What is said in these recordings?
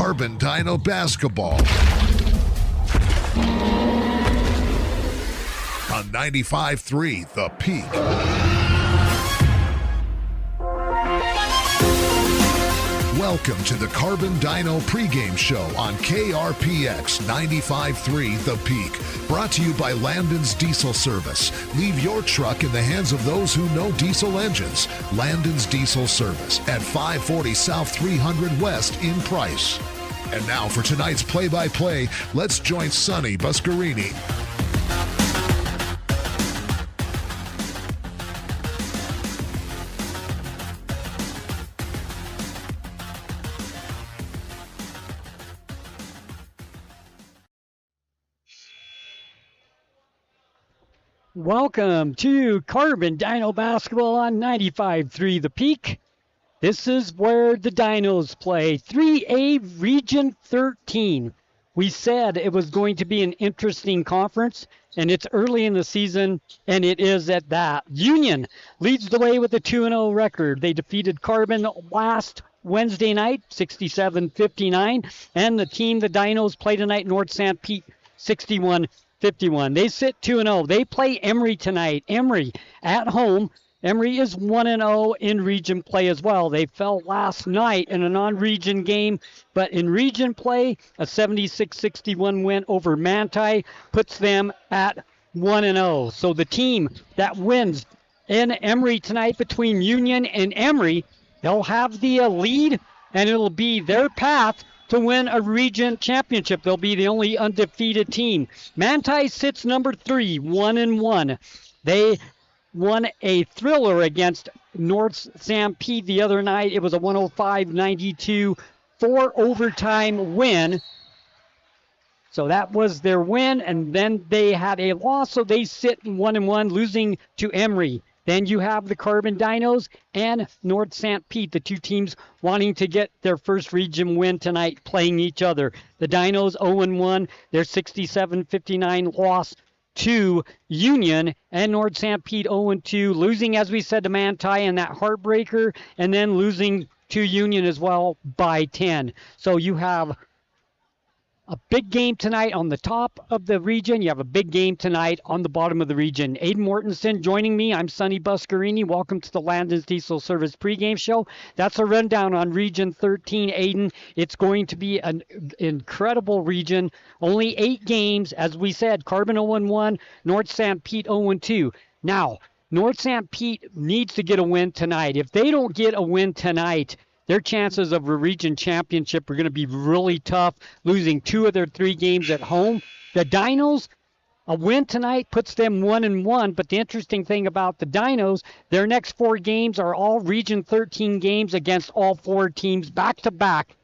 Carbon Dino Basketball on 95.3 The Peak. Welcome to the Carbon Dino pregame show on KRPX 95.3 The Peak. Brought to you by Landon's Diesel Service. Leave your truck in the hands of those who know diesel engines. Landon's Diesel Service at 540 South 300 West in Price. And now for tonight's play-by-play, let's join Sonny Buscarini. Welcome to Carbon Dino Basketball on 95.3 The Peak. This is where the Dinos play 3A Region 13. We said it was going to be an interesting conference, and it's early in the season, and it is at that. Union leads the way with a 2-0 record. They defeated Carbon last Wednesday night, 67-59, and the team the Dinos play tonight, North Sanpete, 61-51. They sit 2-0. They play Emory tonight. Emory at home. Emory is 1-0 in region play as well. They fell last night in a non-region game, but in region play, a 76-61 win over Manti puts them at 1-0. So the team that wins in Emory tonight between Union and Emory, they'll have the lead, and it'll be their path to win a region championship. They'll be the only undefeated team. Manti sits number 3, 1-1. They won a thriller against North Sanpete the other night. It was a 105-92 4-overtime win. So that was their win, and then they had a loss, so they sit 1-1, losing to Emory. Then you have the Carbon Dinos and North Sanpete, the two teams wanting to get their first region win tonight, playing each other. The Dinos 0-1, their 67-59 loss to Union, and North Sanpete 0-2, losing, as we said, to Manti in that heartbreaker, and then losing to Union as well by 10. So you have a big game tonight on the top of the region. You have a big game tonight on the bottom of the region. Aiden Mortensen joining me. I'm Sonny Buscarini. Welcome to the Landon's Diesel Service pregame show. That's a rundown on Region 13, Aiden. It's going to be an incredible region. Only 8 games, as we said. Carbon 0-1, North Sanpete 0-2. Now, North Sanpete needs to get a win tonight. If they don't get a win tonight, their chances of a region championship are going to be really tough, losing 2 of their 3 games at home. The Dinos, a win tonight puts them 1-1, but the interesting thing about the Dinos, their next 4 games are all Region 13 games against all 4 teams back-to-back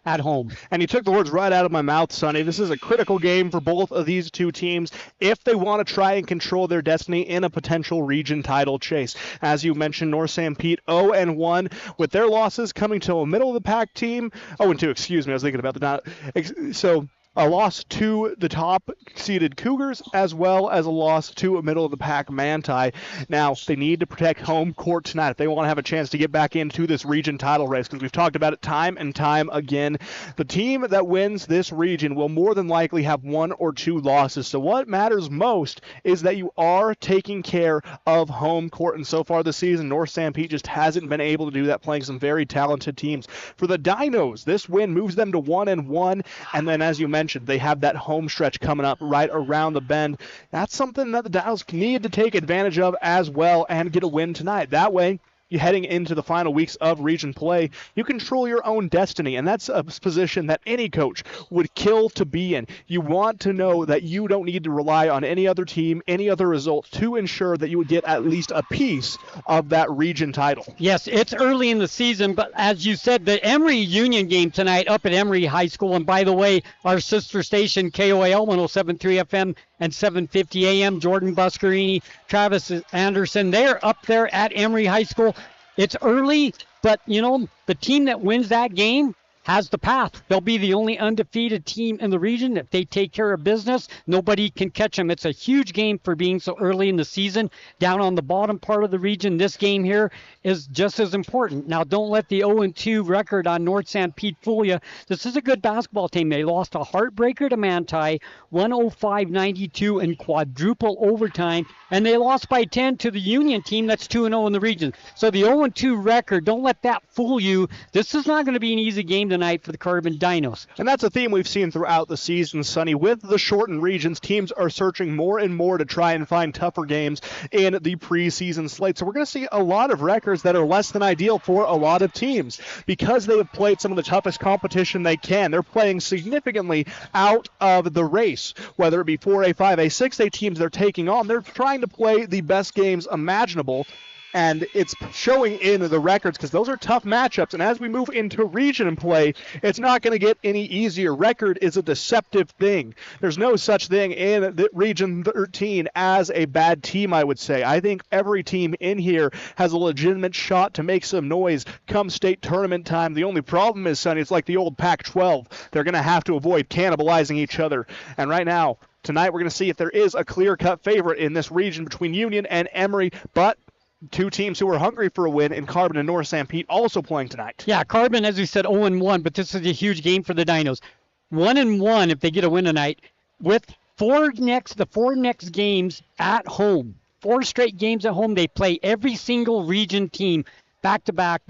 at home. And you took the words right out of my mouth, Sonny. This is a critical game for both of these two teams if they want to try and control their destiny in a potential region title chase. As you mentioned, North Sanpete 0-1, with their losses coming to a middle-of-the-pack team. 0-2, excuse me, I was thinking about the... So a loss to the top-seeded Cougars, as well as a loss to a middle-of-the-pack Manti. Now, they need to protect home court tonight if they want to have a chance to get back into this region title race, because we've talked about it time and time again. The team that wins this region will more than likely have 1 or 2 losses. So what matters most is that you are taking care of home court. And so far this season, North Sanpete just hasn't been able to do that, playing some very talented teams. For the Dinos, this win moves them to 1-1, and then, as you mentioned, they have that home stretch coming up right around the bend. That's something that the Dinos need to take advantage of as well and get a win tonight. That way, you're heading into the final weeks of region play, you control your own destiny, and that's a position that any coach would kill to be in. You want to know that you don't need to rely on any other team, any other result to ensure that you would get at least a piece of that region title. Yes, it's early in the season, but as you said, the Emory Union game tonight up at Emory High School, and by the way, our sister station, KOAL 107.3 FM and 7:50 a.m., Jordan Buscarini, Travis Anderson, they're up there at Emory High School. It's early, but, you know, the team that wins that game has the path. They'll be the only undefeated team in the region. If they take care of business, nobody can catch them. It's a huge game for being so early in the season. Down on the bottom part of the region, this game here is just as important. Now, don't let the 0-2 record on North Sanpete fool you. This is a good basketball team. They lost a heartbreaker to Manti, 105-92 in quadruple overtime, and they lost by 10 to the Union team that's 2-0 in the region. So the 0-2 record, don't let that fool you. This is not going to be an easy game tonight for the Carbon Dinos. And that's a theme we've seen throughout the season, Sonny. With the shortened regions, teams are searching more and more to try and find tougher games in the preseason slate. So we're going to see a lot of records that are less than ideal for a lot of teams because they have played some of the toughest competition they can. They're playing significantly out of the race, whether it be 4A, 5A, 6A teams they're taking on. They're trying to play the best games imaginable. And it's showing in the records because those are tough matchups. And as we move into region play, it's not going to get any easier. Record is a deceptive thing. There's no such thing in the Region 13 as a bad team, I would say. I think every team in here has a legitimate shot to make some noise come state tournament time. The only problem is, Sonny, it's like the old Pac-12. They're going to have to avoid cannibalizing each other. And right now, tonight, we're going to see if there is a clear-cut favorite in this region between Union and Emory. But two teams who are hungry for a win in Carbon and North Sanpete also playing tonight. Yeah, Carbon, as we said, 0-1, but this is a huge game for the Dinos. 1-1 if they get a win tonight, with the four next games at home. 4 straight games at home. They play every single region team back-to-back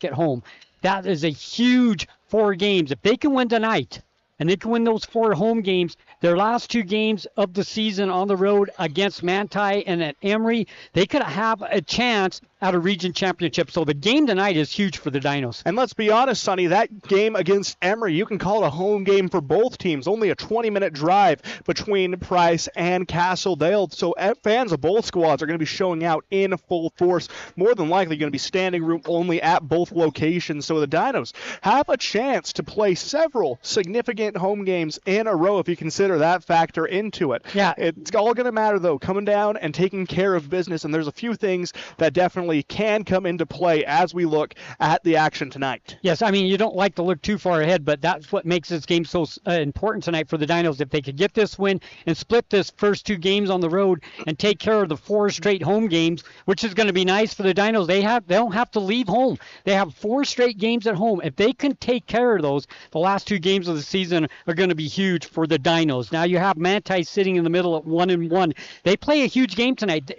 at home. That is a huge 4 games. If they can win tonight, and they can win those 4 home games, their last 2 games of the season on the road against Manti and at Emory, they could have a chance at a region championship. So the game tonight is huge for the Dinos. And let's be honest, Sonny, that game against Emory, you can call it a home game for both teams. Only a 20-minute drive between Price and Castledale. So fans of both squads are going to be showing out in full force. More than likely going to be standing room only at both locations. So the Dinos have a chance to play several significant home games in a row if you consider that factor into it. Yeah. It's all going to matter, though, coming down and taking care of business. And there's a few things that definitely can come into play as we look at the action tonight. Yes, I mean, you don't like to look too far ahead, but that's what makes this game so important tonight for the Dinos. If they could get this win and split this first 2 games on the road and take care of the 4 straight home games, which is going to be nice for the Dinos. They don't have to leave home. They have 4 straight games at home. If they can take care of those, the last 2 games of the season are going to be huge for the Dinos. Now you have Manti sitting in the middle at 1-1. They play a huge game tonight.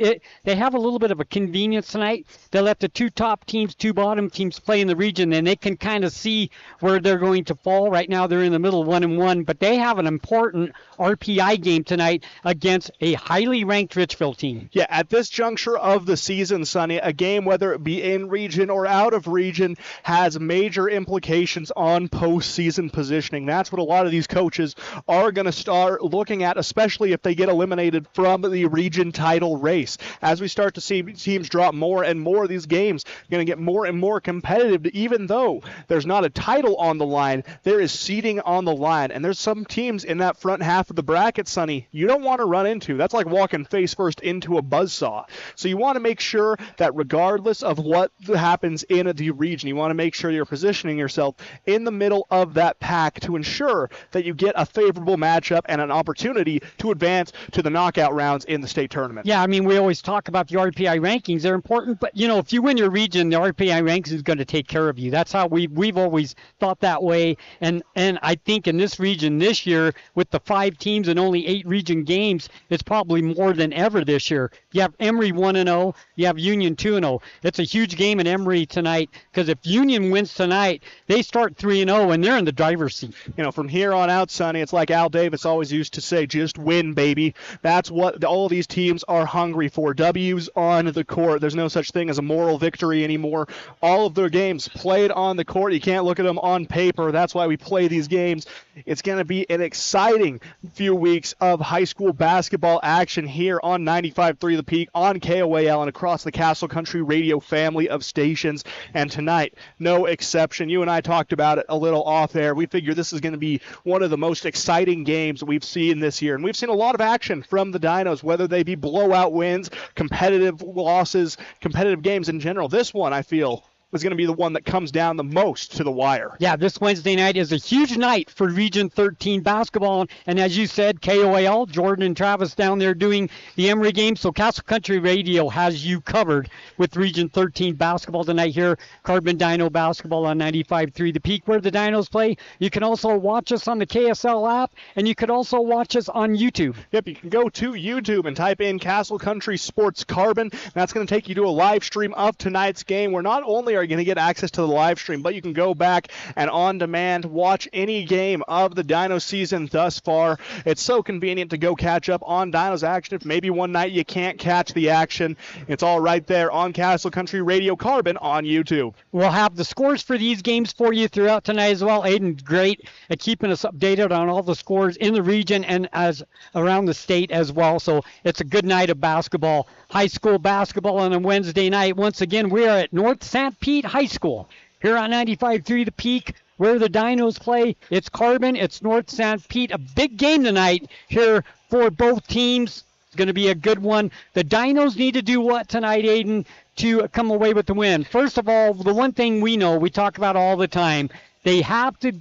They have a little bit of a convenience tonight. They let the 2 top teams, 2 bottom teams play in the region, and they can kind of see where they're going to fall. Right now they're in the middle 1-1, but they have an important RPI game tonight against a highly ranked Richfield team. Yeah, at this juncture of the season, Sonny, a game, whether it be in region or out of region, has major implications on postseason positioning. That's what a lot of these coaches are going to start looking at, especially if they get eliminated from the region title race. As we start to see teams drop more and more of these games, going to get more and more competitive. Even though there's not a title on the line, there is seeding on the line. And there's some teams in that front half of the bracket, Sonny, you don't want to run into. That's like walking face first into a buzzsaw. So you want to make sure that regardless of what happens in the region, you want to make sure you're positioning yourself in the middle of that pack to ensure that you get a favorable matchup and an opportunity to advance to the knockout rounds in the state tournament. Yeah, I mean, we always talk about the RPI rankings. They're important, but, you know, if you win your region, the RPI rankings is going to take care of you. That's how we've always thought that way. And I think in this region this year, with the 5 teams and only 8 region games, it's probably more than ever this year. You have Emory 1-0. You have Union 2-0. It's a huge game in Emory tonight because if Union wins tonight, they start 3-0 and they're in the driver's seat. You know, from here on out, Sonny, it's like Al Davis always used to say, just win, baby. That's what all these teams are hungry for. W's on the court. There's no such thing as a moral victory anymore. All of their games played on the court. You can't look at them on paper. That's why we play these games. It's going to be an exciting few weeks of high school basketball action here on 95.3 The Peak, on KOAL, and across the Castle Country Radio family of stations. And tonight, no exception. You and I talked about it a little off there. We figure this is going to be one of the most exciting games we've seen this year. And we've seen a lot of action from the Dinos, whether they be blowout wins, competitive losses, competitive games in general. This one, I feel, is going to be the one that comes down the most to the wire. Yeah, this Wednesday night is a huge night for Region 13 basketball. And as you said, KOAL, Jordan and Travis down there doing the Emory game. So Castle Country Radio has you covered with Region 13 basketball tonight here. Carbon Dino basketball on 95.3 The Peak, where the Dinos play. You can also watch us on the KSL app, and you could also watch us on YouTube. Yep, you can go to YouTube and type in Castle Country Sports Carbon. That's going to take you to a live stream of tonight's game, where not only are you going to get access to the live stream, but you can go back and on demand watch any game of the Dino season thus far. It's so convenient to go catch up on Dinos action. If maybe one night you can't catch the action, it's all right there on Castle Country Radio Carbon on YouTube. We'll have the scores for these games for you throughout tonight as well. Aiden's great at keeping us updated on all the scores in the region and as around the state as well. So it's a good night of basketball, high school basketball on a Wednesday night. Once again, we are at North Sanpete High School here on 95.3 The Peak, where the Dinos play. It's Carbon, it's North Sanpete. A big game tonight here for both teams. It's going to be a good one. The Dinos need to do what tonight, Aiden, to come away with the win? First of all, the one thing we know, we talk about all the time, they have to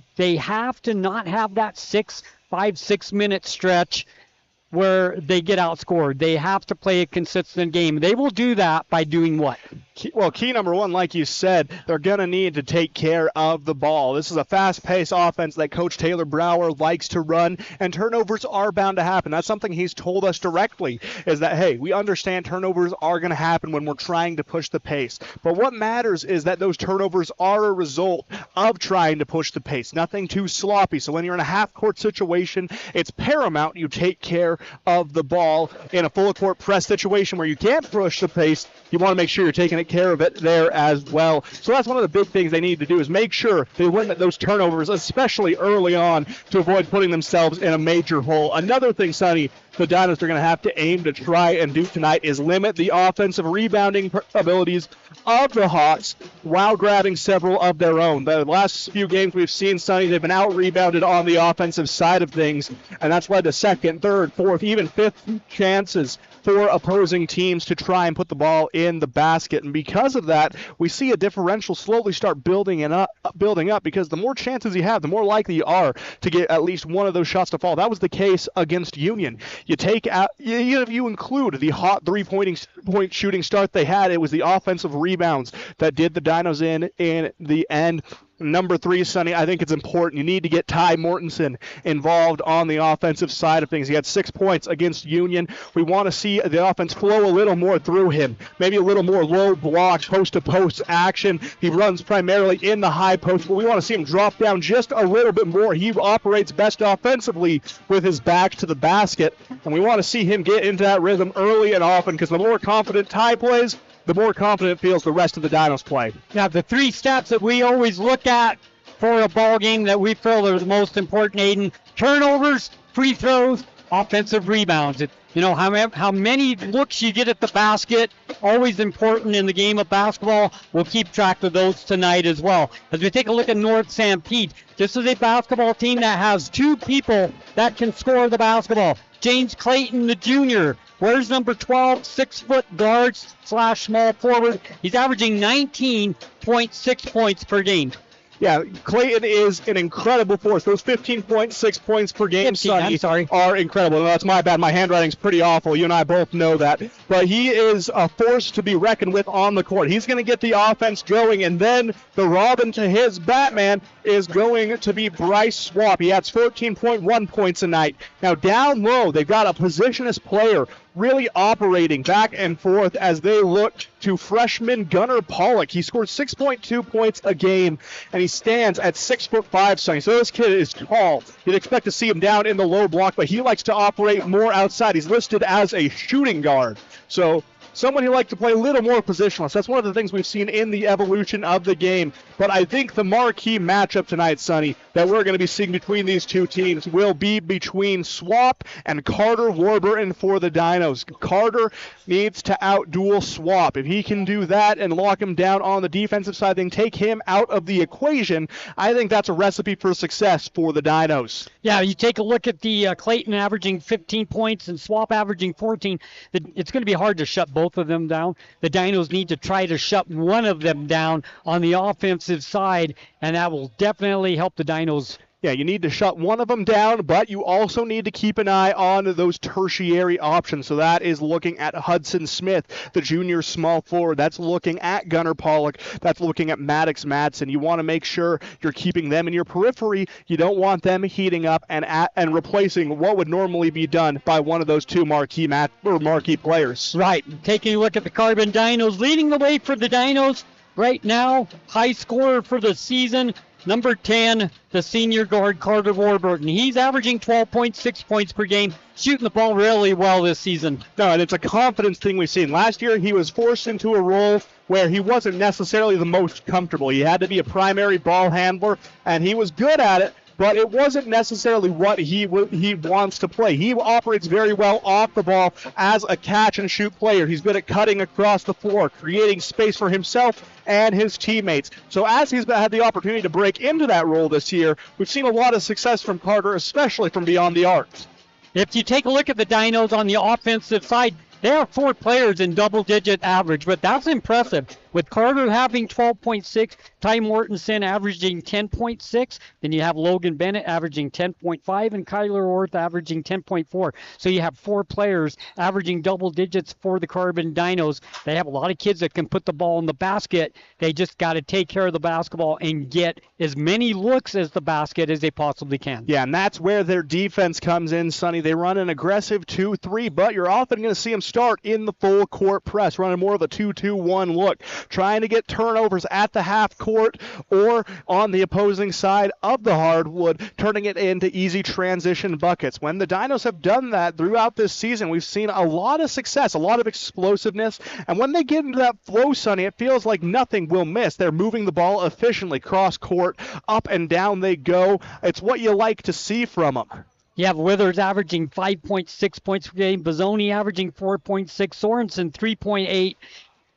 not have that 5-6 minute stretch where they get outscored. They have to play a consistent game. They will do that by doing what? Key number one, like you said, they're going to need to take care of the ball. This is a fast-paced offense that Coach Taylor Brower likes to run, and turnovers are bound to happen. That's something he's told us directly, is that, hey, we understand turnovers are going to happen when we're trying to push the pace. But what matters is that those turnovers are a result of trying to push the pace, nothing too sloppy. So when you're in a half-court situation, it's paramount you take care of the ball. In a full-court press situation where you can't push the pace, you want to make sure you're taking care of it there as well. So that's one of the big things they need to do, is make sure they limit those turnovers, especially early on, to avoid putting themselves in a major hole. Another thing, Sonny, the Dinos are going to have to aim to try and do tonight is limit the offensive rebounding abilities of the Hawks while grabbing several of their own. The last few games we've seen, Sonny, they've been out-rebounded on the offensive side of things, and that's led to second, third, fourth, even fifth chances for opposing teams to try and put the ball in the basket. And because of that, we see a differential slowly start building up, because the more chances you have, the more likely you are to get at least one of those shots to fall. That was the case against Union. You take out, even if you include the hot three-point shooting start they had, it was the offensive rebounds that did the Dinos in the end. Number 3, Sonny, I think it's important. You need to get Ty Mortensen involved on the offensive side of things. He had 6 points against Union. We want to see the offense flow a little more through him, maybe a little more low block, post-to-post action. He runs primarily in the high post, but we want to see him drop down just a little bit more. He operates best offensively with his back to the basket, and we want to see him get into that rhythm early and often, because the more confident Ty plays, the more confident feels the rest of the Dinos play. Now, the 3 stats that we always look at for a ball game that we feel are the most important, Aiden: turnovers, free throws, offensive rebounds. How many looks you get at the basket, always important in the game of basketball. We'll keep track of those tonight as well. As we take a look at North Sanpete, this is a basketball team that has 2 people that can score the basketball. James Clayton, the junior, wears number 12, 6-foot guard / small forward. He's averaging 19.6 points per game. Yeah, Clayton is an incredible force. Those 15.6 points per game, Sonny, are incredible. No, that's my bad. My handwriting's pretty awful. You and I both know that. But he is a force to be reckoned with on the court. He's going to get the offense going, and then the Robin to his Batman is going to be Bryce Swap. He adds 14.1 points a night. Now, down low, they've got a positionless player really operating back and forth as they look to freshman Gunnar Pollock. He scored 6.2 points a game, and he stands at 6'5", Sonny. So this kid is tall. You'd expect to see him down in the low block, but he likes to operate more outside. He's listed as a shooting guard. So someone who likes to play a little more positionless. That's one of the things we've seen in the evolution of the game. But I think the marquee matchup tonight, Sonny, that we're going to be seeing between these 2 teams will be between Swap and Carter Warburton for the Dinos. Carter needs to outduel Swap. If he can do that and lock him down on the defensive side, then take him out of the equation, I think that's a recipe for success for the Dinos. Yeah, you take a look at the Clayton averaging 15 points and Swap averaging 14. It's going to be hard to shut both both of them down. The Dinos need to try to shut one of them down on the offensive side, and that will definitely help the Dinos. Yeah, you need to shut one of them down, but you also need to keep an eye on those tertiary options. So that is looking at Hudson Smith, the junior small forward. That's looking at Gunnar Pollock. That's looking at Maddox Madsen. You want to make sure you're keeping them in your periphery. You don't want them heating up and replacing what would normally be done by one of those two marquee players. Right. Taking a look at the Carbon Dinos, leading the way for the Dinos right now. High scorer for the season, number 10, the senior guard, Carter Warburton. He's averaging 12.6 points per game, shooting the ball really well this season. No, and it's a confidence thing we've seen. Last year, he was forced into a role where he wasn't necessarily the most comfortable. He had to be a primary ball handler, and he was good at it, but it wasn't necessarily what he wants to play. He operates very well off the ball as a catch-and-shoot player. He's good at cutting across the floor, creating space for himself and his teammates. So as he's had the opportunity to break into that role this year, we've seen a lot of success from Carter, especially from beyond the arc. If you take a look at the Dinos on the offensive side, there are 4 players in double-digit average, but that's impressive. With Carter having 12.6, Ty Mortensen averaging 10.6, then you have Logan Bennett averaging 10.5, and Kyler Orth averaging 10.4. So you have 4 players averaging double digits for the Carbon Dinos. They have a lot of kids that can put the ball in the basket. They just got to take care of the basketball and get as many looks as the basket as they possibly can. Yeah, and that's where their defense comes in, Sonny. They run an aggressive 2-3, but you're often going to see them start in the full court press, running more of a 2-2-1 look, trying to get turnovers at the half court or on the opposing side of the hardwood, turning it into easy transition buckets. When the Dinos have done that throughout this season, we've seen a lot of success, a lot of explosiveness, and when they get into that flow, Sonny, it feels like nothing will miss. They're moving the ball efficiently cross court, up and down they go. It's what you like to see from them. You have Withers averaging 5.6 points per game, Bazzoni averaging 4.6, Sorensen 3.8.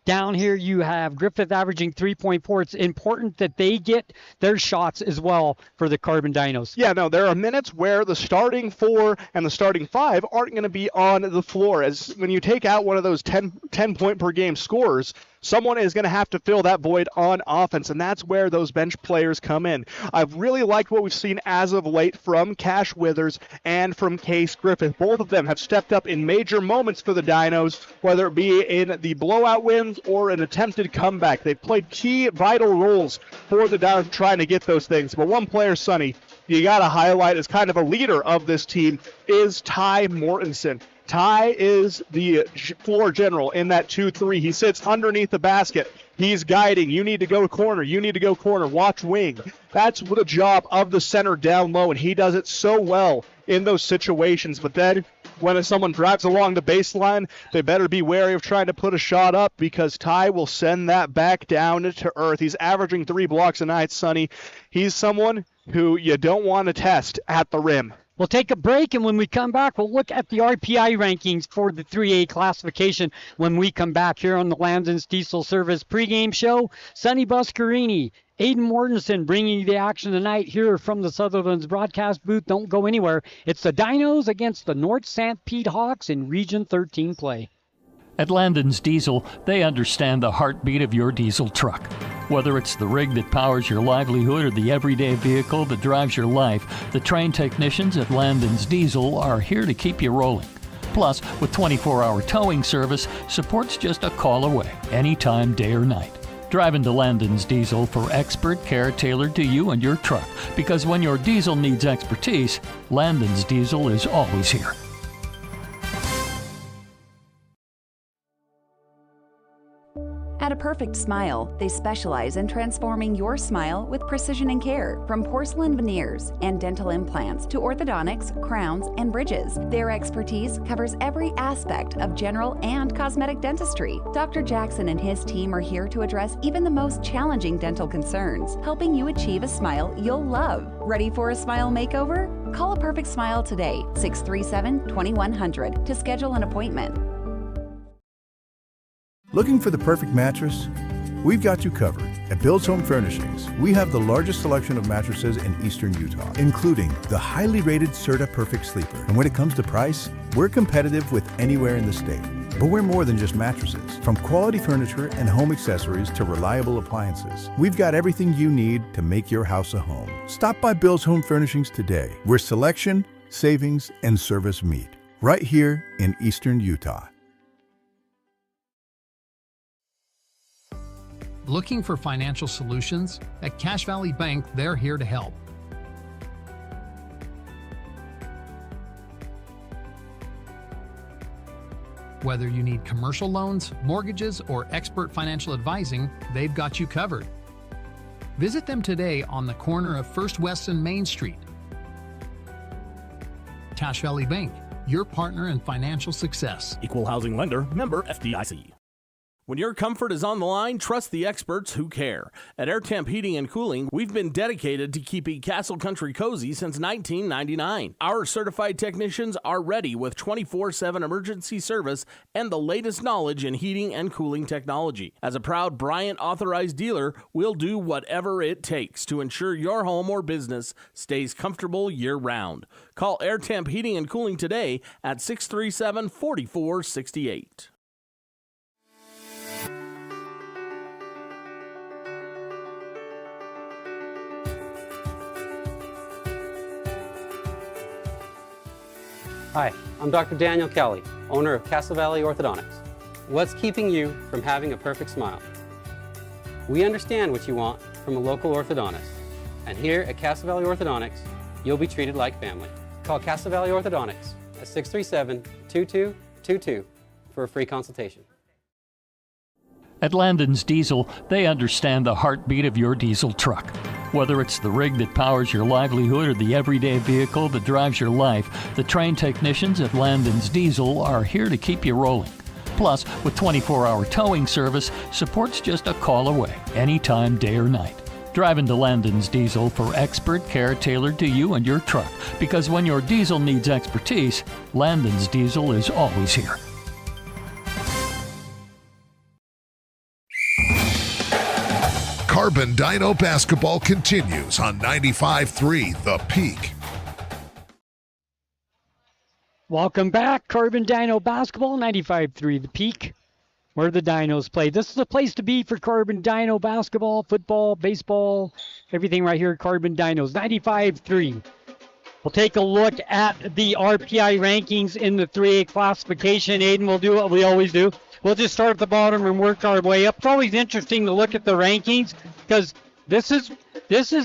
Down here you have Griffith averaging 3.4. It's important that they get their shots as well for the Carbon Dinos. Yeah, no, there are minutes where the starting 4 and the starting 5 aren't going to be on the floor. As when you take out one of those 10-point per game scorers, someone is going to have to fill that void on offense, and that's where those bench players come in. I've really liked what we've seen as of late from Cash Withers and from Case Griffith. Both of them have stepped up in major moments for the Dinos, whether it be in the blowout wins or an attempted comeback. They've played key, vital roles for the Dinos trying to get those things. But one player, Sonny, you got to highlight as kind of a leader of this team is Ty Mortensen. Ty is the floor general in that 2-3. He sits underneath the basket. He's guiding. You need to go corner. You need to go corner. Watch wing. That's the job of the center down low, and he does it so well in those situations. But then when someone drives along the baseline, they better be wary of trying to put a shot up because Ty will send that back down to earth. He's averaging 3 blocks a night, Sonny. He's someone who you don't want to test at the rim. We'll take a break, and when we come back, we'll look at the RPI rankings for the 3A classification when we come back here on the Landon's Diesel Service pregame show. Sonny Buscarini, Aiden Mortensen bringing you the action tonight here from the Sutherland's broadcast booth. Don't go anywhere. It's the Dinos against the North Sanpete Hawks in Region 13 play. At Landon's Diesel, they understand the heartbeat of your diesel truck. Whether it's the rig that powers your livelihood or the everyday vehicle that drives your life, the trained technicians at Landon's Diesel are here to keep you rolling. Plus, with 24-hour towing service, support's just a call away, anytime, day or night. Drive into Landon's Diesel for expert care tailored to you and your truck, because when your diesel needs expertise, Landon's Diesel is always here. At A Perfect Smile, they specialize in transforming your smile with precision and care. From porcelain veneers and dental implants to orthodontics, crowns, and bridges, their expertise covers every aspect of general and cosmetic dentistry. Dr. Jackson and his team are here to address even the most challenging dental concerns, helping you achieve a smile you'll love. Ready for a smile makeover? Call A Perfect Smile today, 637-2100, to schedule an appointment. Looking for the perfect mattress? We've got you covered. At Bill's Home Furnishings, we have the largest selection of mattresses in eastern Utah, including the highly rated Serta Perfect Sleeper. And when it comes to price, we're competitive with anywhere in the state. But we're more than just mattresses. From quality furniture and home accessories to reliable appliances, we've got everything you need to make your house a home. Stop by Bill's Home Furnishings today, where selection, savings, and service meet. Right here in Eastern Utah. Looking for financial solutions? At Cache Valley Bank, they're here to help. Whether you need commercial loans, mortgages, or expert financial advising, they've got you covered. Visit them today on the corner of First West and Main Street. Cache Valley Bank, your partner in financial success. Equal housing lender, member FDIC. When your comfort is on the line, trust the experts who care. At Air Temp Heating and Cooling, we've been dedicated to keeping Castle Country cozy since 1999. Our certified technicians are ready with 24/7 emergency service and the latest knowledge in heating and cooling technology. As a proud Bryant authorized dealer, we'll do whatever it takes to ensure your home or business stays comfortable year-round. Call Air Temp Heating and Cooling today at 637-4468. Hi, I'm Dr. Daniel Kelly, owner of Castle Valley Orthodontics. What's keeping you from having a perfect smile? We understand what you want from a local orthodontist, and here at Castle Valley Orthodontics, you'll be treated like family. Call Castle Valley Orthodontics at 637-2222 for a free consultation. At Landon's Diesel, they understand the heartbeat of your diesel truck. Whether it's the rig that powers your livelihood or the everyday vehicle that drives your life, the trained technicians at Landon's Diesel are here to keep you rolling. Plus, with 24-hour towing service, support's just a call away, anytime, day or night. Drive into Landon's Diesel for expert care tailored to you and your truck, because when your diesel needs expertise, Landon's Diesel is always here. Carbon Dino basketball continues on 95.3 The Peak. Welcome back, Carbon Dino basketball, 95.3 The Peak, where the Dinos play. This is the place to be for Carbon Dino basketball, football, baseball, everything right here at Carbon Dinos, 95.3. We'll take a look at the RPI rankings in the 3A classification. Aiden will do what we always do. We'll just start at the bottom and work our way up. It's always interesting to look at the rankings because this is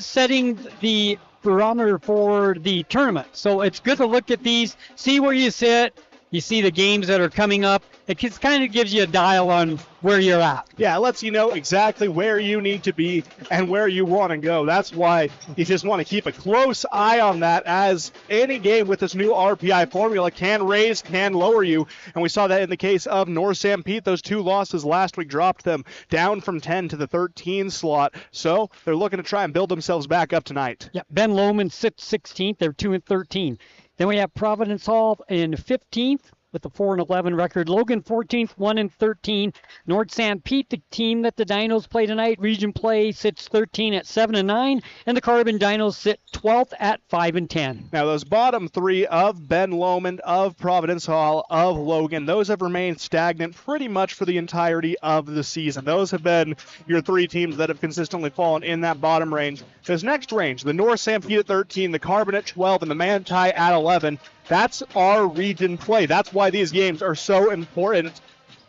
setting the barometer for the tournament. So it's good to look at these, see where you sit. You see the games that are coming up. It just kind of gives you a dial on where you're at. Yeah, it lets you know exactly where you need to be and where you want to go. That's why you just want to keep a close eye on that, as any game with this new RPI formula can raise, can lower you. And we saw that in the case of North Sanpete. Those two losses last week dropped them down from 10 to the 13 slot. So they're looking to try and build themselves back up tonight. Yeah, Ben Lomond sits 16th. They're 2-13. Then we have Providence Hall in 15th with a 4-11 record. Logan 14th, 1-13. North Sanpete, the team that the Dinos play tonight, region play, sits 13 at 7-9, and the Carbon Dinos sit 12th at 5-10. Now those bottom three of Ben Lomond, of Providence Hall, of Logan, those have remained stagnant pretty much for the entirety of the season. Those have been your three teams that have consistently fallen in that bottom range. This next range, the North Sanpete at 13, the Carbon at 12, and the Manti at 11, that's our region play. That's why these games are so important.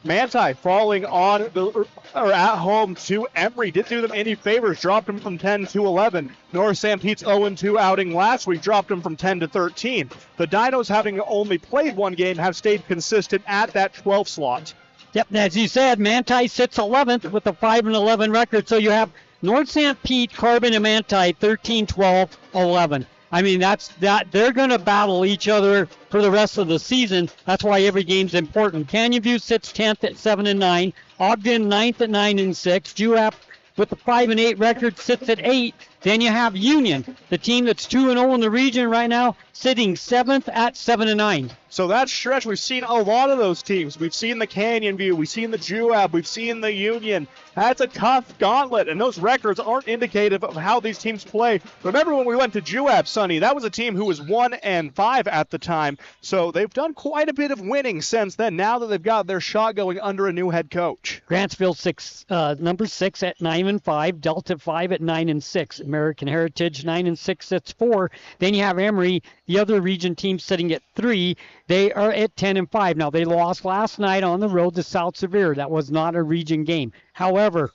Manti falling on or at home to Emory didn't do them any favors, dropped them from 10 to 11. North Sanpete's 0-2 outing last week dropped them from 10 to 13. The Dinos, having only played one game, have stayed consistent at that 12 slot. Yep, as you said, Manti sits 11th with a 5-11 record, so you have North Sanpete, Carbon, and Manti 13, 12, 11. I mean, they're going to battle each other for the rest of the season. That's why every game's important. Canyon View sits 10th at 7-9. Ogden 9th at 9-6. Juap with the 5-8 record sits at 8. Then you have Union, the team that's 2-0 in the region right now, sitting 7th at 7-9. So that stretch, we've seen a lot of those teams. We've seen the Canyon View, we've seen the Juab, we've seen the Union. That's a tough gauntlet, and those records aren't indicative of how these teams play. Remember when we went to Juab, Sonny, that was a team who was 1-5 at the time. So they've done quite a bit of winning since then, now that they've got their shot going under a new head coach. Grantsville number 6 at 9-5, Delta 5 at 9-6, American Heritage 9-6, that's 4. Then you have Emory, the other region team, sitting at 3. They are at 10-5. Now, they lost last night on the road to South Severe. That was not a region game. However,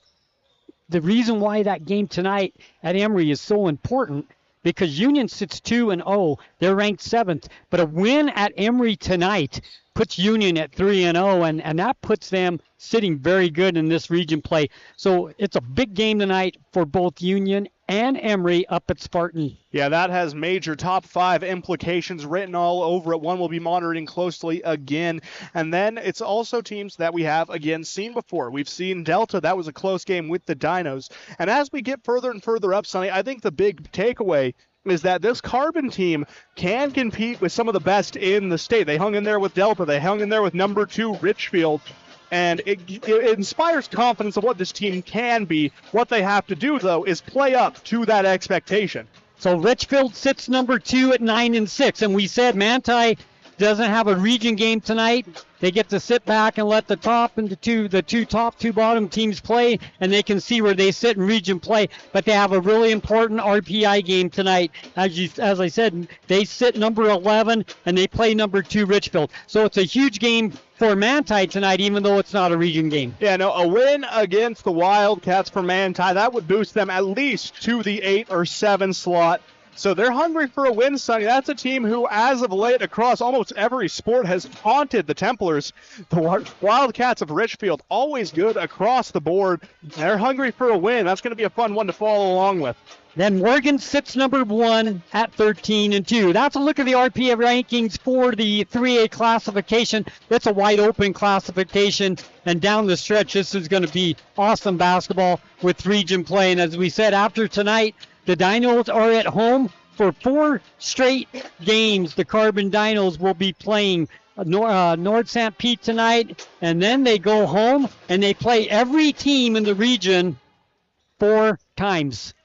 the reason why that game tonight at Emory is so important, because Union sits 2-0. They're ranked 7th. But a win at Emory tonight puts Union at 3-0, and that puts them sitting very good in this region play. So it's a big game tonight for both Union and Emory up at Spartan. Yeah, that has major top 5 implications written all over it. One we'll be monitoring closely again. And then it's also teams that we have, again, seen before. We've seen Delta. That was a close game with the Dinos. And as we get further and further up, Sonny, I think the big takeaway is that this Carbon team can compete with some of the best in the state. They hung in there with Delta. They hung in there with number 2 Richfield. And it inspires confidence of what this team can be. What they have to do, though, is play up to that expectation. So Richfield sits number 2 at 9-6. And we said Manti doesn't have a region game tonight. They get to sit back and let the top and the two top, two bottom teams play, and they can see where they sit in region play. But they have a really important RPI game tonight. As I said, they sit number 11 and they play number 2 Richfield. So it's a huge game for Manti tonight, even though it's not a region game. Yeah, no, a win against the Wildcats for Manti, that would boost them at least to the 8 or 7 slot. So they're hungry for a win, Sonny. That's a team who, as of late, across almost every sport, has haunted the Templars. The Wildcats of Richfield, always good across the board. They're hungry for a win. That's going to be a fun one to follow along with. Then Morgan sits number 1 at 13-2. That's a look at the RPA rankings for the 3A classification. It's a wide open classification, and down the stretch, this is going to be awesome basketball with region play. And as we said, after tonight, the Dinos are at home for 4 straight games. The Carbon Dinos will be playing North Sanpete tonight, and then they go home and they play every team in the region 4 times.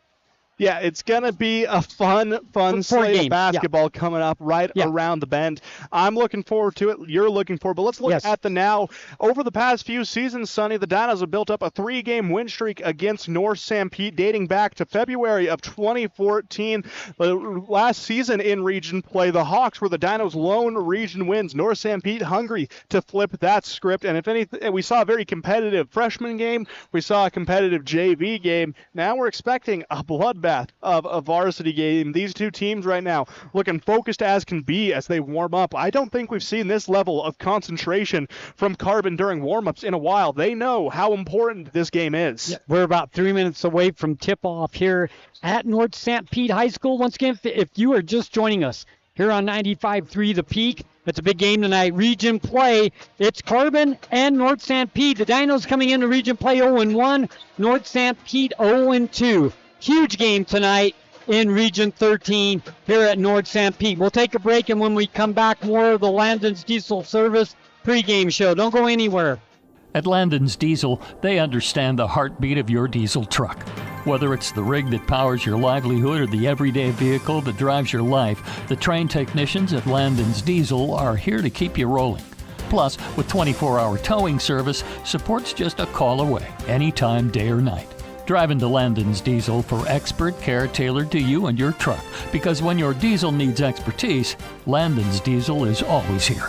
Yeah, it's going to be a fun slate of basketball coming up right around the bend. I'm looking forward to it. You're looking forward. But let's look at the now. Over the past few seasons, Sonny, the Dinos have built up a 3-game win streak against North Sanpete dating back to February of 2014. The last season in region play, the Hawks were the Dinos' lone region wins. North Sanpete hungry to flip that script. And if anything, we saw a very competitive freshman game. We saw a competitive JV game. Now we're expecting a bloodbath of a varsity game. These two teams right now looking focused as can be as they warm up. I don't think we've seen this level of concentration from Carbon during warm-ups in a while. They know how important this game is. Yeah, we're about 3 minutes away from tip-off here at North Sanpete High School. Once again, if you are just joining us here on 95.3 The Peak, it's a big game tonight. Region play. It's Carbon and North Sanpete. The Dinos coming into region play 0-1. North Sanpete 0-2. Huge game tonight in Region 13 here at North Sanpete. We'll take a break, and when we come back, more of the Landon's Diesel Service pregame show. Don't go anywhere. At Landon's Diesel, they understand the heartbeat of your diesel truck. Whether it's the rig that powers your livelihood or the everyday vehicle that drives your life, the trained technicians at Landon's Diesel are here to keep you rolling. Plus, with 24-hour towing service, support's just a call away, anytime, day or night. Drive into Landon's Diesel for expert care tailored to you and your truck. Because when your diesel needs expertise, Landon's Diesel is always here.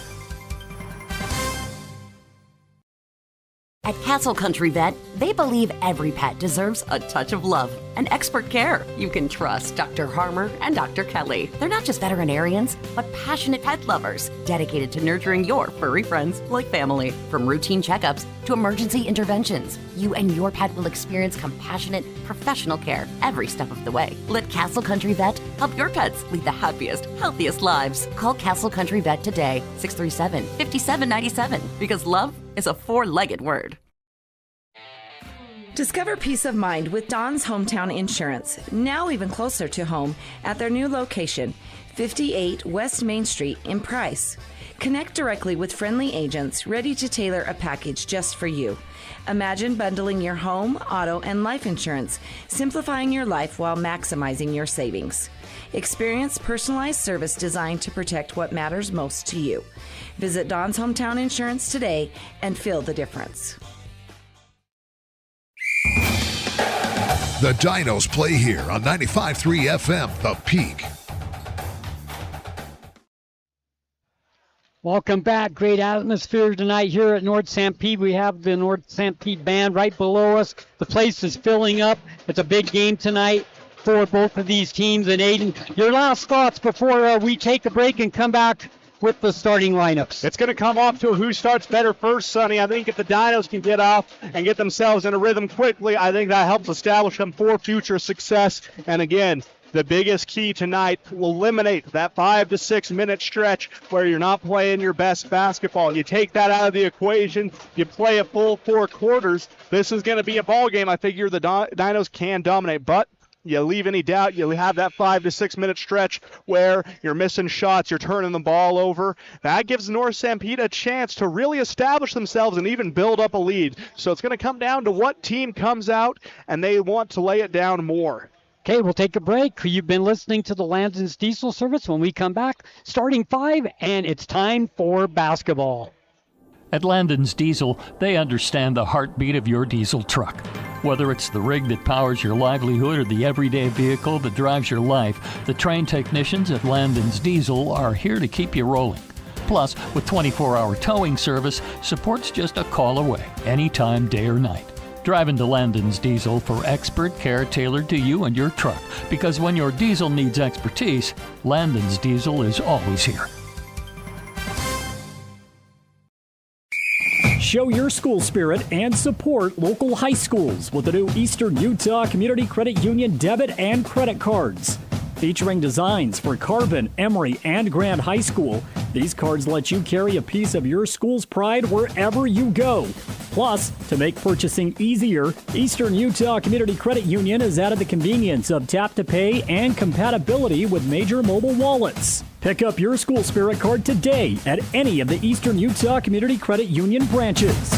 At Castle Country Vet, they believe every pet deserves a touch of love and expert care. You can trust Dr. Harmer and Dr. Kelly. They're not just veterinarians, but passionate pet lovers, dedicated to nurturing your furry friends like family. From routine checkups to emergency interventions, you and your pet will experience compassionate, professional care every step of the way. Let Castle Country Vet help your pets lead the happiest, healthiest lives. Call Castle Country Vet today, 637-5797, because love is a 4-legged word. Discover peace of mind with Don's Hometown Insurance, now even closer to home at their new location, 58 West Main Street in Price. Connect directly with friendly agents ready to tailor a package just for you. Imagine bundling your home, auto, and life insurance, simplifying your life while maximizing your savings. Experience personalized service designed to protect what matters most to you. Visit Don's Hometown Insurance today and feel the difference. The Dinos play here on 95.3 FM, The Peak. Welcome back. Great atmosphere tonight here at North Sanpete. We have the North Sanpete band right below us. The place is filling up. It's a big game tonight for both of these teams. And Aiden, your last thoughts before we take a break and come back with the starting lineups. It's going to come off to who starts better first, Sonny. I think if the Dinos can get off and get themselves in a rhythm quickly, I think that helps establish them for future success. And again, the biggest key tonight will eliminate that 5 to 6 minute stretch where you're not playing your best basketball. You take that out of the equation, you play a full 4 quarters. This is going to be a ball game. I figure the Dinos can dominate, but you leave any doubt, you have that 5 to 6 minute stretch where you're missing shots, you're turning the ball over. That gives North Sanpete a chance to really establish themselves and even build up a lead. So it's going to come down to what team comes out, and they want to lay it down more. Okay, we'll take a break. You've been listening to the Landon's Diesel Service. When we come back, starting 5, and it's time for basketball. At Landon's Diesel, they understand the heartbeat of your diesel truck. Whether it's the rig that powers your livelihood or the everyday vehicle that drives your life, the trained technicians at Landon's Diesel are here to keep you rolling. Plus, with 24-hour towing service, support's just a call away, anytime, day or night. Drive into Landon's Diesel for expert care tailored to you and your truck, because when your diesel needs expertise, Landon's Diesel is always here. Show your school spirit and support local high schools with the new Eastern Utah Community Credit Union debit and credit cards. Featuring designs for Carbon, Emory, and Grand High School, these cards let you carry a piece of your school's pride wherever you go. Plus, to make purchasing easier, Eastern Utah Community Credit Union has added the convenience of tap-to-pay and compatibility with major mobile wallets. Pick up your school spirit card today at any of the Eastern Utah Community Credit Union branches.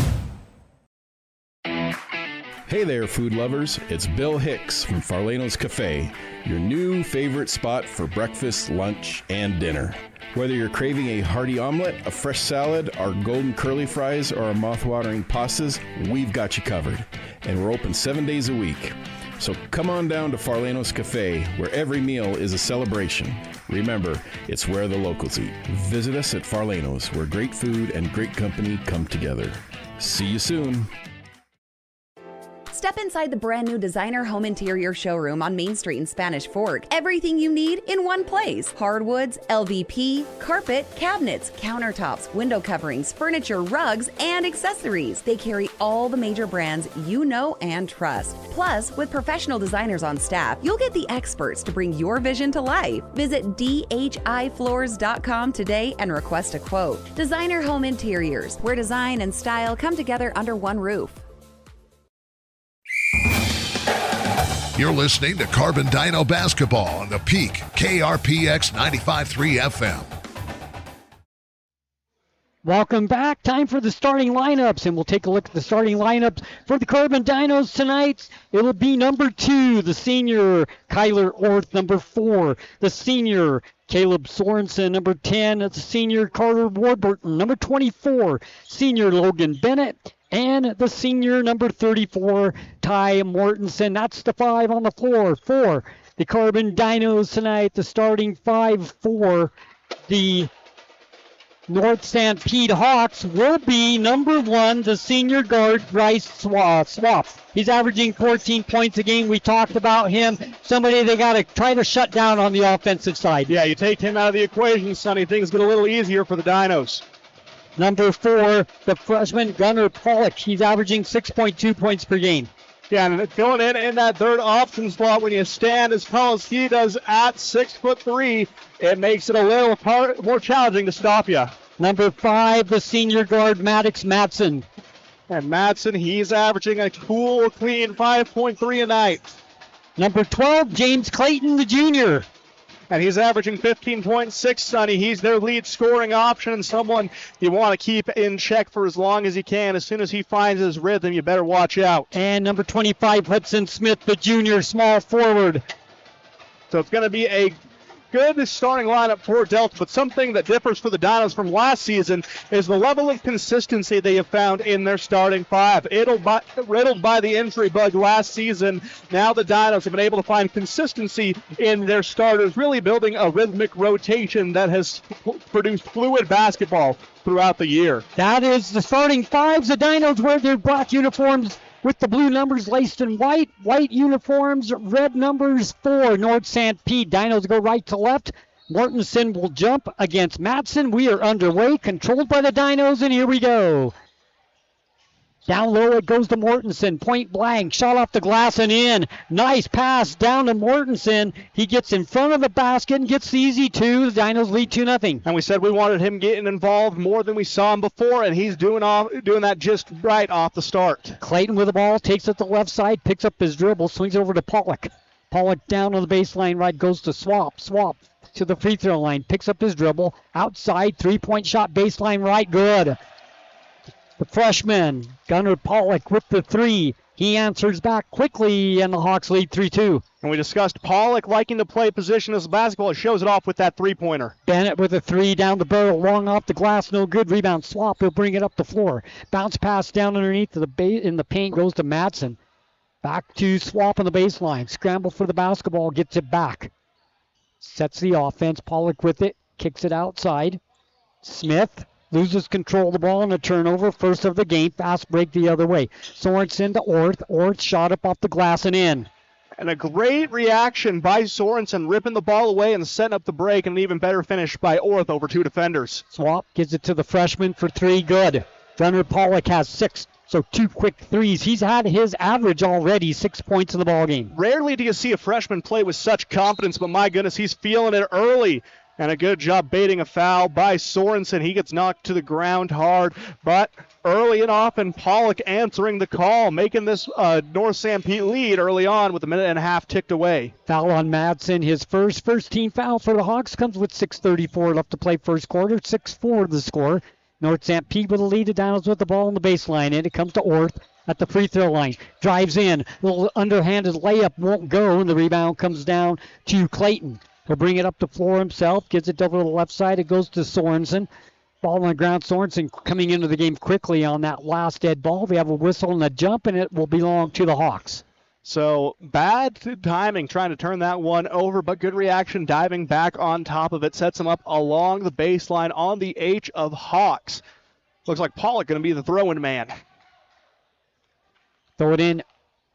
Hey there, food lovers. It's Bill Hicks from Farlano's Cafe, your new favorite spot for breakfast, lunch, and dinner. Whether you're craving a hearty omelet, a fresh salad, our golden curly fries, or our mouth-watering pastas, we've got you covered. And we're open 7 days a week. So come on down to Farlano's Cafe, where every meal is a celebration. Remember, it's where the locals eat. Visit us at Farlano's, where great food and great company come together. See you soon. Step inside the brand new designer home interior showroom on Main Street in Spanish Fork. Everything you need in one place. Hardwoods, LVP, carpet, cabinets, countertops, window coverings, furniture, rugs, and accessories. They carry all the major brands you know and trust. Plus, with professional designers on staff, you'll get the experts to bring your vision to life. Visit dhifloors.com today and request a quote. Designer Home Interiors, where design and style come together under one roof. You're listening to Carbon Dino Basketball on the Peak, KRPX 95.3 FM. Welcome back. Time for the starting lineups, and we'll take a look at the starting lineups for the Carbon Dinos tonight. It'll be number 2, the senior Kyler Orth, number 4, the senior Caleb Sorensen, number 10, the senior Carter Warburton, number 24, senior Logan Bennett, and the senior number 34, Ty Mortensen. That's the 5 on the floor for the Carbon Dinos tonight. The starting 5 for the North Sanpete Hawks will be number 1, the senior guard, Bryce Swaff. He's averaging 14 points a game. We talked about him. Somebody they got to try to shut down on the offensive side. Yeah, you take him out of the equation, Sonny. Things get a little easier for the Dinos. Number 4, the freshman Gunnar Pollock. He's averaging 6.2 points per game. Yeah, and filling in that third option slot when you stand as tall as he does at 6'3", it makes it a little more challenging to stop you. Number 5, the senior guard Maddox Matson. And Madsen, he's averaging a cool, clean 5.3 a night. Number 12, James Clayton, the junior. And he's averaging 15.6, Sonny. He's their lead scoring option and someone you want to keep in check for as long as you can. As soon as he finds his rhythm, you better watch out. And number 25, Hudson Smith, the junior, small forward. So it's going to be a good starting lineup for Delta, but something that differs for the Dinos from last season is the level of consistency they have found in their starting five. Riddled by the injury bug last season, now the Dinos have been able to find consistency in their starters, really building a rhythmic rotation that has produced fluid basketball throughout the year. That is the starting fives. The Dinos wear their black uniforms with the blue numbers laced in white. White uniforms, red numbers for North Sanpete. Dinos go right to left. Mortensen will jump against Madsen. We are underway, controlled by the Dinos, and here we go. Down low it goes to Mortensen. Point blank. Shot off the glass and in. Nice pass down to Mortensen. He gets in front of the basket and gets the easy two. The Dinos lead 2-0. And we said we wanted him getting involved more than we saw him before, and he's doing that just right off the start. Clayton with the ball. Takes it to the left side. Picks up his dribble. Swings over to Pollock. Pollock down on the baseline right. Goes to Swap. Swap to the free throw line. Picks up his dribble. Outside. 3-point shot. Baseline right. Good. The freshman, Gunnar Pollock, with the three. He answers back quickly, and the Hawks lead 3-2. And we discussed Pollock liking to play position as basketball. It shows it off with that three-pointer. Bennett with a three down the barrel, long off the glass, no good. Rebound, Swap, he'll bring it up the floor. Bounce pass down underneath in the paint goes to Madsen. Back to Swap on the baseline. Scramble for the basketball, gets it back. Sets the offense. Pollock with it, kicks it outside. Smith loses control of the ball and a turnover. First of the game. Fast break the other way. Sorensen to Orth. Orth shot up off the glass and in. And a great reaction by Sorensen, ripping the ball away and setting up the break, and an even better finish by Orth over two defenders. Swap gives it to the freshman for three. Good. Gunnar Pollock has 6. So 2 quick threes. He's had his average already, 6 points in the ballgame. Rarely do you see a freshman play with such confidence, but my goodness, he's feeling it early. And a good job baiting a foul by Sorensen. He gets knocked to the ground hard, but early and often, Pollock answering the call, making this North Sanpete lead early on with a minute and a half ticked away. Foul on Madsen. His first team foul for the Hawks comes with 6:34 left to play first quarter. 6-4 the score. North Sanpete with the lead. The Dinos with the ball on the baseline, and it comes to Orth at the free throw line. Drives in. Little underhanded layup won't go, and the rebound comes down to Clayton. He'll bring it up the floor himself, gets it over to the left side. It goes to Sorensen. Ball on the ground. Sorensen coming into the game quickly on that last dead ball. We have a whistle and a jump, and it will belong to the Hawks. So bad timing trying to turn that one over, but good reaction diving back on top of it. Sets him up along the baseline on the H of Hawks. Looks like Pollock going to be the throwing man. Throw it in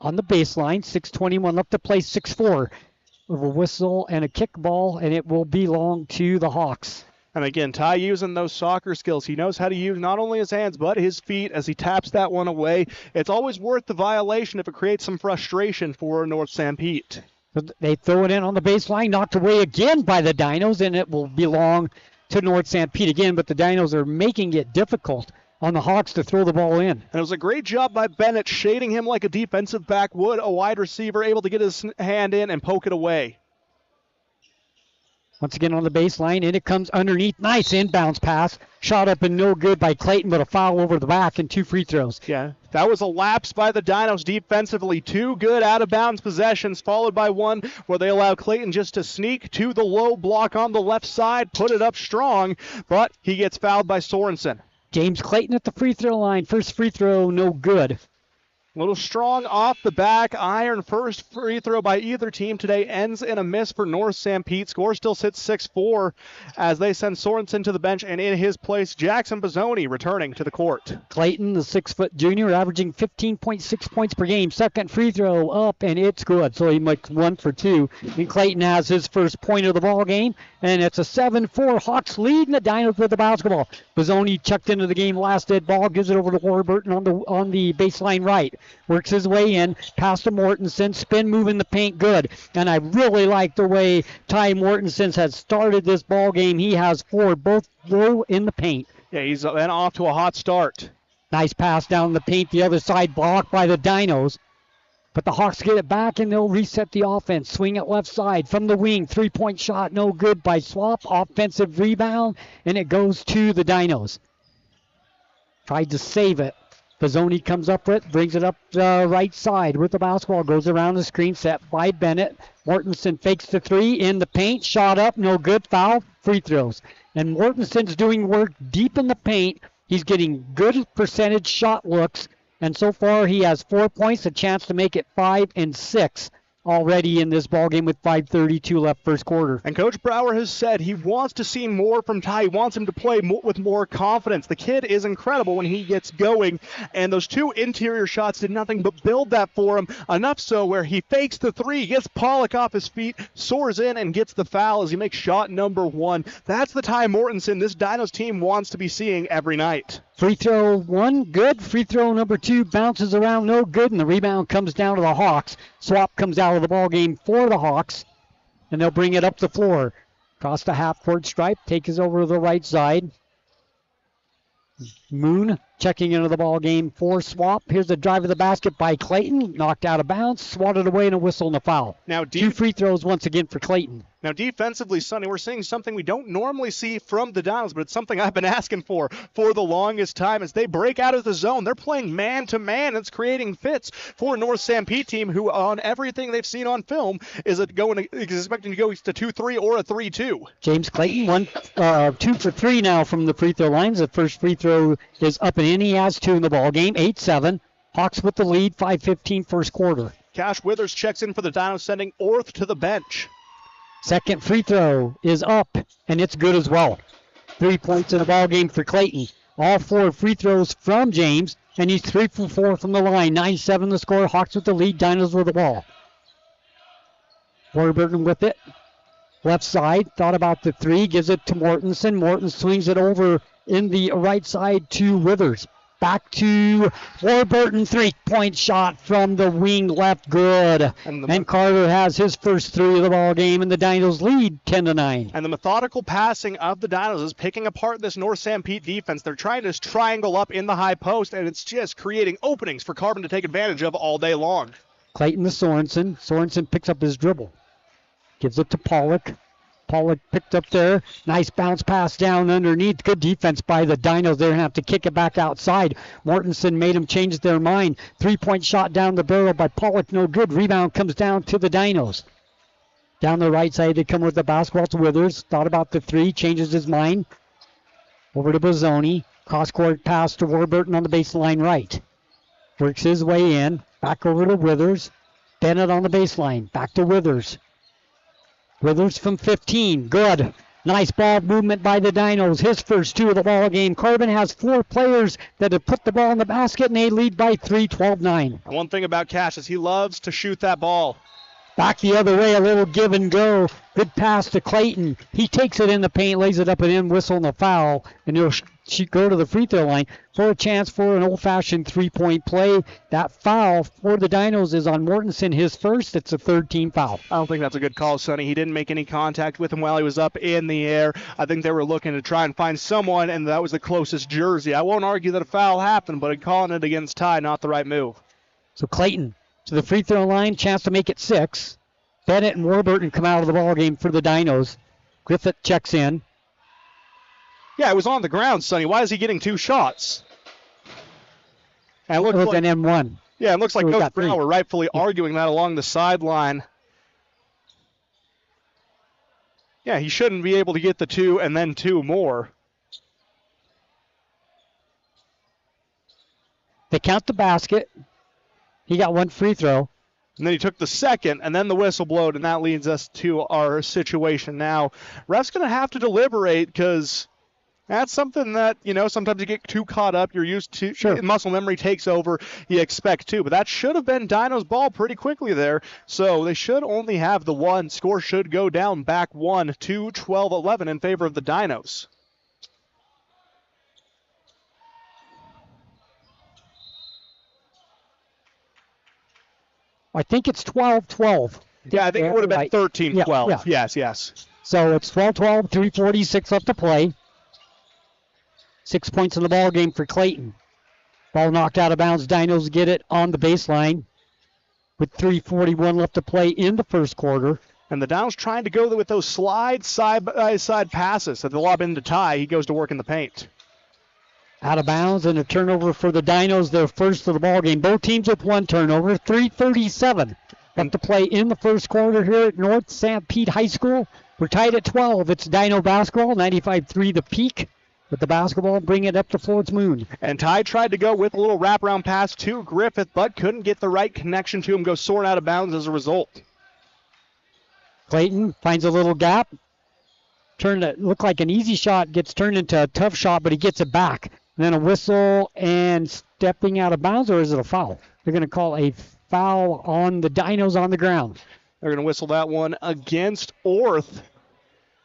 on the baseline. 6:21 left to play. 6-4. With a whistle and a kickball, and it will belong to the Hawks. And again, Ty using those soccer skills. He knows how to use not only his hands, but his feet as he taps that one away. It's always worth the violation if it creates some frustration for North Sanpete. They throw it in on the baseline, knocked away again by the Dinos, and it will belong to North Sanpete again, but the Dinos are making it difficult on the Hawks to throw the ball in. And it was a great job by Bennett, shading him like a defensive back would, a wide receiver, able to get his hand in and poke it away. Once again on the baseline, and it comes underneath. Nice inbounds pass. Shot up and no good by Clayton, but a foul over the back and 2 free throws. Yeah, that was a lapse by the Dinos defensively. 2 good out-of-bounds possessions, followed by one where they allowed Clayton just to sneak to the low block on the left side, put it up strong, but he gets fouled by Sorensen. James Clayton at the free throw line. First free throw, no good. A little strong off the back. Iron first free throw by either team today ends in a miss for North Sanpete. Score still sits 6-4 as they send Sorensen to the bench, and in his place, Jackson Bozzoni returning to the court. Clayton, the 6-foot junior, averaging 15.6 points per game. Second free throw up, and it's good. So he makes 1 for 2. And Clayton has his first point of the ball game, and it's a 7-4 Hawks lead, and the Dinos with the basketball. Bozzoni checked into the game, last dead ball, gives it over to Warburton on the baseline right. Works his way in, pass to Mortensen, spin move in the paint, good. And I really like the way Ty Mortensen has started this ball game. He has 4, both low in the paint. Yeah, he's been off to a hot start. Nice pass down the paint, the other side, blocked by the Dinos. But the Hawks get it back, and they'll reset the offense. Swing it left side from the wing. Three-point shot, no good by Swap. Offensive rebound, and it goes to the Dinos. Tried to save it. Pizzoni comes up with it, brings it up the right side with the basketball. Goes around the screen, set by Bennett. Mortensen fakes the three in the paint. Shot up, no good. Foul, free throws. And Mortensen's doing work deep in the paint. He's getting good percentage shot looks. And so far, he has 4 points, a chance to make it 5 and 6 already in this ballgame with 5:32 left first quarter. And Coach Brower has said he wants to see more from Ty. He wants him to play with more confidence. The kid is incredible when he gets going, and those two interior shots did nothing but build that for him, enough so where he fakes the three, gets Pollock off his feet, soars in, and gets the foul as he makes shot number 1. That's the Ty Mortensen this Dinos team wants to be seeing every night. Free throw 1, good. Free throw number 2 bounces around, no good, and the rebound comes down to the Hawks. Swap comes out of the ball game for the Hawks, and they'll bring it up the floor. Across the half-court stripe, takes us over to the right side. Moon checking into the ball game for Swap. Here's the drive of the basket by Clayton. Knocked out of bounds, swatted away, and a whistle and a foul. Now 2 free throws once again for Clayton. Now defensively, Sonny, we're seeing something we don't normally see from the Dinos, but it's something I've been asking for the longest time. As they break out of the zone, they're playing man-to-man. It's creating fits for North Sanpete team, who on everything they've seen on film is expecting to go to 2-3 or a 3-2. James Clayton, 2 for 3 now from the free throw lines. The first free throw is up and in. He has 2 in the ball game. 8-7. Hawks with the lead. 5:15 first quarter. Cash Withers checks in for the Dinos, sending Orth to the bench. Second free throw is up, and it's good as well. 3 points in the ball game for Clayton. All 4 free throws from James, and he's 3 for 4 from the line. 9-7 the score. Hawks with the lead. Dinos with the ball. Warburton with it. Left side, thought about the 3, gives it to Mortensen. Morton swings it over in the right side to Withers. Back to Warburton, 3-point shot from the wing left, good. And Carter has his first 3 of the ball game, and the Dinos lead 10-9. And the methodical passing of the Dinos is picking apart this North Sanpete defense. They're trying to triangle up in the high post, and it's just creating openings for Carbon to take advantage of all day long. Clayton to Sorensen. Sorensen picks up his dribble. Gives it to Pollock. Pollock picked up there. Nice bounce pass down underneath. Good defense by the Dinos. They're going to have to kick it back outside. Mortensen made them change their mind. 3-point shot down the barrel by Pollock. No good. Rebound comes down to the Dinos. Down the right side, they come with the basketball to Withers. Thought about the 3. Changes his mind. Over to Bozzoni. Cross-court pass to Warburton on the baseline right. Works his way in. Back over to Withers. Bennett on the baseline. Back to Withers. Withers from 15, good. Nice ball movement by the Dinos. His first 2 of the ball game. Carbon has 4 players that have put the ball in the basket, and they lead by 3, 12-9. One thing about Cash is he loves to shoot that ball. Back the other way, a little give and go. Good pass to Clayton. He takes it in the paint, lays it up and in, whistle and a foul, and he'll go to the free throw line for a chance for an old-fashioned 3-point play. That foul for the Dinos is on Mortensen, his first. It's a 13 foul. I don't think that's a good call, Sonny. He didn't make any contact with him while he was up in the air. I think they were looking to try and find someone, and that was the closest jersey. I won't argue that a foul happened, but calling it against Ty, not the right move. So Clayton to the free throw line, chance to make it 6. Bennett and Warburton come out of the ball game for the Dinos. Griffith checks in. Yeah, it was on the ground, Sonny. Why is he getting 2 shots? And it looks like an M1. Yeah, it looks like Coach Brower rightfully arguing that along the sideline. Yeah, he shouldn't be able to get the 2 and then 2 more. They count the basket. He got 1 free throw. And then he took the second, and then the whistle blowed, and that leads us to our situation now. Ref's going to have to deliberate because that's something that, sometimes you get too caught up. You're used to, muscle memory takes over. You expect to. But that should have been Dino's ball pretty quickly there. So they should only have the 1. Score should go down back 1 to 12-11 in favor of the Dinos. I think it's 12-12. Yeah, I think it would have been 13-12. Yeah. Yes. So it's 12-12, 3:46 left to play. 6 points in the ball game for Clayton. Ball knocked out of bounds. Dinos get it on the baseline with 3:41 left to play in the first quarter. And the Downs trying to go with those slide side-by-side passes. At the lob into Ty, he goes to work in the paint. Out of bounds and a turnover for the Dinos, their first of the ball game. Both teams with one turnover. 3:37 left to play in the first quarter here at North Sanpete High School. We're tied at 12. It's Dino basketball, 95-3 the Peak. With the basketball, bring it up to Ford's Moon. And Ty tried to go with a little wraparound pass to Griffith, but couldn't get the right connection to him. Goes soaring out of bounds as a result. Clayton finds a little gap. Looked like an easy shot, gets turned into a tough shot, but he gets it back. And then a whistle and stepping out of bounds, or is it a foul? They're going to call a foul on the Dinos on the ground. They're going to whistle that one against Orth.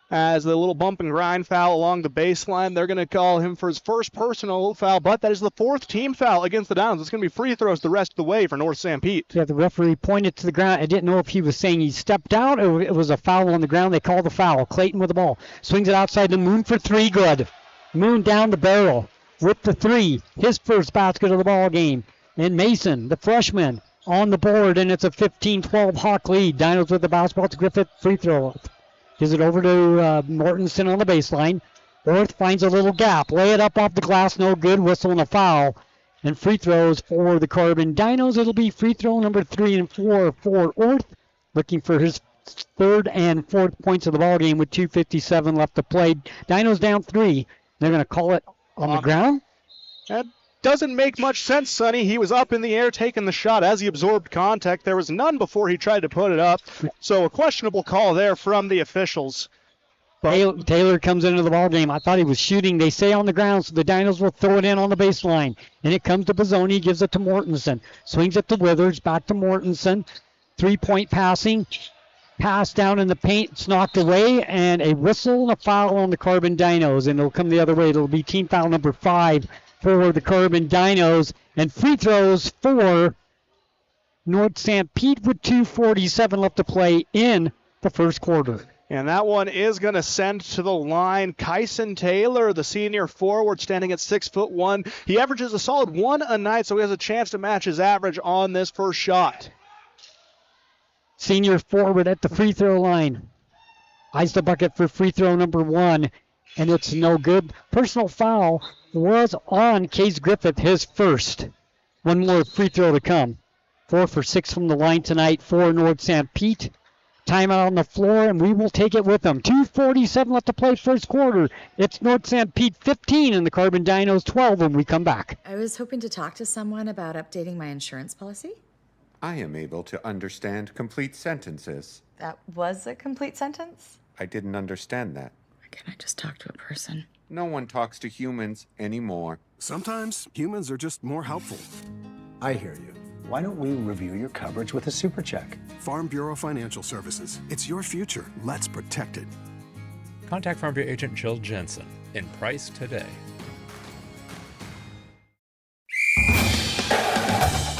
As the little bump and grind foul along the baseline, they're going to call him for his first personal foul, but that is the fourth team foul against the Downs. It's going to be free throws the rest of the way for North Sanpete. Yeah, the referee pointed to the ground. I didn't know if he was saying he stepped out or it was a foul on the ground. They called the foul. Clayton with the ball. Swings it outside the Moon for three. Good. Moon down the barrel with the three. His first basket of the ball game. And Mason, the freshman, on the board, and it's a 15-12 Hawk lead. Dinos with the basketball to Griffith. Free throw. Gives it over to Mortensen on the baseline. Orth finds a little gap. Lay it up off the glass. No good. Whistle and a foul. And free throws for the Carbon Dinos. It'll be free throw number 3 and 4 for Orth. Looking for his third and fourth points of the ball game with 2:57 left to play. Dinos down 3. They're going to call it on the ground. That doesn't make much sense, Sonny. He was up in the air taking the shot as he absorbed contact. There was none before he tried to put it up. So a questionable call there from the officials. Taylor comes into the ball game. I thought he was shooting. They say on the ground, so the Dinos will throw it in on the baseline. And it comes to Bozzoni, gives it to Mortensen. Swings it to Withers, back to Mortensen. 3-point passing. Pass down in the paint. It's knocked away. And a whistle and a foul on the Carbon Dinos. And it'll come the other way. It'll be team foul number 5 for the Carbon Dinos. And free throws for North Sanpete with 2:47 left to play in the first quarter. And that one is going to send to the line Kyson Taylor, the senior forward, standing at 6'1". He averages a solid 1 a night, so he has a chance to match his average on this first shot. Senior forward at the free throw line. Eyes the bucket for free throw number 1, and it's no good. Personal foul was on Case Griffith, his first. One more free throw to come. 4 for 6 from the line tonight for North Sanpete. Timeout on the floor, and we will take it with them. 2:47 left to play first quarter. It's North Sanpete 15 and the Carbon Dinos 12 when we come back. I was hoping to talk to someone about updating my insurance policy. I am able to understand complete sentences. That was a complete sentence? I didn't understand that. Can I just talk to a person? No one talks to humans anymore. Sometimes humans are just more helpful. I hear you. Why don't we review your coverage with a super check? Farm Bureau Financial Services. It's your future. Let's protect it. Contact Farm Bureau agent Jill Jensen in Price today.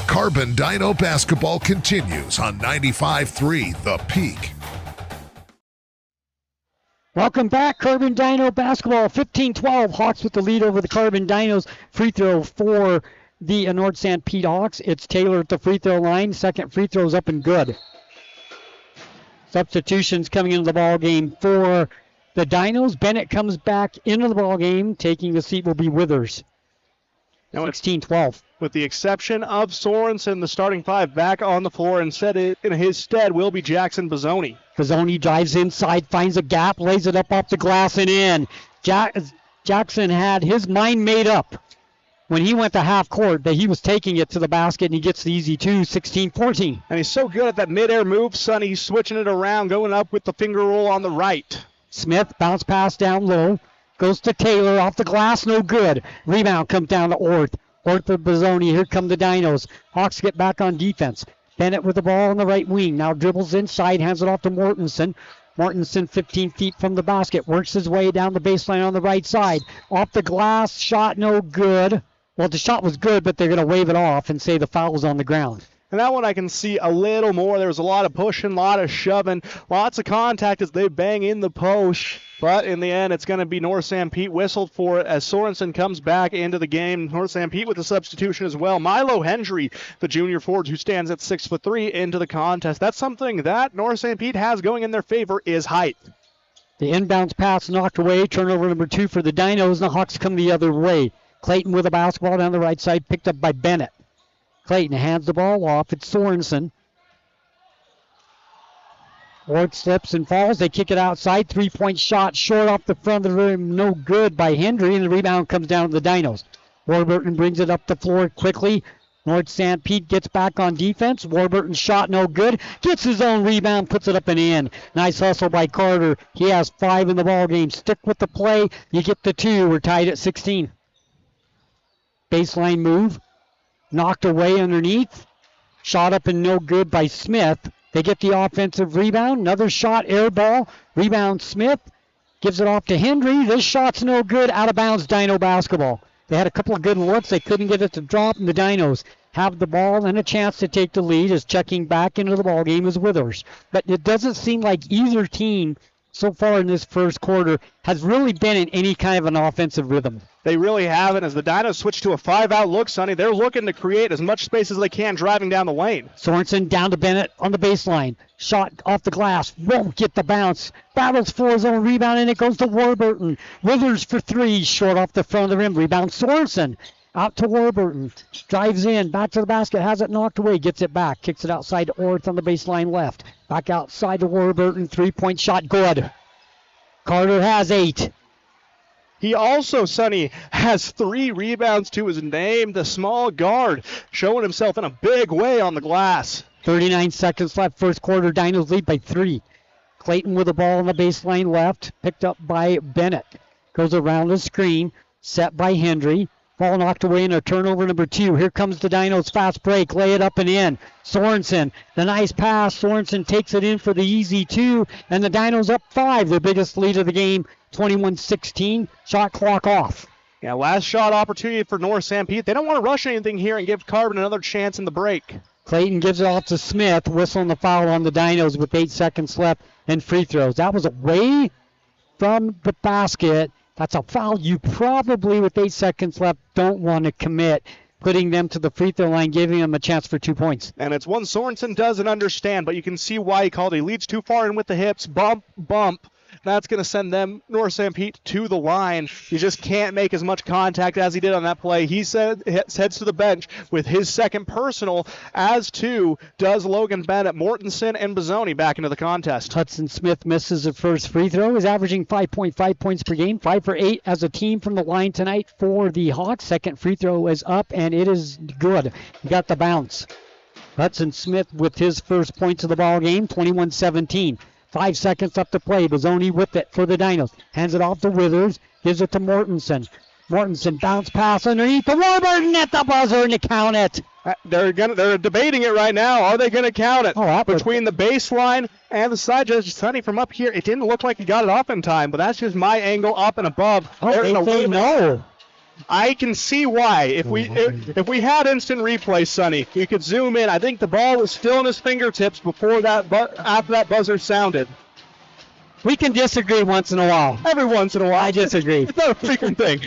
Carbon Dino basketball continues on 95.3 The Peak. Welcome back, Carbon Dino basketball. 15-12, Hawks with the lead over the Carbon Dinos. Free throw for the North Sanpete Hawks. It's Taylor at the free throw line. Second free throw's up and good. Substitutions coming into the ball game for the Dinos. Bennett comes back into the ball game. Taking the seat will be Withers. 16-12. With the exception of Sorensen, the starting 5 back on the floor, and in his stead will be Jackson Bozzoni. Bozzoni drives inside, finds a gap, lays it up off the glass and in. Jackson had his mind made up when he went to half court that he was taking it to the basket, and he gets the easy 2, 16-14. And he's so good at that midair move, son. He's switching it around, going up with the finger roll on the right. Smith, bounce pass down low, goes to Taylor, off the glass, no good. Rebound comes down to Orth. Orth with Bozzoni, here come the Dinos. Hawks get back on defense. Bennett with the ball on the right wing, now dribbles inside, hands it off to Mortensen. Mortensen 15 feet from the basket, works his way down the baseline on the right side. Off the glass, shot no good. Well, the shot was good, but they're going to wave it off and say the foul's on the ground. And that one I can see a little more. There was a lot of pushing, a lot of shoving, lots of contact as they bang in the post. But in the end, it's going to be North Sanpete whistled for it as Sorensen comes back into the game. North Sanpete with a substitution as well. Milo Hendry, the junior forward who stands at 6'3", into the contest. That's something that North Sanpete has going in their favor is height. The inbounds pass knocked away. Turnover number 2 for the Dinos. And the Hawks come the other way. Clayton with a basketball down the right side, picked up by Bennett. Clayton hands the ball off. It's Sorensen. Ward slips and falls. They kick it outside. 3-point shot short off the front of the rim. No good by Hendry, and the rebound comes down to the Dinos. Warburton brings it up the floor quickly. North Sanpete gets back on defense. Warburton's shot no good. Gets his own rebound, puts it up and in. Nice hustle by Carter. He has 5 in the ball game. Stick with the play. You get the 2. We're tied at 16. Baseline move. Knocked away underneath. Shot up and no good by Smith. They get the offensive rebound. Another shot, air ball. Rebound Smith. Gives it off to Hendry. This shot's no good. Out of bounds, Dino basketball. They had a couple of good looks. They couldn't get it to drop, and the Dinos have the ball and a chance to take the lead as checking back into the ball game is Withers. But it doesn't seem like either team so far in this first quarter has really been in any kind of an offensive rhythm. They really haven't. As the Dinos switch to a 5-out look, Sonny, they're looking to create as much space as they can driving down the lane. Sorensen down to Bennett on the baseline. Shot off the glass. Won't get the bounce. Battles for his own rebound, and it goes to Warburton. Withers for 3. Short off the front of the rim. Rebound Sorensen. Out to Warburton. Drives in. Back to the basket. Has it knocked away. Gets it back. Kicks it outside to Orth on the baseline left. Back outside to Warburton. 3-point shot. Good. Carter has 8. He also, Sonny, has 3 rebounds to his name. The small guard showing himself in a big way on the glass. 39 seconds left. First quarter. Dinos lead by 3. Clayton with the ball on the baseline left. Picked up by Bennett. Goes around the screen. Set by Hendry. Ball knocked away in a turnover number 2. Here comes the Dinos fast break. Lay it up and in. Sorensen, the nice pass. Sorensen takes it in for the easy 2. And the Dinos up 5. Their biggest lead of the game. 21-16. Shot clock off. Yeah, last shot opportunity for North Sanpete. They don't want to rush anything here and give Carbon another chance in the break. Clayton gives it off to Smith. Whistling the foul on the Dinos with 8 seconds left and free throws. That was away from the basket. That's a foul you probably, with 8 seconds left, don't want to commit, putting them to the free throw line, giving them a chance for 2 points. And it's one Sorensen doesn't understand, but you can see why he called it. He leads too far in with the hips. Bump, bump. That's going to send them, North Sanpete, to the line. He just can't make as much contact as he did on that play. He heads to the bench with his second personal, as too does Logan Bennett, Mortensen, and Bozzoni back into the contest. Hudson Smith misses the first free throw. He's averaging 5.5 points per game, 5 for 8 as a team from the line tonight for the Hawks. Second free throw is up, and it is good. He got the bounce. Hudson Smith with his first points of the ball game, 21-17. 5 seconds left to play. Bozzoni with it for the Dinos. Hands it off to Withers. Gives it to Mortensen. Mortensen bounce pass underneath the Warburton at the buzzer and to count it. They're debating it right now. Are they going to count it? Between the baseline and the side. Judge Sonny, from up here, it didn't look like he got it off in time, but that's just my angle up and above. They say no. I can see why. If we had instant replay, Sonny, you could zoom in. I think the ball was still in his fingertips before that, after that buzzer sounded. We can disagree once in a while. Every once in a while. I disagree. It's not a freaking thing.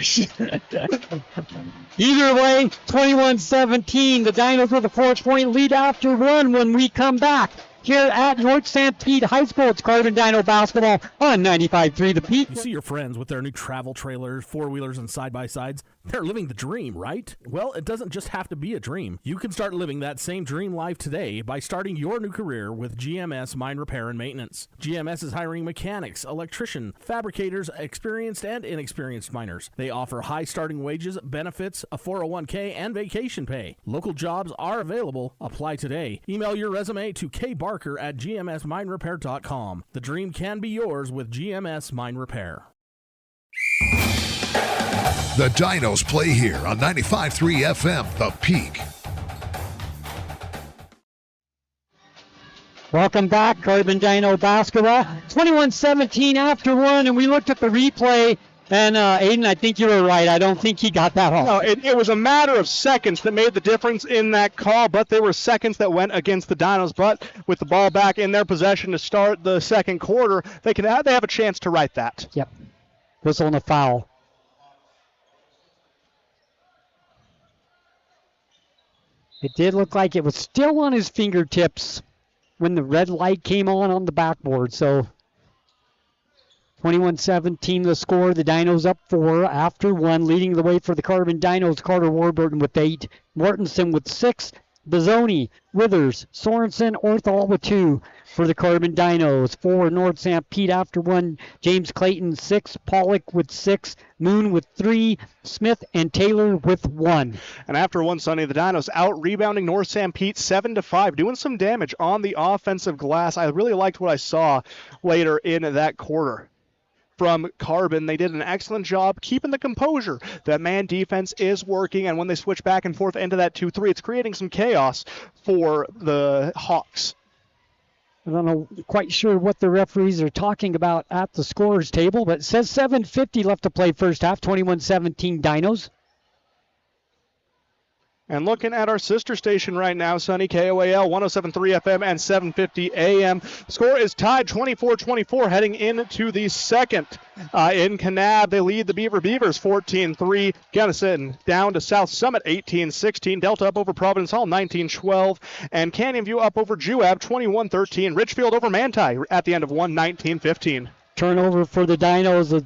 Either way, 21-17. The Dinos with a 4-point lead after 1 when we come back. Here at North Sanpete High School, it's Carbon Dino basketball on 95.3 The Peak. You see your friends with their new travel trailers, four-wheelers, and side-by-sides. They're living the dream, right? Well, it doesn't just have to be a dream. You can start living that same dream life today by starting your new career with GMS Mine Repair and Maintenance. GMS is hiring mechanics, electricians, fabricators, experienced and inexperienced miners. They offer high starting wages, benefits, a 401k, and vacation pay. Local jobs are available. Apply today. Email your resume to kbarker@gmsminerepair.com. The dream can be yours with GMS Mine Repair. The Dinos play here on 95.3 FM, The Peak. Welcome back, Carbon Dino basketball. 21-17 after 1, and we looked at the replay. And Aiden, I think you were right. I don't think he got that off. No, it was a matter of seconds that made the difference in that call, but they were seconds that went against the Dinos. But with the ball back in their possession to start the second quarter, they have a chance to right that. Yep. Whistle and a foul. It did look like it was still on his fingertips when the red light came on the backboard. So 21-17 the score. The Dinos up 4 after 1, leading the way for the Carbon Dinos. Carter Warburton with 8, Mortensen with 6, Bizzoni, Withers, Sorensen, Orthall with 2 for the Carbon Dinos. 4 North Sanpete after 1, James Clayton 6, Pollock with 6, Moon with 3, Smith and Taylor with 1. And after 1, Sonny, the Dinos out rebounding North Sanpete 7-5, doing some damage on the offensive glass. I really liked what I saw later in that quarter. From Carbon, they did an excellent job keeping the composure. That man defense is working, and when they switch back and forth into that 2-3, it's creating some chaos for the Hawks. I don't know, quite sure what the referees are talking about at the scorer's table, but it says 7:50 left to play first half, 21-17 Dinos. And looking at our sister station right now, Sonny, KOAL 107.3 FM and 750 AM. Score is tied 24-24 heading into the second. In Kanab, they lead the Beavers 14-3. Gunnison down to South Summit 18-16. Delta up over Providence Hall 19-12. And Canyon View up over Juab 21-13. Richfield over Manti at the end of 1, 19-15. Turnover for the Dinos.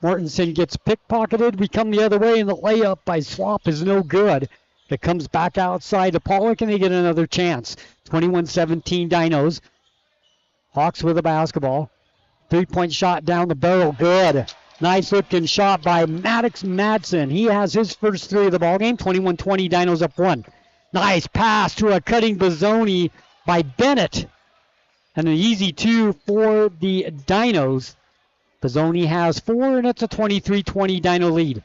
Mortensen gets pickpocketed. We come the other way, and the layup by Swap is no good. It comes back outside to Pollock, and they get another chance. 21-17 Dinos. Hawks with a basketball. 3-point shot down the barrel. Good. Nice looking shot by Maddox Madsen. He has his first 3 of the ballgame. 21-20 Dinos up 1. Nice pass to a cutting Bizzoni by Bennett. And an easy 2 for the Dinos. Bizzoni has 4, and it's a 23-20 Dino lead.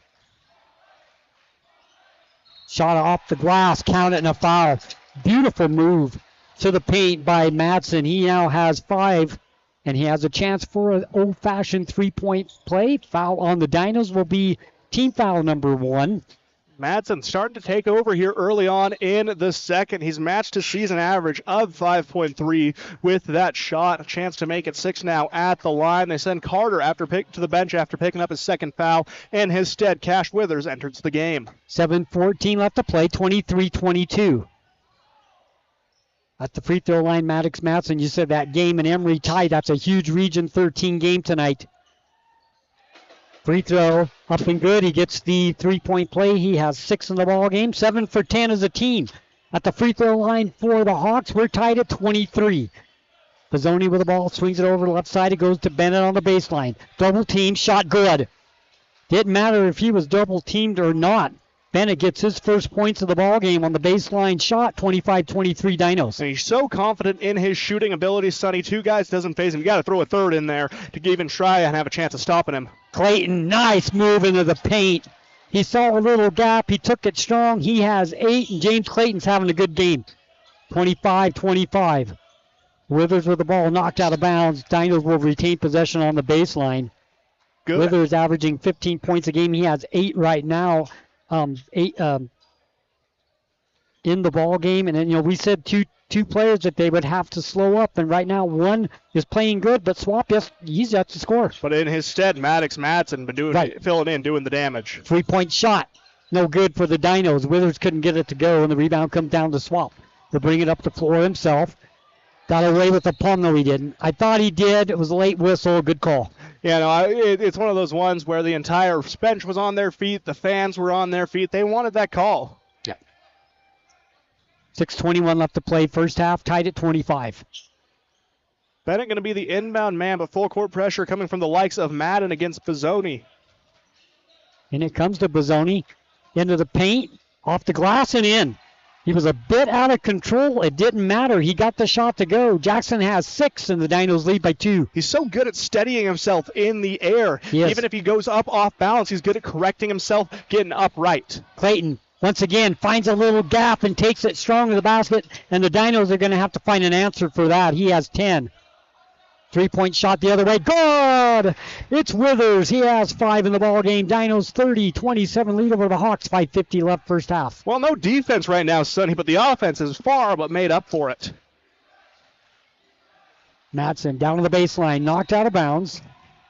Shot off the glass, count it, and a foul. Beautiful move to the paint by Madsen. He now has 5, and he has a chance for an old-fashioned 3-point play. Foul on the Dinos will be team foul number 1. Madsen starting to take over here early on in the second. He's matched his season average of 5.3 with that shot. A chance to make it 6 now at the line. They send Carter to the bench after picking up his second foul. In his stead, Cash Withers enters the game. 7:14 left to play, 23-22. At the free throw line, Maddox Madsen, you said that game in Emory tied. That's a huge Region 13 game tonight. Free throw up and good. He gets the 3-point play. He has 6 in the ball game. 7 for 10 as a team. At the free throw line for the Hawks, we're tied at 23. Bizzoni with the ball, swings it over the left side. It goes to Bennett on the baseline. Double team, shot good. Didn't matter if he was double teamed or not. Bennett gets his first points of the ball game on the baseline shot, 25-23 Dinos. And he's so confident in his shooting abilities, Sonny. 2 guys doesn't phase him. You got to throw a third in there to even try and have a chance of stopping him. Clayton, nice move into the paint. He saw a little gap. He took it strong. He has 8, and James Clayton's having a good game. 25-25. Withers with the ball knocked out of bounds. Dinos will retain possession on the baseline. Good. Withers averaging 15 points a game. He has 8 right now. 8 in the ball game, and then we said two players that they would have to slow up, and right now one is playing good, but Swap, he's at the score. But in his stead, Maddox Madsen been filling in, doing the damage. 3-point shot, no good for the Dinos. Withers couldn't get it to go, and the rebound comes down to Swap. He'll bring it up the floor himself. Got away with the plum, though he didn't. I thought he did. It was a late whistle, good call. Yeah, no, it's one of those ones where the entire bench was on their feet, the fans were on their feet. They wanted that call. Yeah. 6:21 left to play. First half, tied at 25. Bennett going to be the inbound man, but full court pressure coming from the likes of Madden against Bizzoni. And it comes to Bizzoni into the paint, off the glass and in. He was a bit out of control. It didn't matter. He got the shot to go. Jackson has 6, and the Dinos lead by 2. He's so good at steadying himself in the air. Yes. Even if he goes up off balance, he's good at correcting himself, getting upright. Clayton, once again, finds a little gap and takes it strong to the basket, and the Dinos are going to have to find an answer for that. He has 10. 3-point shot the other way. Good! It's Withers. He has 5 in the ball game. Dinos 30-27 lead over the Hawks. 5:50 left first half. Well, no defense right now, Sonny, but the offense is far but made up for it. Madsen down to the baseline, knocked out of bounds.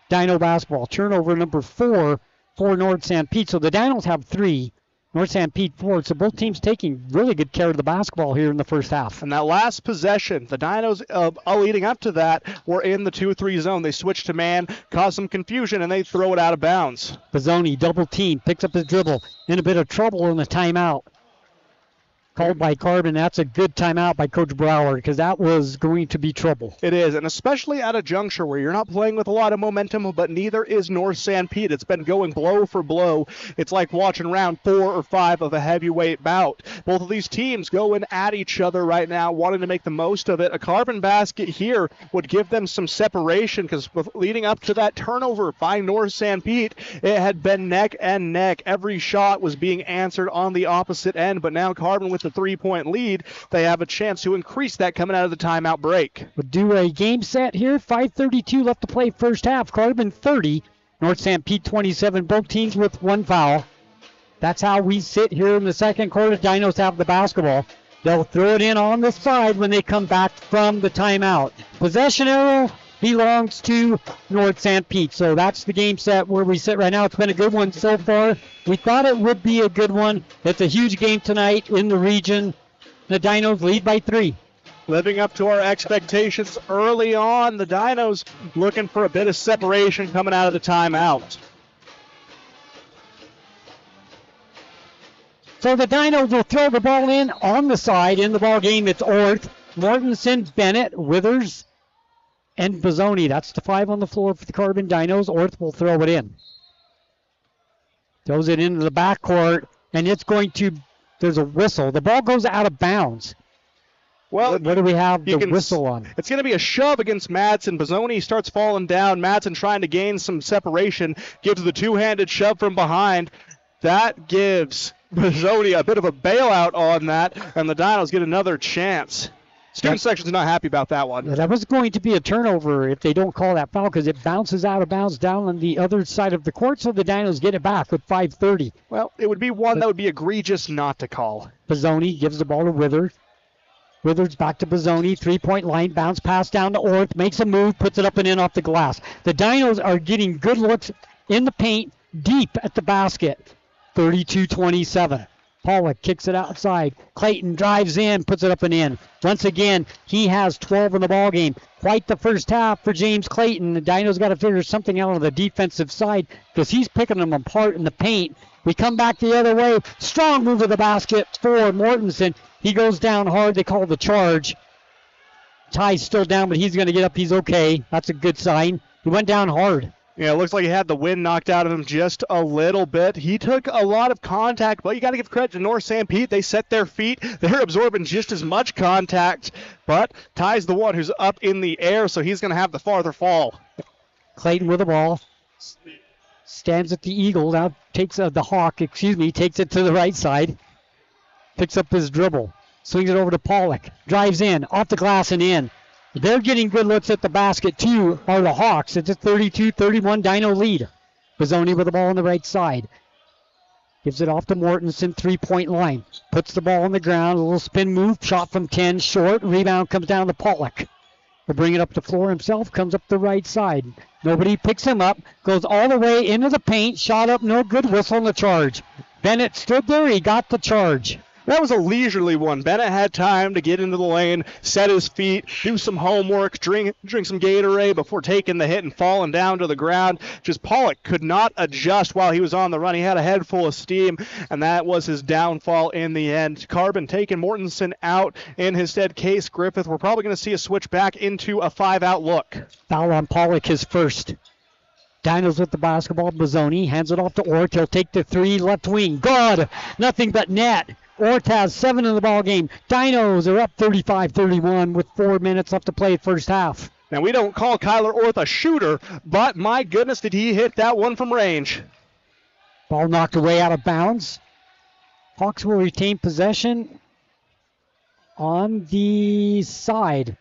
Dino basketball. Turnover number 4 for North Sanpete. So the Dinos have 3. North Sanpete 4. So both teams taking really good care of the basketball here in the first half. And that last possession, the Dinos leading up to that were in the 2-3 zone. They switched to man, caused some confusion, and they throw it out of bounds. Bazzoni, double team, picks up his dribble. In a bit of trouble in the timeout. Called by Carbon. That's a good timeout by Coach Brower because that was going to be trouble. It is, and especially at a juncture where you're not playing with a lot of momentum, but neither is North Sanpete. It's been going blow for blow. It's like watching round 4 or 5 of a heavyweight bout. Both of these teams going at each other right now, wanting to make the most of it. A Carbon basket here would give them some separation because leading up to that turnover by North Sanpete, it had been neck and neck. Every shot was being answered on the opposite end, but now Carbon with the 3-point lead, they have a chance to increase that coming out of the timeout break. We'll do a game set here. 5:32 left to play first half. Carbon 30, North Sanpete 27. Both teams with 1 foul. That's how we sit here in the second quarter. Dinos have the basketball. They'll throw it in on the side when they come back from the timeout. Possession arrow belongs to North Sanpete. So that's the game set where we sit right now. It's been a good one so far. We thought it would be a good one. It's a huge game tonight in the region. The Dinos lead by 3. Living up to our expectations early on, the Dinos looking for a bit of separation coming out of the timeout. So the Dinos will throw the ball in on the side. In the ball game, it's Orth, Mortensen, Bennett, Withers, and Bazzoni. That's the 5 on the floor for the Carbon Dinos. Orth will throw it in. Throws it into the backcourt, and it's going to, there's a whistle. The ball goes out of bounds. Well, what do we have the whistle on? It's going to be a shove against Madsen. Bazzoni starts falling down. Madsen trying to gain some separation. Gives the two-handed shove from behind. That gives Bazzoni a bit of a bailout on that, and the Dinos get another chance. Student section's not happy about that one. That was going to be a turnover if they don't call that foul because it bounces out of bounds down on the other side of the court, so the Dinos get it back with 5:30. Well, it would be one that would be egregious not to call. Bazzoni gives the ball to Withers. Withers back to Bazzoni, 3-point line, bounce pass down to Orth, makes a move, puts it up and in off the glass. The Dinos are getting good looks in the paint, deep at the basket. 32-27. Pollock kicks it outside. Clayton drives in, puts it up and in. Once again, he has 12 in the ball game. Quite the first half for James Clayton. The Dinos got to figure something out on the defensive side because he's picking them apart in the paint. We come back the other way. Strong move to the basket for Mortensen. He goes down hard. They call the charge. Ty's still down, but he's going to get up. He's okay. That's a good sign. He went down hard. Yeah, it looks like he had the wind knocked out of him just a little bit. He took a lot of contact, but you got to give credit to North Sanpete. They set their feet. They're absorbing just as much contact, but Ty's the one who's up in the air, so he's going to have the farther fall. Clayton with the ball. Stands at the Eagle. Now takes the Hawk, takes it to the right side. Picks up his dribble. Swings it over to Pollock. Drives in, off the glass and in. They're getting good looks at the basket, too, are the Hawks. It's a 32-31 Dino lead. Bazzoni with the ball on the right side. Gives it off to Mortensen, 3-point line. Puts the ball on the ground, a little spin move, shot from 10, short. Rebound comes down to Pollock. He'll bring it up the floor himself, comes up the right side. Nobody picks him up, goes all the way into the paint, shot up, no good, whistle on the charge. Bennett stood there, he got the charge. That was a leisurely one. Bennett had time to get into the lane, set his feet, do some homework, drink some Gatorade before taking the hit and falling down to the ground. Just Pollock could not adjust while he was on the run. He had a head full of steam, and that was his downfall in the end. Carbon taking Mortensen out in his stead. Case Griffith. We're probably going to see a switch back into a 5-out look. Foul on Pollock, his first. Dinos with the basketball. Bazzoni hands it off to Orth. He'll take the 3 left wing. Good. Nothing but net. Orth has 7 in the ball game. Dinos are up 35-31 with 4 minutes left to play first half. Now, we don't call Kyler Orth a shooter, but my goodness, did he hit that one from range. Ball knocked away out of bounds. Hawks will retain possession on the side.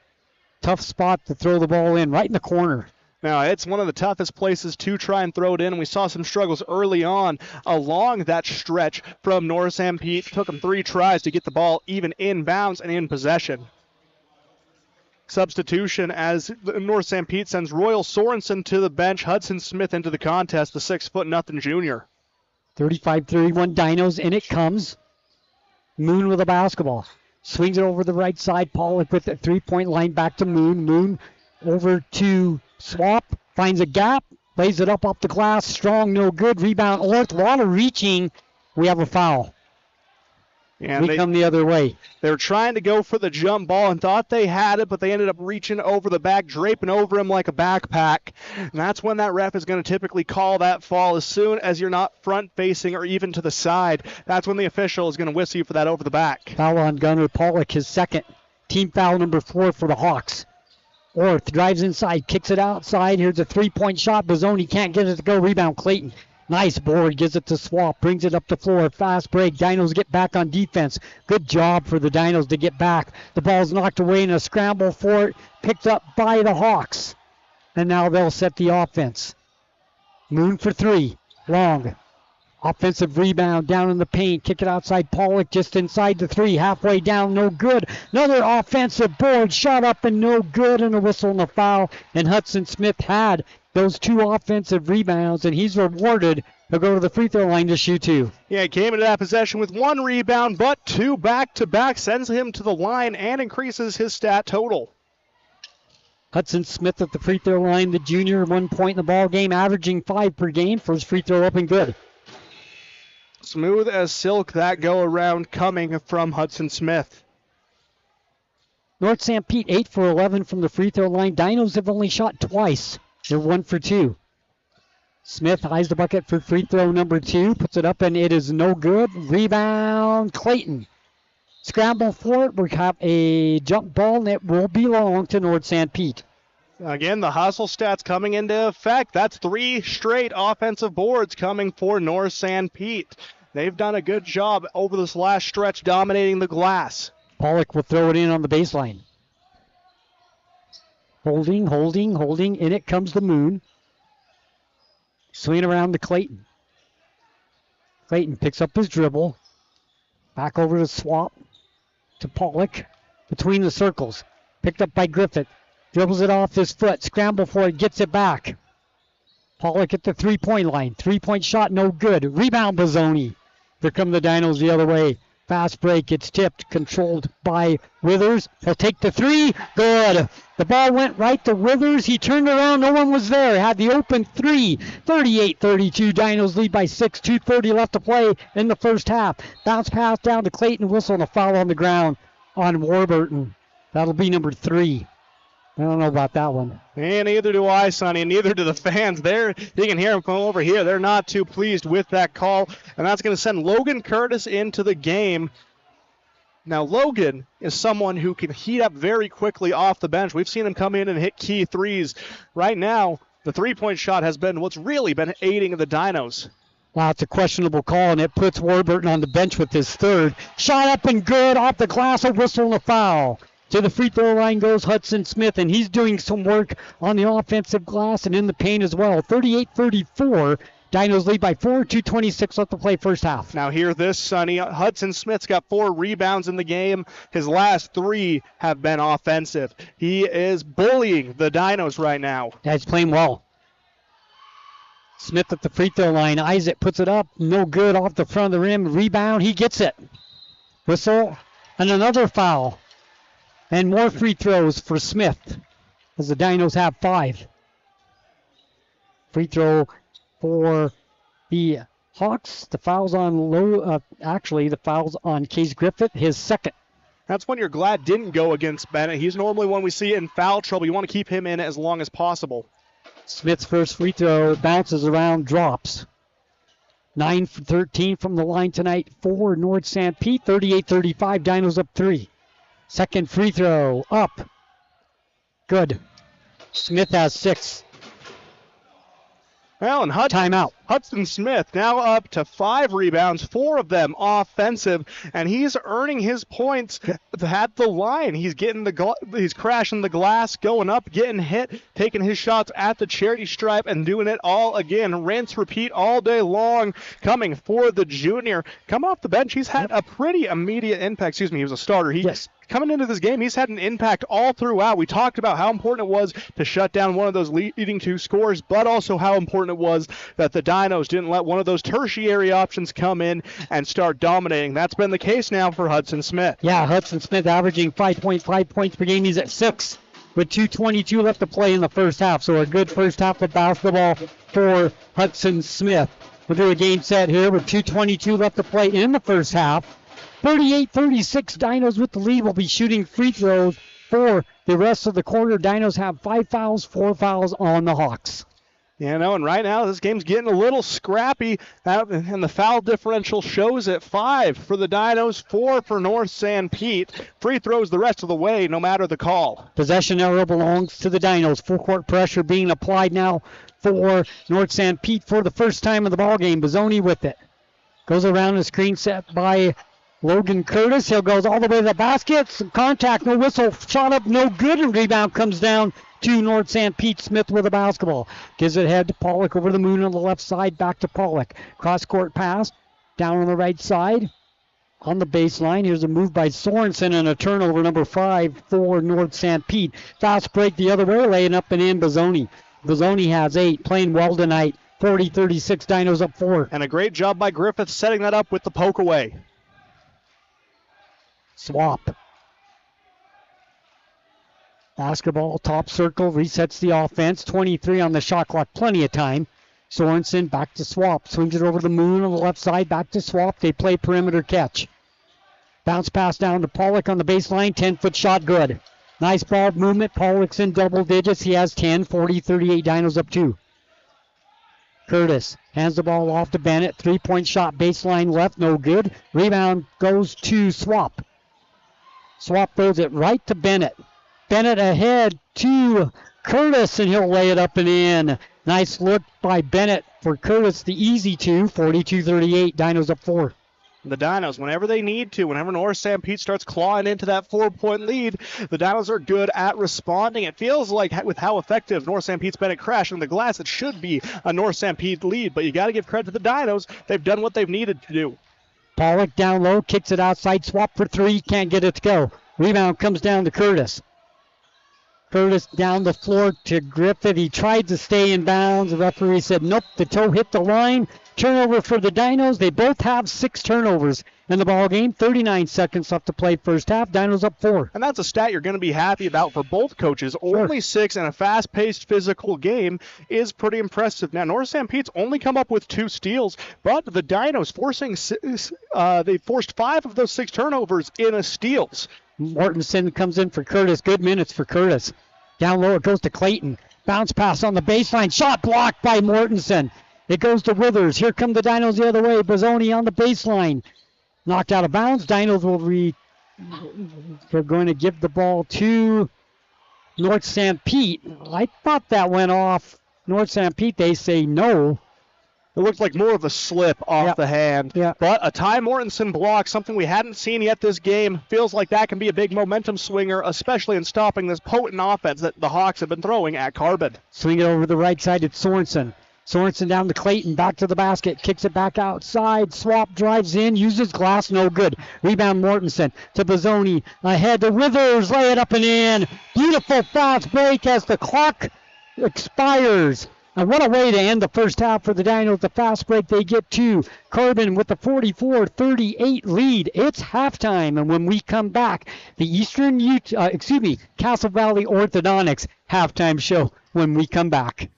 tough spot to throw the ball in, right in the corner. Now, it's one of the toughest places to try and throw it in. We saw some struggles early on along that stretch from North Sanpete. Took them 3 tries to get the ball even in bounds and in possession. Substitution as North Sanpete sends Royal Sorensen to the bench. Hudson Smith into the contest, the 6'0" junior. 35-31 Dinos, in it comes. Moon with a basketball. Swings it over the right side. Pollock with the 3-point line back to Moon. Moon over to Swap. Finds a gap. Lays it up off the glass. Strong, no good. Rebound, Orth. A lot of reaching. We have a foul. And we come the other way. They were trying to go for the jump ball and thought they had it, but they ended up reaching over the back, draping over him like a backpack. And that's when that ref is going to typically call that fall. As soon as you're not front-facing or even to the side, that's when the official is going to whistle you for that over the back. Foul on Gunnar Pollock, his second. Team foul number 4 for the Hawks. Orth drives inside, kicks it outside. Here's a 3-point shot. Bozzoni can't get it to go. Rebound, Clayton. Nice board, gives it to Swap, brings it up the floor. Fast break. Dinos get back on defense. Good job for the Dinos to get back. The ball's knocked away in a scramble for it, picked up by the Hawks. And now they'll set the offense. Moon for 3. Long. Offensive rebound down in the paint. Kick it outside. Pollock just inside the 3. Halfway down, no good. Another offensive board. Shot up and no good. And a whistle and a foul. And Hudson Smith had those 2 offensive rebounds, and he's rewarded. He'll go to the free throw line to shoot 2. Yeah, he came into that possession with 1 rebound, but 2 back-to-back, sends him to the line and increases his stat total. Hudson Smith at the free throw line, the junior, 1 point in the ball game, averaging 5 per game. First free throw up and good. Smooth as silk, that go around coming from Hudson Smith. North Sanpete 8 for 11 from the free throw line. Dinos have only shot twice. They're 1 for 2. Smith eyes the bucket for free throw number 2. Puts it up and it is no good. Rebound, Clayton. Scramble for it. We have a jump ball and it will belong to North Sanpete. Again, the hustle stats coming into effect. That's 3 straight offensive boards coming for North Sanpete. They've done a good job over this last stretch dominating the glass. Pollock will throw it in on the baseline. Holding. In it comes the Moon. Swing around to Clayton. Clayton picks up his dribble. Back over to Swap. To Pollock. Between the circles. Picked up by Griffith. Dribbles it off his foot. Scramble for it. Gets it back. Pollock at the 3-point line. 3-point shot, no good. Rebound, Bozzoni. Here come the Dinos the other way. Fast break. It's tipped. Controlled by Withers. He'll take the 3. Good. The ball went right to Withers. He turned around. No one was there. Had the open 3. 38-32. Dinos lead by 6. 2:30 left to play in the first half. Bounce pass down to Clayton. Whistle and a foul on the ground on Warburton. That'll be number 3. I don't know about that one. And neither do I, Sonny, and neither do the fans there. You can hear them from over here. They're not too pleased with that call, and that's going to send Logan Curtis into the game. Now, Logan is someone who can heat up very quickly off the bench. We've seen him come in and hit key threes. Right now, the 3-point shot has been what's really been aiding the Dinos. Wow, it's a questionable call, and it puts Warburton on the bench with his 3rd. Shot up and good off the glass, a whistle and a foul. To the free throw line goes Hudson Smith, and he's doing some work on the offensive glass and in the paint as well. 38-34. Dinos lead by 4. 2:26 left to play first half. Now hear this, Sonny. Hudson Smith's got 4 rebounds in the game. His last 3 have been offensive. He is bullying the Dinos right now. Yeah, he's playing well. Smith at the free throw line. Isaac puts it up. No good off the front of the rim. Rebound. He gets it. Whistle and another foul. And more free throws for Smith as the Dinos have 5. Free throw for the Hawks. The foul's on the foul's on Case Griffith, his 2nd. That's when you're glad didn't go against Bennett. He's normally one we see in foul trouble. You want to keep him in as long as possible. Smith's first free throw bounces around, drops. 9 for 13 from the line tonight for North Sanpete. 38-35, Dinos up 3. Second free throw, up. Good. Smith has 6. Well, and Hudson Smith now up to 5 rebounds, 4 of them offensive, and he's earning his points at the line. He's getting he's crashing the glass, going up, getting hit, taking his shots at the charity stripe, and doing it all again. Rinse, repeat all day long. Coming for the junior. Come off the bench, he's had a pretty immediate impact. Excuse me, he was a starter. Coming into this game, he's had an impact all throughout. We talked about how important it was to shut down one of those leading 2 scores, but also how important it was that the Dinos didn't let one of those tertiary options come in and start dominating. That's been the case now for Hudson Smith. Yeah, Hudson Smith averaging 5.5 points per game. He's at 6 with 2:22 left to play in the first half. So a good first half of basketball for Hudson Smith. We'll do a game set here with 2:22 left to play in the first half. 38-36, Dinos with the lead. Will be shooting free throws for the rest of the quarter. Dinos have 5 fouls, 4 fouls on the Hawks. And right now this game's getting a little scrappy, and the foul differential shows at 5 for the Dinos, 4 for North Sanpete. Free throws the rest of the way, no matter the call. Possession arrow belongs to the Dinos. Full court pressure being applied now for North Sanpete for the first time in the ballgame. Bozzoni with it. Goes around the screen set by Logan Curtis. He'll goes all the way to the basket. Some contact, no whistle. Shot up, no good. And rebound comes down to North Sanpete. Smith with the basketball. Gives it ahead to Pollock over the moon on the left side. Back to Pollock. Cross-court pass. Down on the right side. On the baseline. Here's a move by Sorensen and a turnover, number 5 for North Sanpete. Fast break the other way. Laying up and in Bozzoni. Bozzoni has 8. Playing well tonight. 40-36. Dinos up 4. And a great job by Griffith setting that up with the poke away. Swap. Basketball, top circle, resets the offense. 23 on the shot clock, plenty of time. Sorensen back to Swap. Swings it over the moon on the left side, back to Swap. They play perimeter catch. Bounce pass down to Pollock on the baseline. 10-foot shot, good. Nice ball movement. Pollock's in double digits. He has 10. 40-38, Dinos up 2. Curtis hands the ball off to Bennett. 3-point shot, baseline left, no good. Rebound goes to Swap. Swap throws it right to Bennett. Bennett ahead to Curtis, and he'll lay it up and in. Nice look by Bennett for Curtis, the easy 2. 42-38, Dinos up 4. The Dinos, whenever they need to, whenever North Sanpete starts clawing into that 4-point lead, the Dinos are good at responding. It feels like with how effective North Sanpete's been at crashing the glass, it should be a North Sanpete lead, but you got to give credit to the Dinos. They've done what they've needed to do. Pollock down low, kicks it outside, Swap for 3, can't get it to go. Rebound comes down to Curtis. Curtis down the floor to Griffith. He tried to stay in bounds. The referee said nope, the toe hit the line. Turnover for the Dinos. They both have 6 turnovers in the ball game. 39 seconds left to play first half. Dinos up 4. And that's a stat you're going to be happy about for both coaches. Sure. Only 6 in a fast-paced physical game is pretty impressive. Now, North Sanpete's only come up with 2 steals, but the Dinos they forced 5 of those 6 turnovers in a steals. Mortensen comes in for Curtis. Good minutes for Curtis. Down low it goes to Clayton. Bounce pass on the baseline. Shot blocked by Mortensen. It goes to Withers. Here come the Dinos the other way. Bozzoni on the baseline. Knocked out of bounds. Dinos they're going to give the ball to North Sanpete. I thought that went off North Sanpete. They say no. It looked like more of a slip off the hand. Yeah. But a Ty Mortensen block, something we hadn't seen yet this game. Feels like that can be a big momentum swinger, especially in stopping this potent offense that the Hawks have been throwing at Carbon. Swing it over the right side. It's Sorensen. Sorensen down to Clayton. Back to the basket. Kicks it back outside. Swap drives in. Uses glass. No good. Rebound Mortensen to Bozzoni. Ahead to Withers. Lay it up and in. Beautiful fast break as the clock expires. And what a way to end the first half for the Dinos. The fast break they get to Carbon with the 44-38 lead. It's halftime, and when we come back, the Castle Valley Orthodontics halftime show when we come back.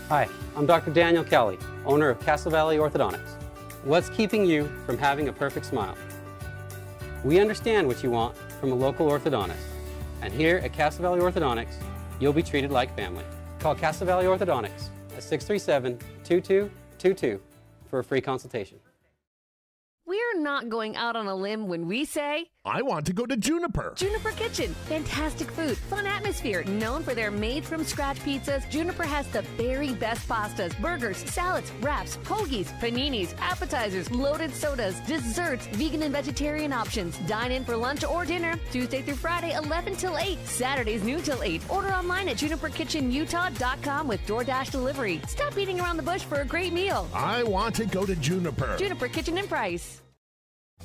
Hi, I'm Dr. Daniel Kelly, owner of Castle Valley Orthodontics. What's keeping you from having a perfect smile? We understand what you want from a local orthodontist. And here at Castle Valley Orthodontics, you'll be treated like family. Call Castle Valley Orthodontics at 637-2222 for a free consultation. We're we're not going out on a limb when we say... I want to go to Juniper. Juniper Kitchen. Fantastic food, fun atmosphere. Known for their made-from-scratch pizzas, Juniper has the very best pastas, burgers, salads, wraps, hoagies, paninis, appetizers, loaded sodas, desserts, vegan and vegetarian options. Dine in for lunch or dinner. Tuesday through Friday, 11 till 8. Saturdays, noon till 8. Order online at juniperkitchenutah.com with DoorDash delivery. Stop beating around the bush for a great meal. I want to go to Juniper. Juniper Kitchen and Price.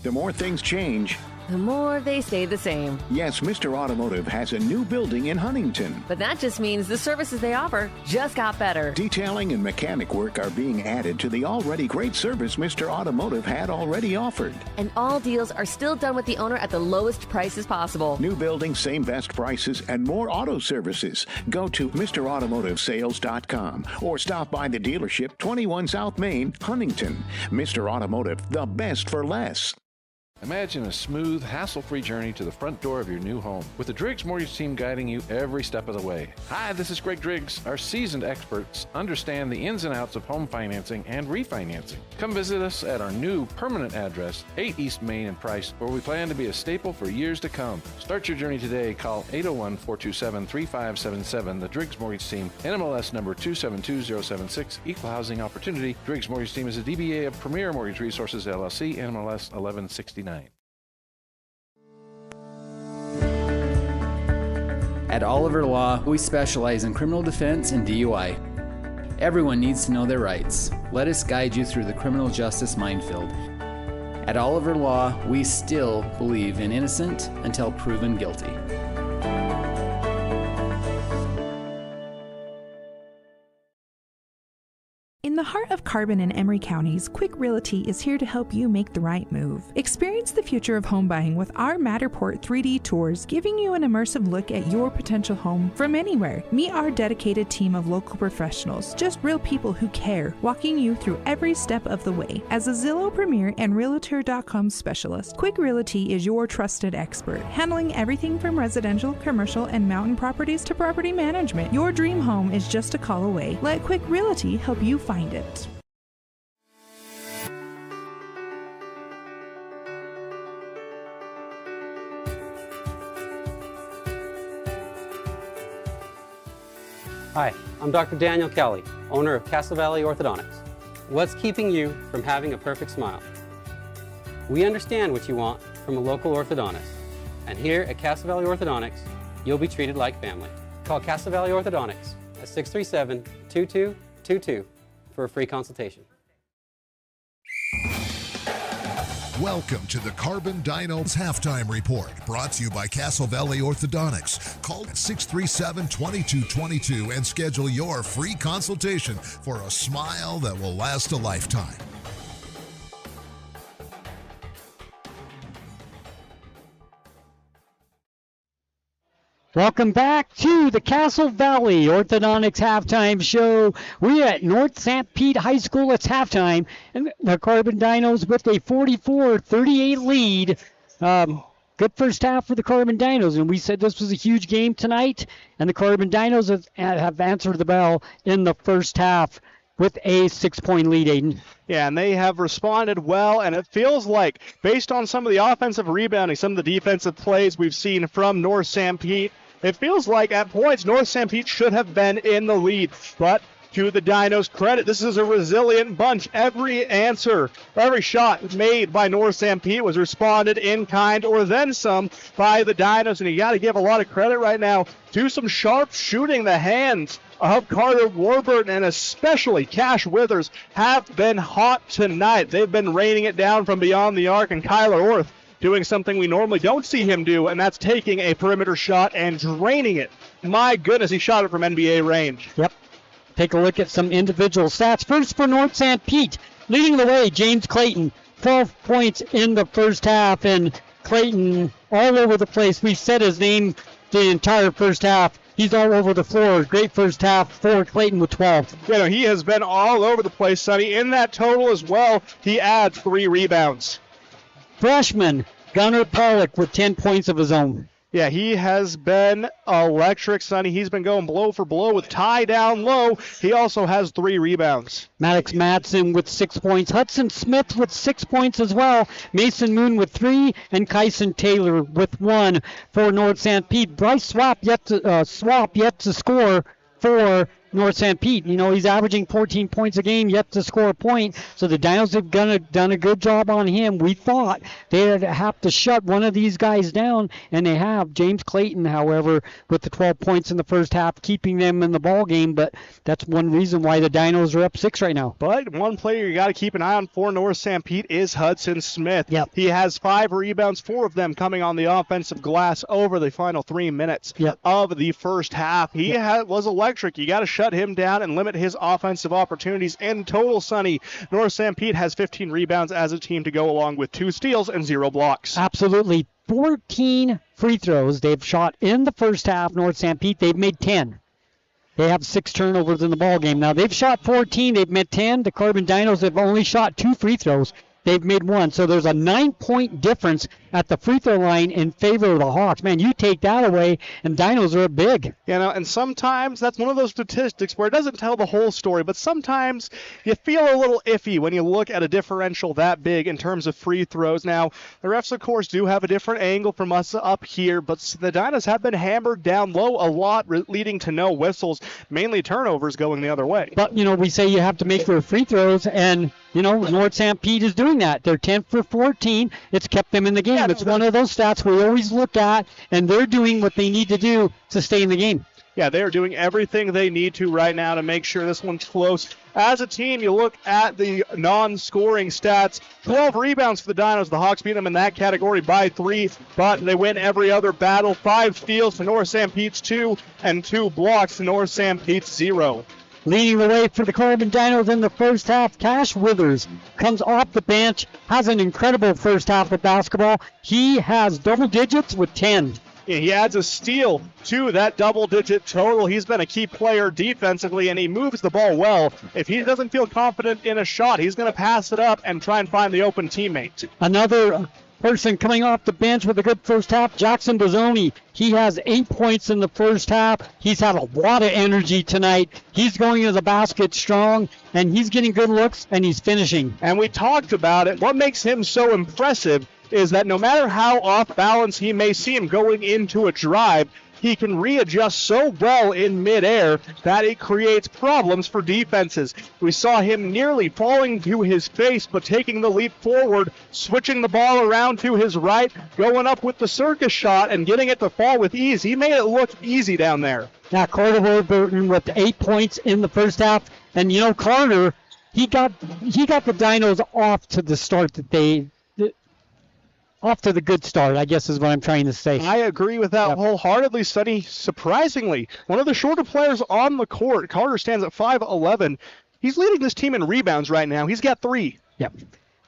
The more things change, the more they stay the same. Yes, Mr. Automotive has a new building in Huntington. But that just means the services they offer just got better. Detailing and mechanic work are being added to the already great service Mr. Automotive had already offered. And all deals are still done with the owner at the lowest prices possible. New building, same best prices, and more auto services. Go to MrAutomotiveSales.com or stop by the dealership, 21 South Main, Huntington. Mr. Automotive, the best for less. Imagine a smooth, hassle-free journey to the front door of your new home with the Driggs Mortgage Team guiding you every step of the way. Hi, this is Greg Driggs. Our seasoned experts understand the ins and outs of home financing and refinancing. Come visit us at our new permanent address, 8 East Main in Price, where we plan to be a staple for years to come. Start your journey today. Call 801-427-3577. The Driggs Mortgage Team, NMLS number 272076, Equal Housing Opportunity. Driggs Mortgage Team is a DBA of Premier Mortgage Resources, LLC, NMLS 1169. At Oliver Law, we specialize in criminal defense and DUI. Everyone needs to know their rights. Let us guide you through the criminal justice minefield. At Oliver Law, we still believe in innocent until proven guilty. In the heart of Carbon and Emery counties, Quick Realty is here to help you make the right move. Experience the future of home buying with our Matterport 3D tours, giving you an immersive look at your potential home from anywhere. Meet our dedicated team of local professionals, just real people who care, walking you through every step of the way. As a Zillow Premier and Realtor.com specialist, Quick Realty is your trusted expert, handling everything from residential, commercial, and mountain properties to property management. Your dream home is just a call away. Let Quick Realty help you find it. Hi, I'm Dr. Daniel Kelly, owner of Castle Valley Orthodontics. What's keeping you from having a perfect smile? We understand what you want from a local orthodontist, and here at Castle Valley Orthodontics, you'll be treated like family. Call Castle Valley Orthodontics at 637-2222 for a free consultation. Welcome to the Carbon Dinos Halftime Report, brought to you by Castle Valley Orthodontics. Call 637-2222 and schedule your free consultation for a smile that will last a lifetime. Welcome back to the Castle Valley Orthodontics Halftime Show. We're at North Sanpete High School. It's halftime, and the Carbon Dinos with a 44-38 lead. Good first half for the Carbon Dinos, and we said this was a huge game tonight, and the Carbon Dinos have answered the bell in the first half with a 6-point lead, Aiden. Yeah, and they have responded well, and it feels like, based on some of the offensive rebounding, some of the defensive plays we've seen from North Sanpete, it feels like at points North Sanpete should have been in the lead. But to the Dinos' credit, this is a resilient bunch. Every answer, every shot made by North Sanpete was responded in kind or then some by the Dinos, and you got to give a lot of credit right now to some sharp shooting. The hands of Carter Warburton and especially Cash Withers have been hot tonight. They've been raining it down from beyond the arc, and Kyler Orth doing something we normally don't see him do, and that's taking a perimeter shot and draining it. My goodness, he shot it from NBA range. Yep. Take a look at some individual stats. First for North Sanpete, leading the way, James Clayton, 12 points in the first half, and Clayton all over the place. We said his name the entire first half. He's all over the floor. Great first half for Clayton with 12. You know, he has been all over the place, Sonny. In that total as well, he adds 3 rebounds. Freshman Gunnar Pollock with 10 points of his own. Yeah, he has been electric, Sonny. He's been going blow for blow with Ty down low. He also has 3 rebounds. Maddox Madsen with 6 points. Hudson Smith with 6 points as well. Mason Moon with 3, and Kyson Taylor with 1 for North Sanpete. Bryce Swap yet to score for North Sanpete. You know, he's averaging 14 points a game, yet to score a point. So the Dinos have done a good job on him. We thought they'd have to shut one of these guys down, and they have. James Clayton, however, with the 12 points in the first half, keeping them in the ball game. But that's one reason why the Dinos are up 6 right now. But one player you got to keep an eye on for North Sanpete is Hudson Smith. Yep. He has 5 rebounds, 4 of them coming on the offensive glass over the final 3 minutes of the first half. He was electric. You got to shut him down and limit his offensive opportunities. In total, Sonny, North Sanpete has 15 rebounds as a team to go along with 2 steals and 0 blocks. Absolutely. 14 free throws they've shot in the first half. North Sanpete, they've made 10. They have 6 turnovers in the ball game. Now, they've shot 14. They've made 10. The Carbon Dinos have only shot 2 free throws. They've made 1. So there's a 9-point difference at the free throw line in favor of the Hawks. Man, you take that away, and Dinos are big. You know, and sometimes that's one of those statistics where it doesn't tell the whole story, but sometimes you feel a little iffy when you look at a differential that big in terms of free throws. Now, the refs, of course, do have a different angle from us up here, but the Dinos have been hammered down low a lot, leading to no whistles, mainly turnovers going the other way. But, you know, we say you have to make your free throws, and, you know, North Sanpete is doing that. They're 10 for 14. It's kept them in the game. It's one of those stats we always look at, and they're doing what they need to do to stay in the game. Yeah, they're doing everything they need to right now to make sure this one's close. As a team, you look at the non-scoring stats. 12 rebounds for the Dinos. The Hawks beat them in that category by 3, but they win every other battle. 5 steals to North Sanpete's 2, and 2 blocks to North Sanpete's 0. Leading the way for the Carbon Dinos in the first half, Cash Withers comes off the bench, has an incredible first half of basketball. He has double digits with 10. Yeah, he adds a steal to that double-digit total. He's been a key player defensively, and he moves the ball well. If he doesn't feel confident in a shot, he's going to pass it up and try and find the open teammate. Another person coming off the bench with a good first half, Jackson Bozzoni. He has 8 points in the first half. He's had a lot of energy tonight. He's going to the basket strong, and he's getting good looks, and he's finishing. And we talked about it. What makes him so impressive is that no matter how off balance he may seem going into a drive, he can readjust so well in midair that it creates problems for defenses. We saw him nearly falling to his face, but taking the leap forward, switching the ball around to his right, going up with the circus shot and getting it to fall with ease. He made it look easy down there. Now, Carter Warburton with 8 points in the first half. And, you know, Carter, he got the Dinos off to the start that off to the good start, I guess is what I'm trying to say. I agree with that wholeheartedly, Sonny. Surprisingly, one of the shorter players on the court, Carter stands at 5'11". He's leading this team in rebounds right now. He's got 3. Yep.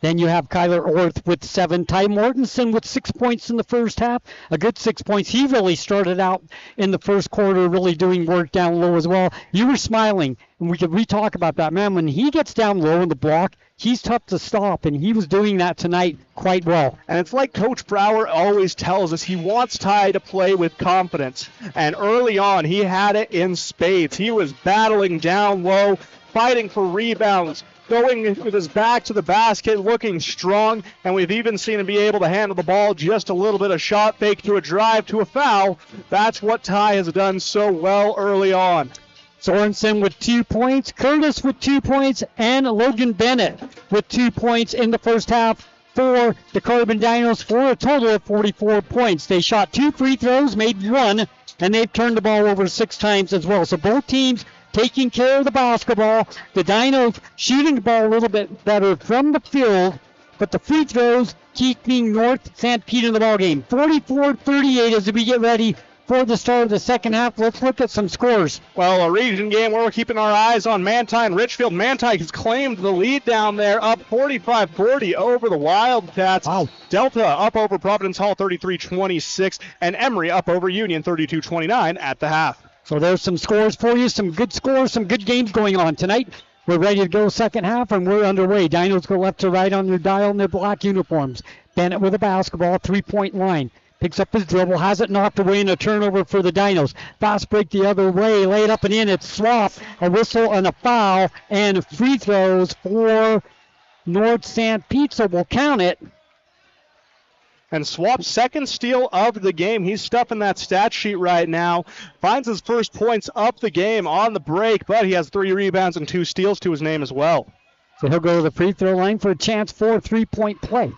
Then you have Kyler Orth with 7. Ty Mortensen with 6 points in the first half. A good 6 points. He really started out in the first quarter really doing work down low as well. You were smiling, and we could re-talk about that. Man, when he gets down low in the block, he's tough to stop, and he was doing that tonight quite well. And it's like Coach Brower always tells us, he wants Ty to play with confidence. And early on, he had it in spades. He was battling down low, fighting for rebounds, going with his back to the basket, looking strong, and we've even seen him be able to handle the ball just a little bit of shot fake to a drive to a foul. That's what Ty has done so well early on. Sorensen with 2 points, Curtis with 2 points, and Logan Bennett with 2 points in the first half for the Carbon Dinos for a total of 44 points. They shot 2 free throws, made 1, and they've turned the ball over 6 times as well. So both teams taking care of the basketball. The Dinos shooting the ball a little bit better from the field, but the free throws keeping North Sanpete in the ball game. 44-38 as we get ready for the start of the second half. Let's look at some scores. Well, a region game where we're keeping our eyes on Manti and Richfield. Manti has claimed the lead down there, up 45-40 over the Wildcats. Wow. Delta up over Providence Hall 33-26, and Emory up over Union 32-29 at the half. So there's some scores for you, some good scores, some good games going on tonight. We're ready to go second half, and we're underway. Dinos go left to right on their dial in their black uniforms. Bennett with a basketball, 3-point line. Picks up his dribble, has it knocked away in a turnover for the Dinos. Fast break the other way, laid up and in. It's Swap, a whistle and a foul, and free throws for North Sanpete, so we'll count it. And Swap's second steal of the game. He's stuffing that stat sheet right now. Finds his first points up the game on the break, but he has 3 rebounds and 2 steals to his name as well. So he'll go to the free throw line for a chance for a 3-point play.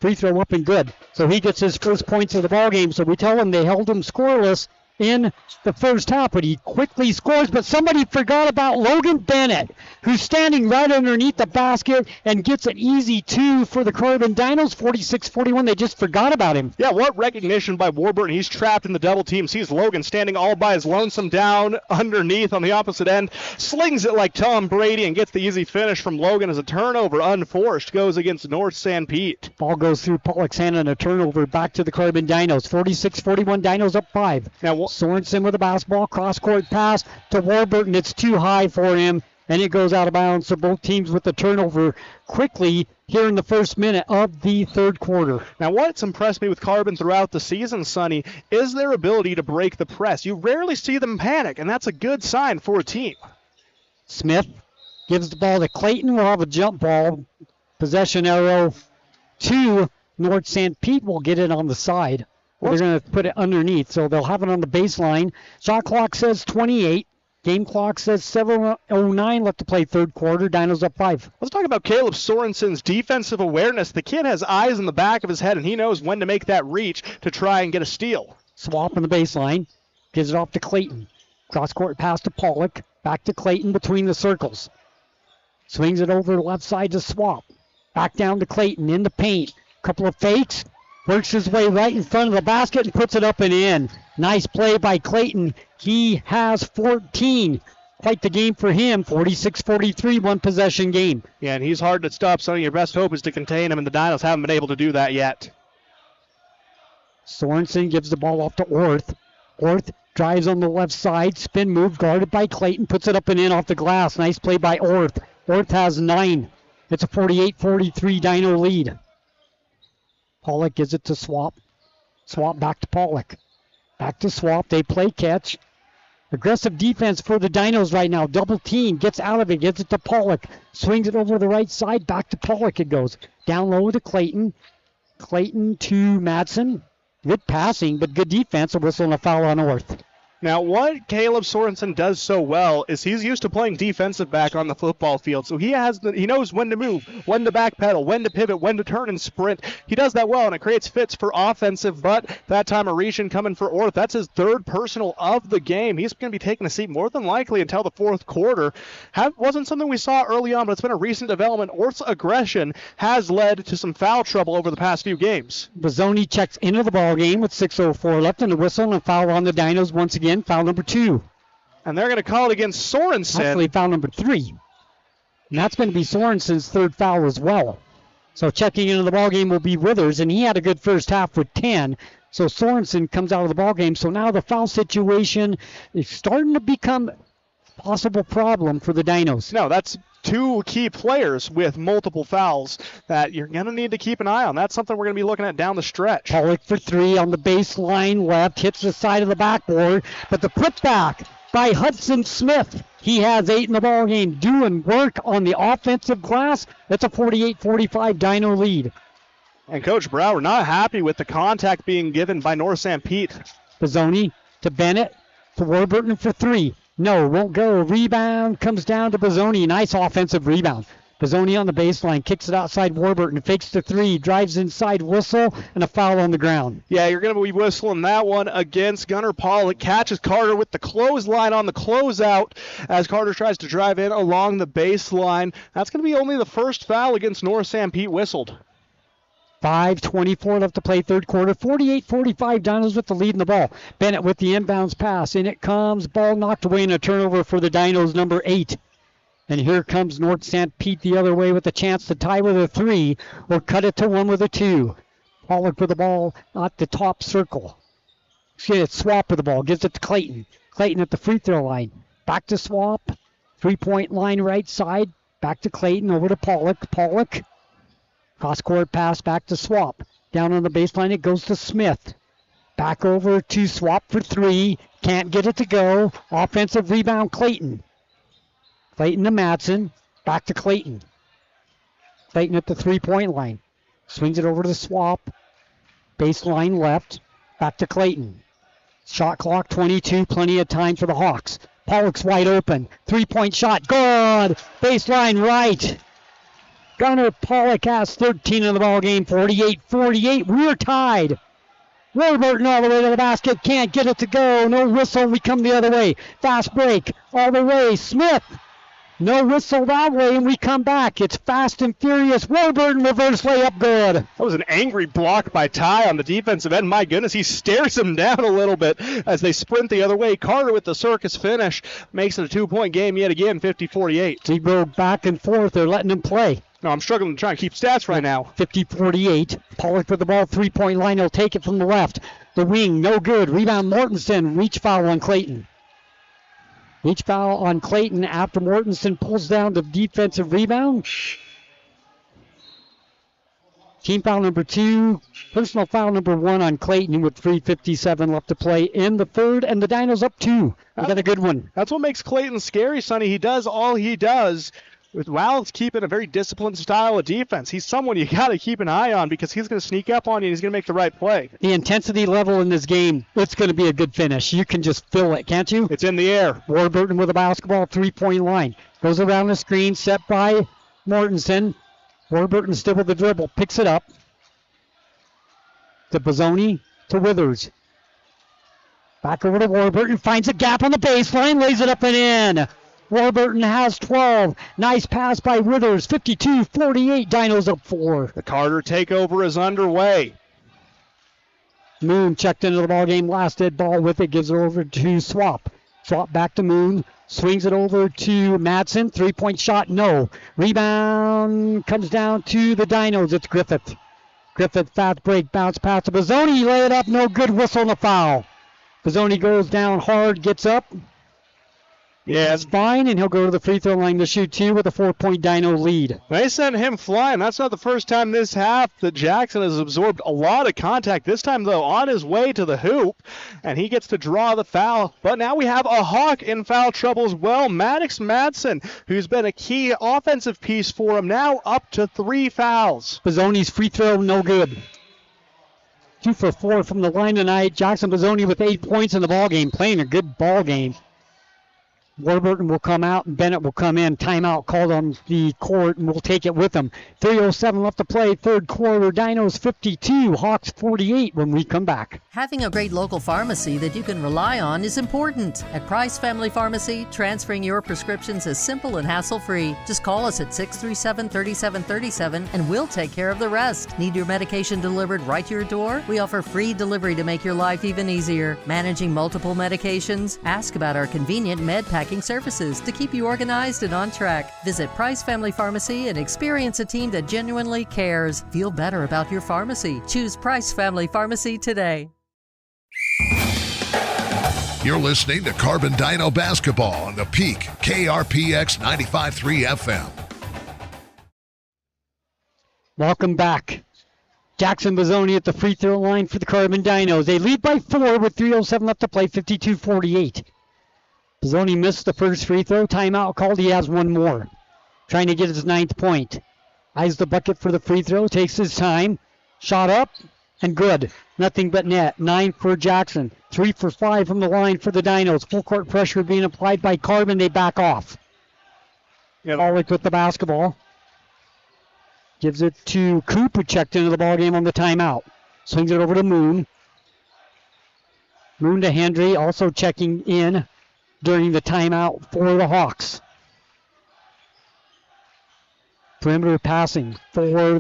Free throw up and good. So he gets his first points of the ball game. So we tell him they held him scoreless in the first half, but he quickly scores. But somebody forgot about Logan Bennett, who's standing right underneath the basket and gets an easy 2 for the Carbon Dinos, 46-41. They just forgot about him. Yeah, what recognition by Warburton. He's trapped in the double team. Sees Logan standing all by his lonesome down underneath on the opposite end. Slings it like Tom Brady and gets the easy finish from Logan as a turnover unforced goes against North Sanpete. Ball goes through Pollock's hand and a turnover back to the Carbon Dinos. 46-41, Dinos up 5. Now, Sorensen with a basketball, cross-court pass to Warburton. It's too high for him, and it goes out of bounds. So both teams with the turnover quickly here in the first minute of the third quarter. Now, what's impressed me with Carbon throughout the season, Sonny, is their ability to break the press. You rarely see them panic, and that's a good sign for a team. Smith gives the ball to Clayton. We'll have a jump ball. Possession arrow to North Sanpete. Will get it on the side. They're going to put it underneath, so they'll have it on the baseline. Shot clock says 28. Game clock says 7:09 left to play third quarter. Dinos up 5. Let's talk about Caleb Sorensen's defensive awareness. The kid has eyes in the back of his head, and he knows when to make that reach to try and get a steal. Swap on the baseline. Gives it off to Clayton. Cross-court pass to Pollock. Back to Clayton between the circles. Swings it over the left side to Swap. Back down to Clayton in the paint. Couple of fakes. Works his way right in front of the basket and puts it up and in. Nice play by Clayton. He has 14. Quite the game for him. 46-43, one possession game. Yeah, and he's hard to stop, so your best hope is to contain him, and the Dinos haven't been able to do that yet. Sorensen gives the ball off to Orth. Orth drives on the left side. Spin move guarded by Clayton. Puts it up and in off the glass. Nice play by Orth. Orth has 9. It's a 48-43 Dino lead. Pollock gives it to Swap. Swap back to Pollock. Back to Swap. They play catch. Aggressive defense for the Dinos right now. Double team. Gets out of it. Gives it to Pollock. Swings it over the right side. Back to Pollock it goes. Down low to Clayton. Clayton to Madsen. Good passing, but good defense. A whistle and a foul on Orth. Now, what Caleb Sorensen does so well is he's used to playing defensive back on the football field, so he knows when to move, when to backpedal, when to pivot, when to turn and sprint. He does that well, and it creates fits for offensive, but that time a region coming for Orth. That's his third personal of the game. He's going to be taking a seat more than likely until the fourth quarter. Wasn't something we saw early on, but it's been a recent development. Orth's aggression has led to some foul trouble over the past few games. Bazzoni checks into the ball game with 6:04 left, and a whistle and a foul on the Dinos once again. Foul number 2. And they're going to call it against Sorensen. Actually, foul number 3. And that's going to be Sorensen's third foul as well. So checking into the ballgame will be Withers, and he had a good first half with 10. So Sorensen comes out of the ballgame. So now the foul situation is starting to become a possible problem for the Dinos. No, that's 2 key players with multiple fouls that you're going to need to keep an eye on. That's something we're going to be looking at down the stretch. Pollock for 3 on the baseline left, hits the side of the backboard, but the putback by Hudson Smith. He has 8 in the ballgame, doing work on the offensive glass. That's a 48-45 Dino lead. And Coach Brower not happy with the contact being given by North Sanpete. Bazzoni to Bennett, to Warburton for 3. No, won't go. Rebound comes down to Bazzoni. Nice offensive rebound. Bazzoni on the baseline, kicks it outside Warburton, fakes the 3, drives inside, whistle, and a foul on the ground. Yeah, you're going to be whistling that one against Gunnar Pollock. Catches Carter with the clothesline on the closeout as Carter tries to drive in along the baseline. That's going to be only the first foul against North Sanpete whistled. 5:24 left to play third quarter. 48-45 Dinos with the lead in the ball. Bennett with the inbounds pass. In it comes. Ball knocked away in a turnover for the Dinos, number 8. And here comes North Sanpete the other way with a chance to tie with a 3 or cut it to 1 with a 2. Pollock with the ball at the top circle. Swap with the ball. Gives it to Clayton. Clayton at the free throw line. Back to Swap. 3-point line right side. Back to Clayton. Over to Pollock. Pollock. Cross-court pass back to Swap. Down on the baseline, it goes to Smith. Back over to swap for 3. Can't get it to go. Offensive rebound, Clayton. Clayton to Madsen. Back to Clayton. Clayton at the 3-point line. Swings it over to the swap. Baseline left. Back to Clayton. Shot clock 22. Plenty of time for the Hawks. Pollock's wide open. 3-point shot. Good. Baseline right. Gunnar Pollock has 13 in the ball game. 48-48. We're tied. Warburton all the way to the basket. Can't get it to go. No whistle. We come the other way. Fast break. All the way. Smith. No whistle that way, and we come back. It's fast and furious. Warburton reverse layup good. That was an angry block by Ty on the defensive end. My goodness, he stares him down a little bit as they sprint the other way. Carter with the circus finish makes it a 2-point game yet again, 50-48. They go back and forth. They're letting him play. No, I'm struggling to try and keep stats right now. 50-48. Pollock with the ball, 3-point line. He'll take it from the left. The wing, no good. Rebound, Mortensen. Reach foul on Clayton. Reach foul on Clayton after Mortensen pulls down the defensive rebound. Team foul number 2. Personal foul number 1 on Clayton with 3:57 left to play in the third, and the Dinos up 2. We got a good one. That's what makes Clayton scary, Sonny. He does all he does. While keeping a very disciplined style of defense, he's someone you got to keep an eye on because he's going to sneak up on you and he's going to make the right play. The intensity level in this game, it's going to be a good finish. You can just feel it, can't you? It's in the air. Warburton with a basketball, 3-point line. Goes around the screen, set by Mortensen. Warburton still with the dribble, picks it up. To Bozzoni, to Withers. Back over to Warburton, finds a gap on the baseline, lays it up and in. Warburton has 12. Nice pass by Withers. 52-48. Dinos up 4. The Carter takeover is underway. Moon checked into the ball game. Last dead ball with it. Gives it over to Swap. Swap back to Moon. Swings it over to Madsen. 3-point shot. No. Rebound comes down to the Dinos. It's Griffith. Griffith fast break. Bounce pass to Bozzoni. Lay it up. No good. Whistle and a foul. Bozzoni goes down hard. Gets up. Yeah, that's fine, and he'll go to the free throw line to shoot 2 with a 4-point Dino lead. They sent him flying. That's not the first time this half that Jackson has absorbed a lot of contact. This time, though, on his way to the hoop, and he gets to draw the foul. But now we have a Hawk in foul trouble as well. Maddox Madsen, who's been a key offensive piece for him, now up to 3 fouls. Bozzoni's free throw, no good. 2 for 4 from the line tonight. Jackson Bozzoni with 8 points in the ball game, playing a good ball game. Warburton will come out and Bennett will come in. Timeout called on the court, and we'll take it with them. 3:07 left to play, third quarter. Dinos 52, Hawks 48 when we come back. Having a great local pharmacy that you can rely on is important. At Price Family Pharmacy, transferring your prescriptions is simple and hassle-free. Just call us at 637-3737 and we'll take care of the rest. Need your medication delivered right to your door? We offer free delivery to make your life even easier. Managing multiple medications? Ask about our convenient med packing services to keep you organized and on track. Visit Price Family Pharmacy and experience a team that genuinely cares. Feel better about your pharmacy. Choose Price Family Pharmacy today. You're listening to Carbon Dino Basketball on the Peak, KRPX 95.3 FM. Welcome back. Jackson Bozzoni at the free throw line for the Carbon Dinos. They lead by 4 with 3:07 left to play, 52-48. Bozzoni missed the first free throw. Timeout called. He has one more. Trying to get his 9th point. Eyes the bucket for the free throw. Takes his time. Shot up and good. Nothing but net. 9 for Jackson. 3 for 5 from the line for the Dinos. Full court pressure being applied by Carbon. They back off. Pollock with the basketball. Gives it to Coop, who checked into the ballgame on the timeout. Swings it over to Moon. Moon to Hendry, also checking in during the timeout for the Hawks. Perimeter passing for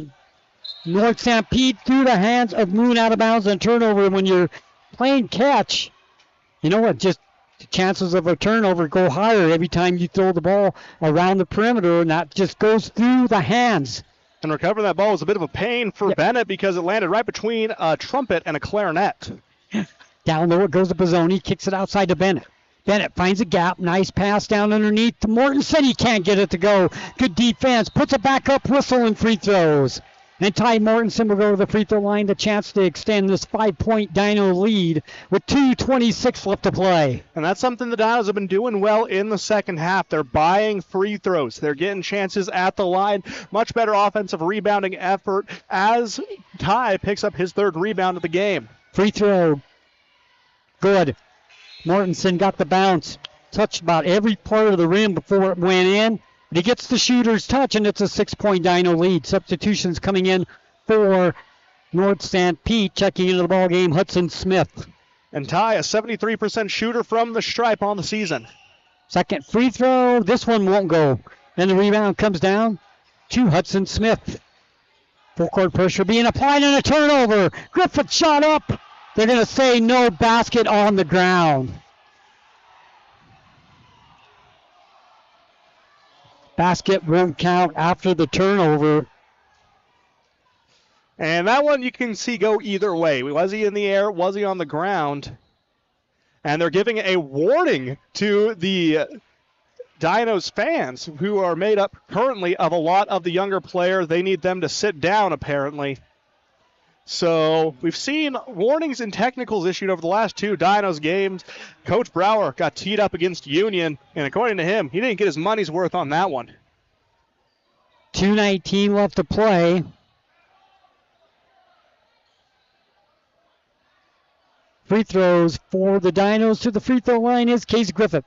North Sanpete through the hands of Moon, out of bounds and turnover. When you're playing catch, you know what, just the chances of a turnover go higher every time you throw the ball around the perimeter, and that just goes through the hands. And recovering that ball was a bit of a pain for Bennett because it landed right between a trumpet and a clarinet. Down low it goes to Bozzoni, kicks it outside to Bennett. Bennett finds a gap. Nice pass down underneath to Mortensen. He can't get it to go. Good defense. Puts it back up. Whistle and free throws. And Ty Mortensen will go to the free throw line, the chance to extend this 5-point Dino lead with 2:26 left to play. And that's something the Dinos have been doing well in the second half. They're buying free throws. They're getting chances at the line. Much better offensive rebounding effort as Ty picks up his third rebound of the game. Free throw. Good. Mortensen got the bounce. Touched about every part of the rim before it went in. But he gets the shooter's touch, and it's a 6-point Dino lead. Substitutions coming in for North Sanpete. Checking into the ball game, Hudson Smith. And Ty, a 73% shooter from the stripe on the season. Second free throw. This one won't go. And the rebound comes down to Hudson Smith. Full court pressure being applied and a turnover. Griffith shot up. They're going to say no, basket on the ground. Basket won't count after the turnover. And that one you can see go either way. Was he in the air? Was he on the ground? And they're giving a warning to the Dinos fans, who are made up currently of a lot of the younger players. They need them to sit down, apparently. So we've seen warnings and technicals issued over the last two Dinos games. Coach Brower got teed up against Union, and according to him, he didn't get his money's worth on that one. 2:19 left to play. Free throws for the Dinos to the free throw line is Case Griffith.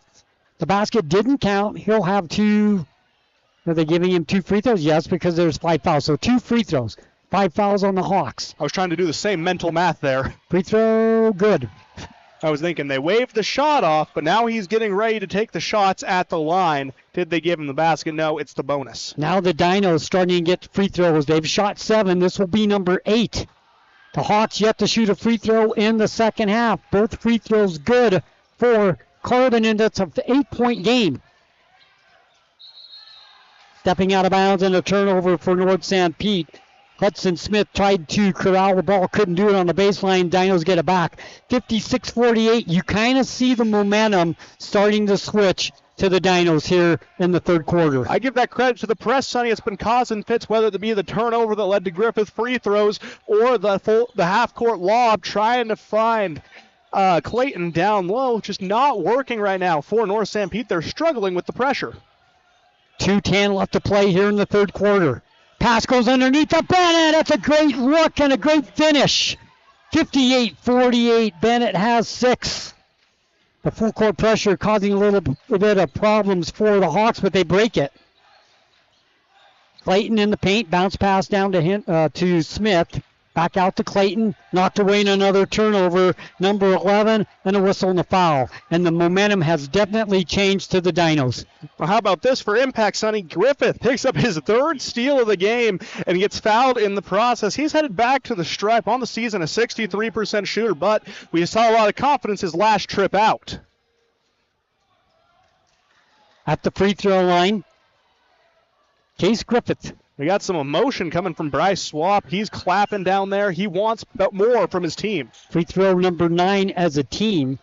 The basket didn't count. He'll have two. Are they giving him two free throws? Yes, because there's 5 fouls. So 2 free throws. 5 fouls on the Hawks. I was trying to do the same mental math there. Free throw, good. I was thinking they waved the shot off, but now he's getting ready to take the shots at the line. Did they give him the basket? No, it's the bonus. Now the Dinos starting to get free throws. They've shot 7. This will be number 8. The Hawks yet to shoot a free throw in the second half. Both free throws good for Carbon, and it's an 8-point game. Stepping out of bounds and a turnover for North Sanpete. Hudson Smith tried to corral the ball, couldn't do it on the baseline. Dinos get it back. 56-48. You kind of see the momentum starting to switch to the Dinos here in the third quarter. I give that credit to the press, Sonny. It's been causing fits, whether it be the turnover that led to Griffith free throws or the half-court lob trying to find Clayton down low. Just not working right now for North Sanpete. They're struggling with the pressure. 2:10 left to play here in the third quarter. Pass goes underneath the Bennett. That's a great look and a great finish. 58-48. Bennett has 6. The full court pressure causing a little bit of problems for the Hawks, but they break it. Clayton in the paint. Bounce pass down to Smith. Back out to Clayton. Knocked away in another turnover. Number 11 and a whistle and a foul. And the momentum has definitely changed to the Dinos. Well, how about this for impact, Sonny? Griffith picks up his 3rd steal of the game and gets fouled in the process. He's headed back to the stripe on the season, a 63% shooter, but we saw a lot of confidence his last trip out. At the free throw line, Case Griffith. We got some emotion coming from Bryce Swap. He's clapping down there. He wants more from his team. Free throw number 9 as a team.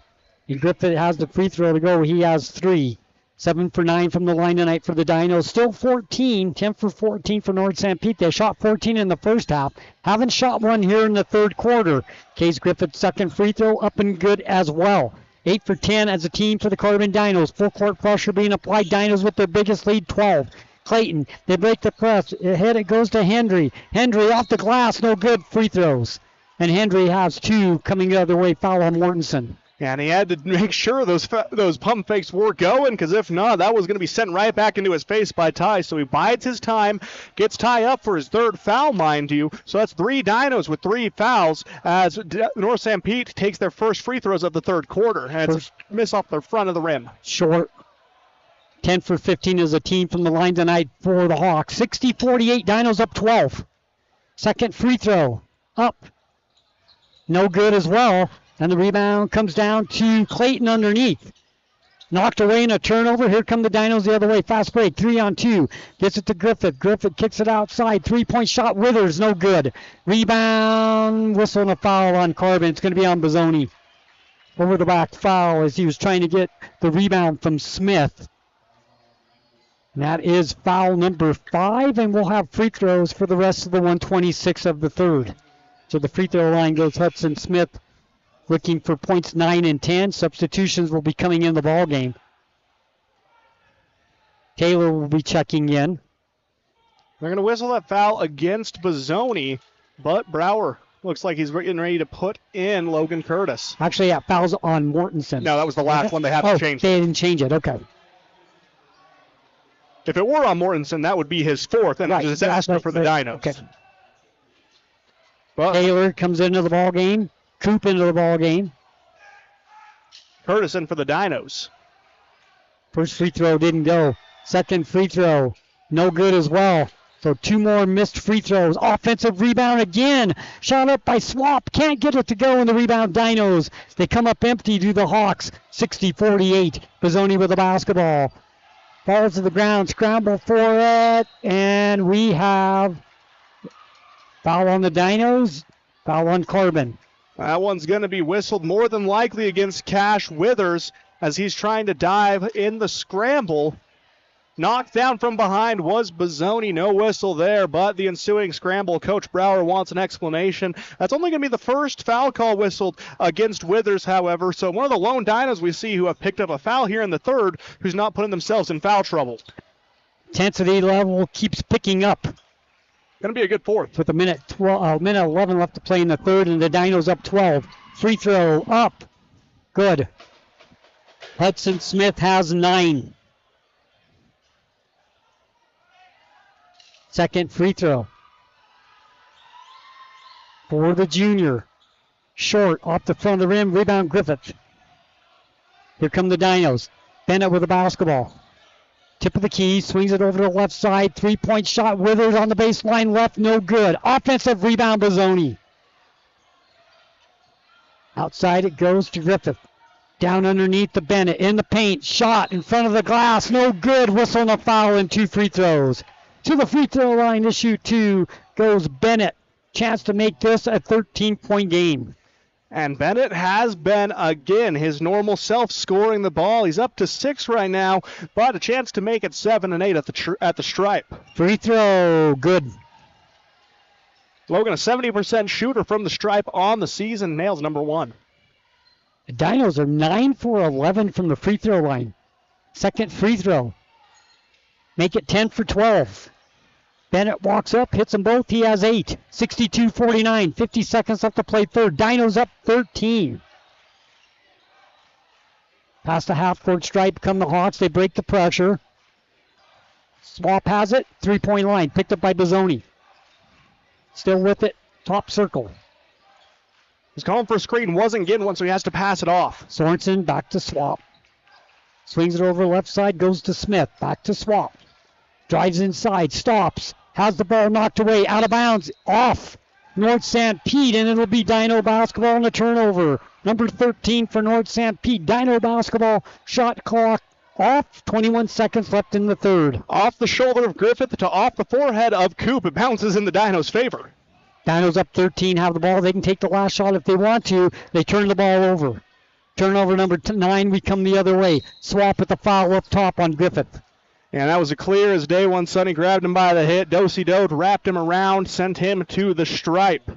And Griffith has the free throw to go. He has 3. 7 for 9 from the line tonight for the Dinos. Still 14. 10 for 14 for North Sanpete. They shot 14 in the first half. Haven't shot one here in the third quarter. Case Griffith's second free throw up and good as well. 8 for 10 as a team for the Carbon Dinos. Full court pressure being applied. Dinos with their biggest lead, 12. Clayton, they break the press. Ahead it goes to Hendry. Hendry off the glass, no good. Free throws. And Hendry has 2 coming the other way. Foul on Mortensen. And he had to make sure those pump fakes were going, because if not, that was going to be sent right back into his face by Ty. So he bides his time, gets Ty up for his 3rd foul, mind you. So that's 3 Dinos with 3 fouls as North Sanpete takes their first free throws of the third quarter. And it's a miss off the front of the rim. Short. 10 for 15 as a team from the line tonight for the Hawks. 60-48, Dinos up 12. Second free throw. Up. No good as well. And the rebound comes down to Clayton underneath. Knocked away in a turnover. Here come the Dinos the other way. Fast break. 3-on-2. Gets it to Griffith. Griffith kicks it outside. 3-point shot. Withers. No good. Rebound. Whistle and a foul on Carbon. It's going to be on Bozzoni. Over the back foul as he was trying to get the rebound from Smith. And that is foul number 5, and we'll have free throws for the rest of the 126 of the third. So the free throw line goes Hudson Smith, looking for points 9 and 10. Substitutions will be coming in the ball game. Taylor will be checking in. They're going to whistle that foul against Bozzoni, but Brower looks like he's getting ready to put in Logan Curtis. Actually, yeah, foul's on Mortensen. No, that was the last one. They haven't changed. They didn't change it. Okay. If it were on Mortensen, that would be his 4th, and a disaster for the Dinos. Okay. But Taylor comes into the ball game. Coop into the ball game. Curtis in for the Dinos. First free throw didn't go. Second free throw, no good as well. So 2 more missed free throws. Offensive rebound again. Shot up by Swap. Can't get it to go in the rebound. Dinos. They come up empty to the Hawks. 60-48. Bozzoni with the basketball. Falls to the ground. Scramble for it. And we have foul on the Dinos. Foul on Carbon. That one's going to be whistled more than likely against Cash Withers as he's trying to dive in the scramble. Knocked down from behind was Bozzoni. No whistle there, but the ensuing scramble, Coach Brower wants an explanation. That's only going to be the first foul call whistled against Withers, however. So one of the lone Dinos we see who have picked up a foul here in the third, who's not putting themselves in foul trouble. Intensity level keeps picking up. Going to be a good 4th. With a minute 11 left to play in the third, and the Dinos up 12. Free throw up. Good. Hudson Smith has 9. Second free throw for the junior. Short off the front of the rim. Rebound Griffith. Here come the Dinos. Bennett with the basketball. Tip of the key. Swings it over to the left side. 3-point shot. Withers on the baseline left. No good. Offensive rebound Bozzoni. Outside it goes to Griffith. Down underneath the Bennett. In the paint. Shot in front of the glass. No good. Whistle and a foul and 2 free throws. To the free throw line to shoot 2 goes Bennett. Chance to make this a 13-point game. And Bennett has been, again, his normal self scoring the ball. He's up to 6 right now, but a chance to make it 7 and 8 at the stripe. Free throw, good. Logan, a 70% shooter from the stripe on the season, nails number 1. The Dinos are 9 for 11 from the free throw line. Second free throw. Make it 10 for 12. Bennett walks up, hits them both. He has 8. 62-49. 50 seconds left to play third. Dinos up 13. Past the half-court stripe come the Hawks. They break the pressure. Swap has it. 3-point line. Picked up by Bozzoni. Still with it. Top circle. He's calling for a screen. Wasn't getting one, so he has to pass it off. Sorensen back to Swap. Swings it over left side. Goes to Smith. Back to Swap. Drives inside. Stops. Has the ball knocked away. Out of bounds. Off. North Sanpete, and it'll be Dino basketball and a turnover. Number 13 for North Sanpete. Dino basketball. Shot clock off. 21 seconds left in the third. Off the shoulder of Griffith to off the forehead of Coop. It bounces in the Dinos' favor. Dinos up 13. Have the ball. They can take the last shot if they want to. They turn the ball over. Turnover number 9. We come the other way. Swap at the foul up top on Griffith. And that was a clear as day one. Sonny grabbed him by the hit. Dosey-Doe wrapped him around, sent him to the stripe.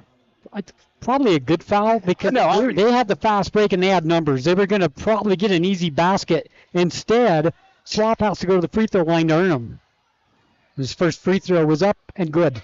Probably a good foul because they had the fast break and they had numbers. They were going to probably get an easy basket. Instead, Swap has to go to the free throw line to earn them. His first free throw was up and good.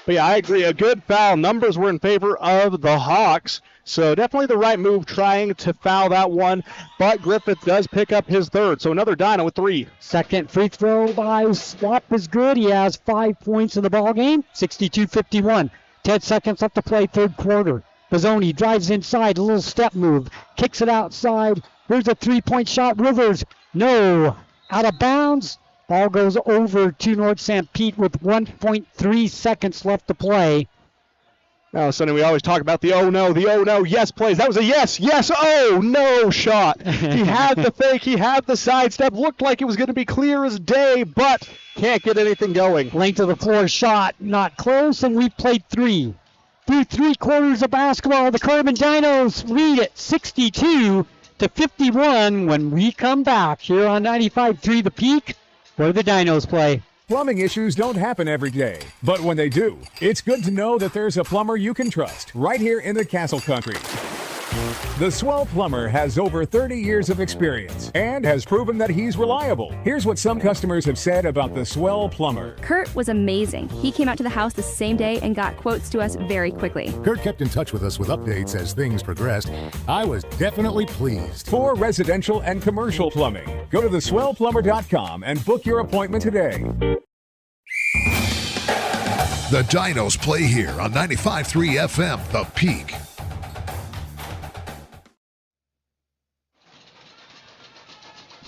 But yeah, I agree. A good foul. Numbers were in favor of the Hawks. So definitely the right move trying to foul that one. But Griffith does pick up his third. So another Dino with 3. Second free throw by Swap is good. He has 5 points in the ball game. 62-51. 10 seconds left to play third quarter. Bozzoni drives inside. A little step move. Kicks it outside. Here's a 3-point shot. Rivers. No. Out of bounds. Ball goes over to North Sanpete with 1.3 seconds left to play. Now, Sonny, we always talk about the oh no, yes plays. That was a yes, oh no shot. He had the fake, he had the sidestep. Looked like it was going to be clear as day, but can't get anything going. Length of the floor shot, not close, and we've played 3. Through 3 quarters of basketball, the Carbon Dinos lead at 62-51 when we come back here on 95.3 The Peak where the Dinos play. Plumbing issues don't happen every day, but when they do, it's good to know that there's a plumber you can trust right here in the Castle Country. The Swell Plumber has over 30 years of experience and has proven that he's reliable. Here's what some customers have said about the Swell Plumber. Kurt was amazing. He came out to the house the same day and got quotes to us very quickly. Kurt kept in touch with us with updates as things progressed. I was definitely pleased. For residential and commercial plumbing, go to theswellplumber.com and book your appointment today. The Dinos play here on 95.3 FM, The Peak.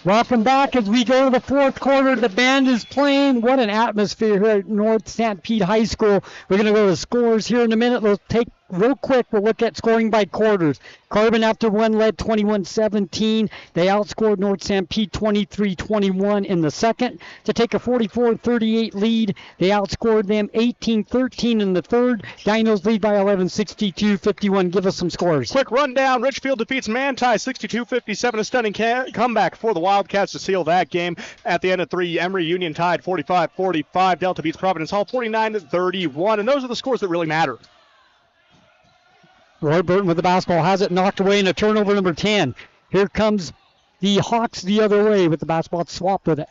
Welcome back as we go to the fourth quarter. The band is playing. What an atmosphere here at North Sanpete High School. We're going to go to scores here in a minute. We'll take real quick. We'll look at scoring by quarters. Carbon after one led 21-17. They outscored North Sanpete 23-21 in the second to take a 44-38 lead. They outscored them 18-13 in the third. Dinos lead by 11, 62-51. Give us some scores. Quick rundown. Richfield defeats Manti 62-57. A stunning comeback for the Wildcats to seal that game. At the end of three, Emory Union tied 45-45. Delta beats Providence Hall 49-31. And those are the scores that really matter. Roy Burton with the basketball has it knocked away in a turnover number 10. Here comes the Hawks the other way with the basketball swapped with it.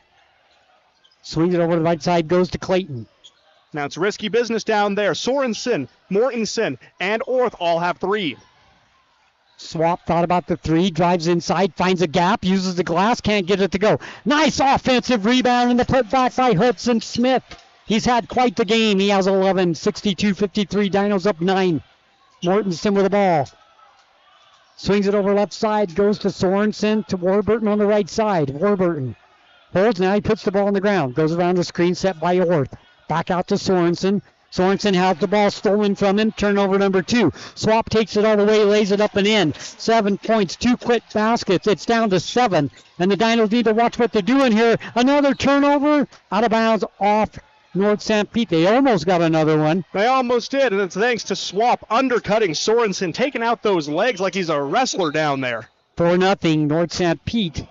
Swings it over to the right side, goes to Clayton. Now it's risky business down there. Sorensen, Mortensen, and Orth all have three. Swap thought about the three, drives inside, finds a gap, uses the glass, can't get it to go. Nice offensive rebound and the putback by Hudson Smith. He's had quite the game. He has 11, 62-53. Dinos up 9. Mortensen with the ball. Swings it over left side, goes to Sorensen, to Warburton on the right side. Warburton holds now, he puts the ball on the ground. Goes around the screen set by Orth. Back out to Sorensen. Sorensen has the ball stolen from him. Turnover number 2. Swap takes it all the way, lays it up and in. 7 points, 2 quick baskets. It's down to 7. And the Dinos need to watch what they're doing here. Another turnover, out of bounds off North Sanpete. They almost got another one. They almost did, and it's thanks to Swap undercutting Sorensen, taking out those legs like he's a wrestler down there. 4-0 North Sanpete.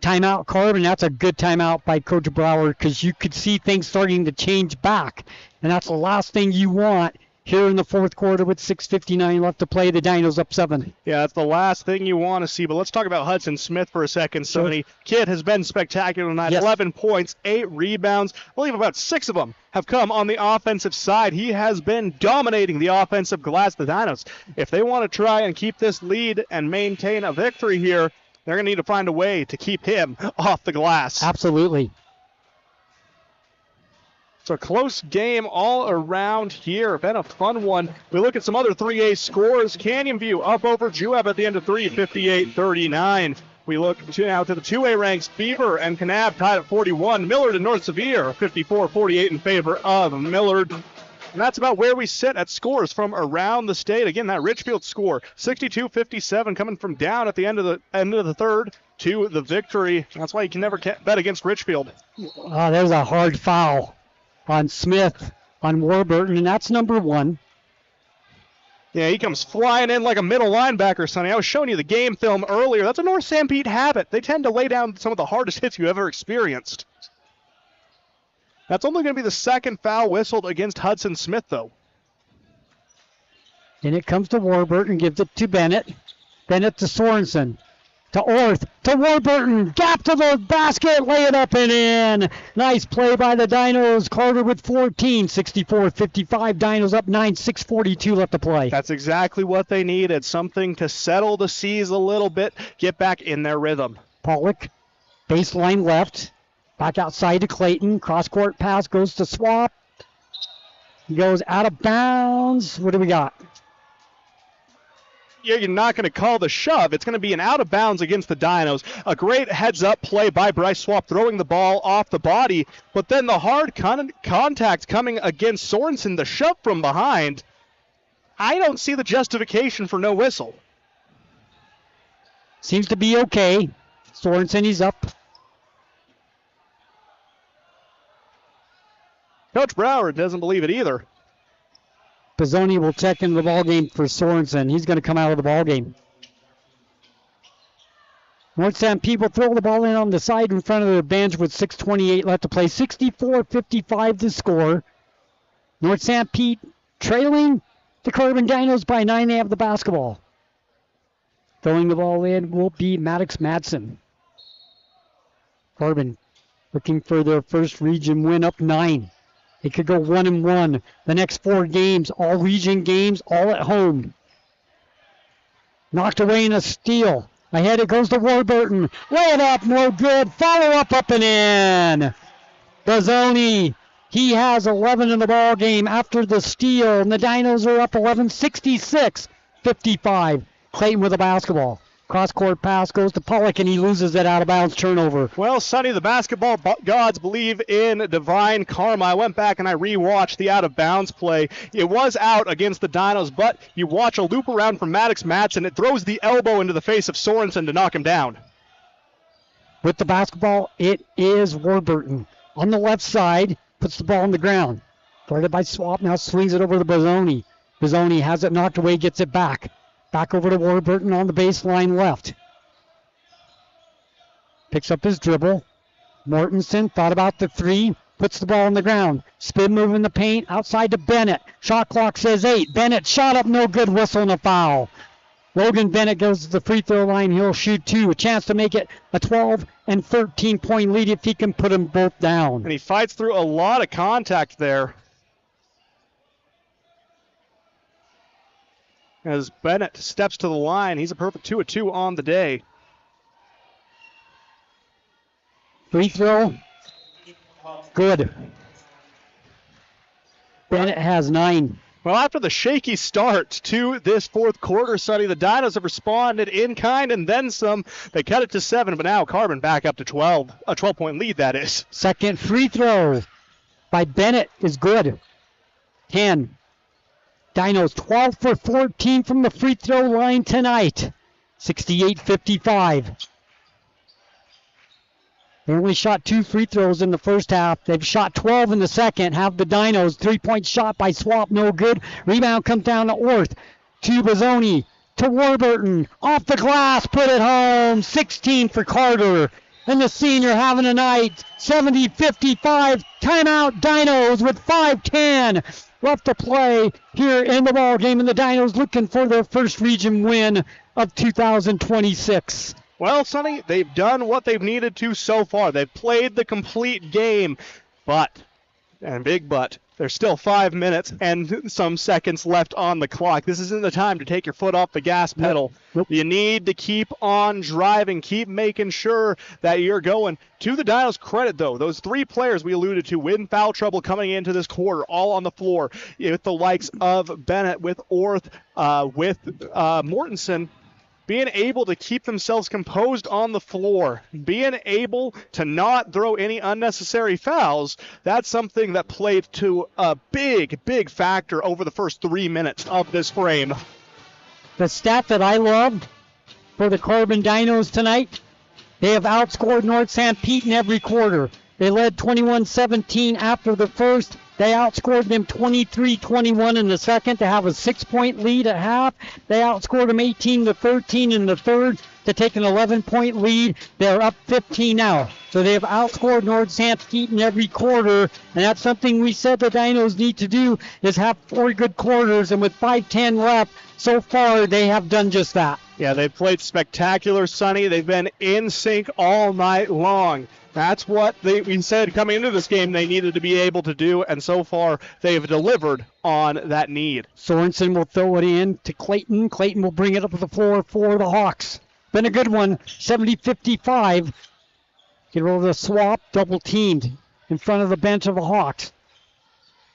Timeout, Carbon. That's a good timeout by Coach Brower because you could see things starting to change back. And that's the last thing you want here in the fourth quarter with 6:59 left to play. The Dinos up 7. Yeah, that's the last thing you want to see. But let's talk about Hudson Smith for a second, Sonny. Kid has been spectacular tonight. Yes. 11 points, 8 rebounds. I believe about 6 of them have come on the offensive side. He has been dominating the offensive glass. The Dinos, if they want to try and keep this lead and maintain a victory here, they're going to need to find a way to keep him off the glass. Absolutely. It's a close game all around here. Been a fun one. We look at some other 3A scores. Canyon View up over Juab at the end of 3, 58-39. We look now to the 2A ranks. Beaver and Kanab tied at 41. Millard and North Sevier 54-48 in favor of Millard. And that's about where we sit at scores from around the state. Again, that Richfield score, 62-57, coming from down at the end of the third to the victory. That's why you can never bet against Richfield. There's a hard foul on Smith, on Warburton, and that's number 1. Yeah, he comes flying in like a middle linebacker, Sonny. I was showing you the game film earlier. That's a North Sanpete habit. They tend to lay down some of the hardest hits you ever experienced. That's only going to be the second foul whistled against Hudson Smith, though. And it comes to Warburton, gives it to Bennett. Bennett to Sorensen. To Orth. To Warburton. Gap to the basket. Lay it up and in. Nice play by the Dinos. Carter with 14. 64-55. Dinos up 9. 6:42 left to play. That's exactly what they needed. Something to settle the seas a little bit. Get back in their rhythm. Pollock. Baseline left. Back outside to Clayton. Cross-court pass goes to Swap. He goes out of bounds. What do we got? You're not going to call the shove. It's going to be an out of bounds against the Dinos. A great heads-up play by Bryce Swap, throwing the ball off the body. But then the hard contact coming against Sorensen, the shove from behind. I don't see the justification for no whistle. Seems to be okay. Sorensen, he's up. Coach Brower doesn't believe it either. Pizzoni will check into the ballgame for Sorensen. He's going to come out of the ballgame. North Sanpete will throw the ball in on the side in front of their bench with 6:28 left to play. 64-55 the score. North Sanpete trailing the Carbon Dinos by 9. They have the basketball. Throwing the ball in will be Maddox Madsen. Carbon looking for their first region win, up 9. They could go 1-1. The next 4 games, all region games, all at home. Knocked away in a steal. Ahead it goes to Warburton. Lay it up, no good. Follow up and in. Bazzoni, he has 11 in the ball game after the steal, and the Dinos are up 11, 66-55. Clayton with the basketball. Cross-court pass goes to Pollock, and he loses it out of bounds. Turnover. Well, Sonny, the basketball gods believe in divine karma. I went back and I rewatched the out-of-bounds play. It was out against the Dinos, but you watch a loop around from Maddox Madsen. It throws the elbow into the face of Sorensen to knock him down. With the basketball, it is Warburton. On the left side, puts the ball on the ground. Guarded by Swap, now swings it over to Bazzoni. Bazzoni has it knocked away, gets it back. Back over to Warburton on the baseline left. Picks up his dribble. Mortensen thought about the 3. Puts the ball on the ground. Spin move in the paint. Outside to Bennett. Shot clock says 8. Bennett shot up, no good. Whistle and a foul. Logan Bennett goes to the free throw line. He'll shoot 2. A chance to make it a 12 and 13 point lead if he can put them both down. And he fights through a lot of contact there. As Bennett steps to the line, he's a perfect 2 of 2 on the day. Free throw. Good. Bennett has 9. Well, after the shaky start to this fourth quarter, Sonny, the Dinos have responded in kind and then some. They cut it to 7, but now Carbon back up to 12. A 12-point lead, that is. Second free throw by Bennett is good. 10. Dinos 12 for 14 from the free throw line tonight. 68-55. They only shot 2 free throws in the first half. They've shot 12 in the second. Have the Dinos. 3-point shot by Swap, no good. Rebound comes down to Orth. To Bazzoni. To Warburton. Off the glass, put it home. 16 for Carter. And the senior having a night. 70-55. Timeout Dinos with 5:10 left to play here in the ball game, and the Dinos looking for their first region win of 2026. Well, Sonny, they've done what they've needed to so far. They've played the complete game, but, and big but, there's still 5 minutes and some seconds left on the clock. This isn't the time to take your foot off the gas pedal. Nope. You need to keep on driving, keep making sure that you're going. To the Dinos' credit, though, those 3 players we alluded to in foul trouble coming into this quarter, all on the floor, with the likes of Bennett, with Orth, with Mortensen, being able to keep themselves composed on the floor, being able to not throw any unnecessary fouls, that's something that played to a big, big factor over the first 3 minutes of this frame. The stat that I loved for the Carbon Dinos tonight, they have outscored North Sanpete in every quarter. They led 21-17 after the first. They outscored them 23-21 in the second to have a 6-point lead at half. They outscored them 18-13 in the third to take an 11-point lead. They're up 15 now. So they have outscored North Sanpete in every quarter, and that's something we said the Dinos need to do, is have 4 good quarters, and with 5:10 left, so far they have done just that. Yeah, they've played spectacular, Sonny. They've been in sync all night long. That's what we said coming into this game they needed to be able to do, and so far they have delivered on that need. Sorensen will throw it in to Clayton. Clayton will bring it up to the floor for the Hawks. Been a good one, 70-55. Get over the Swap, double teamed in front of the bench of the Hawks.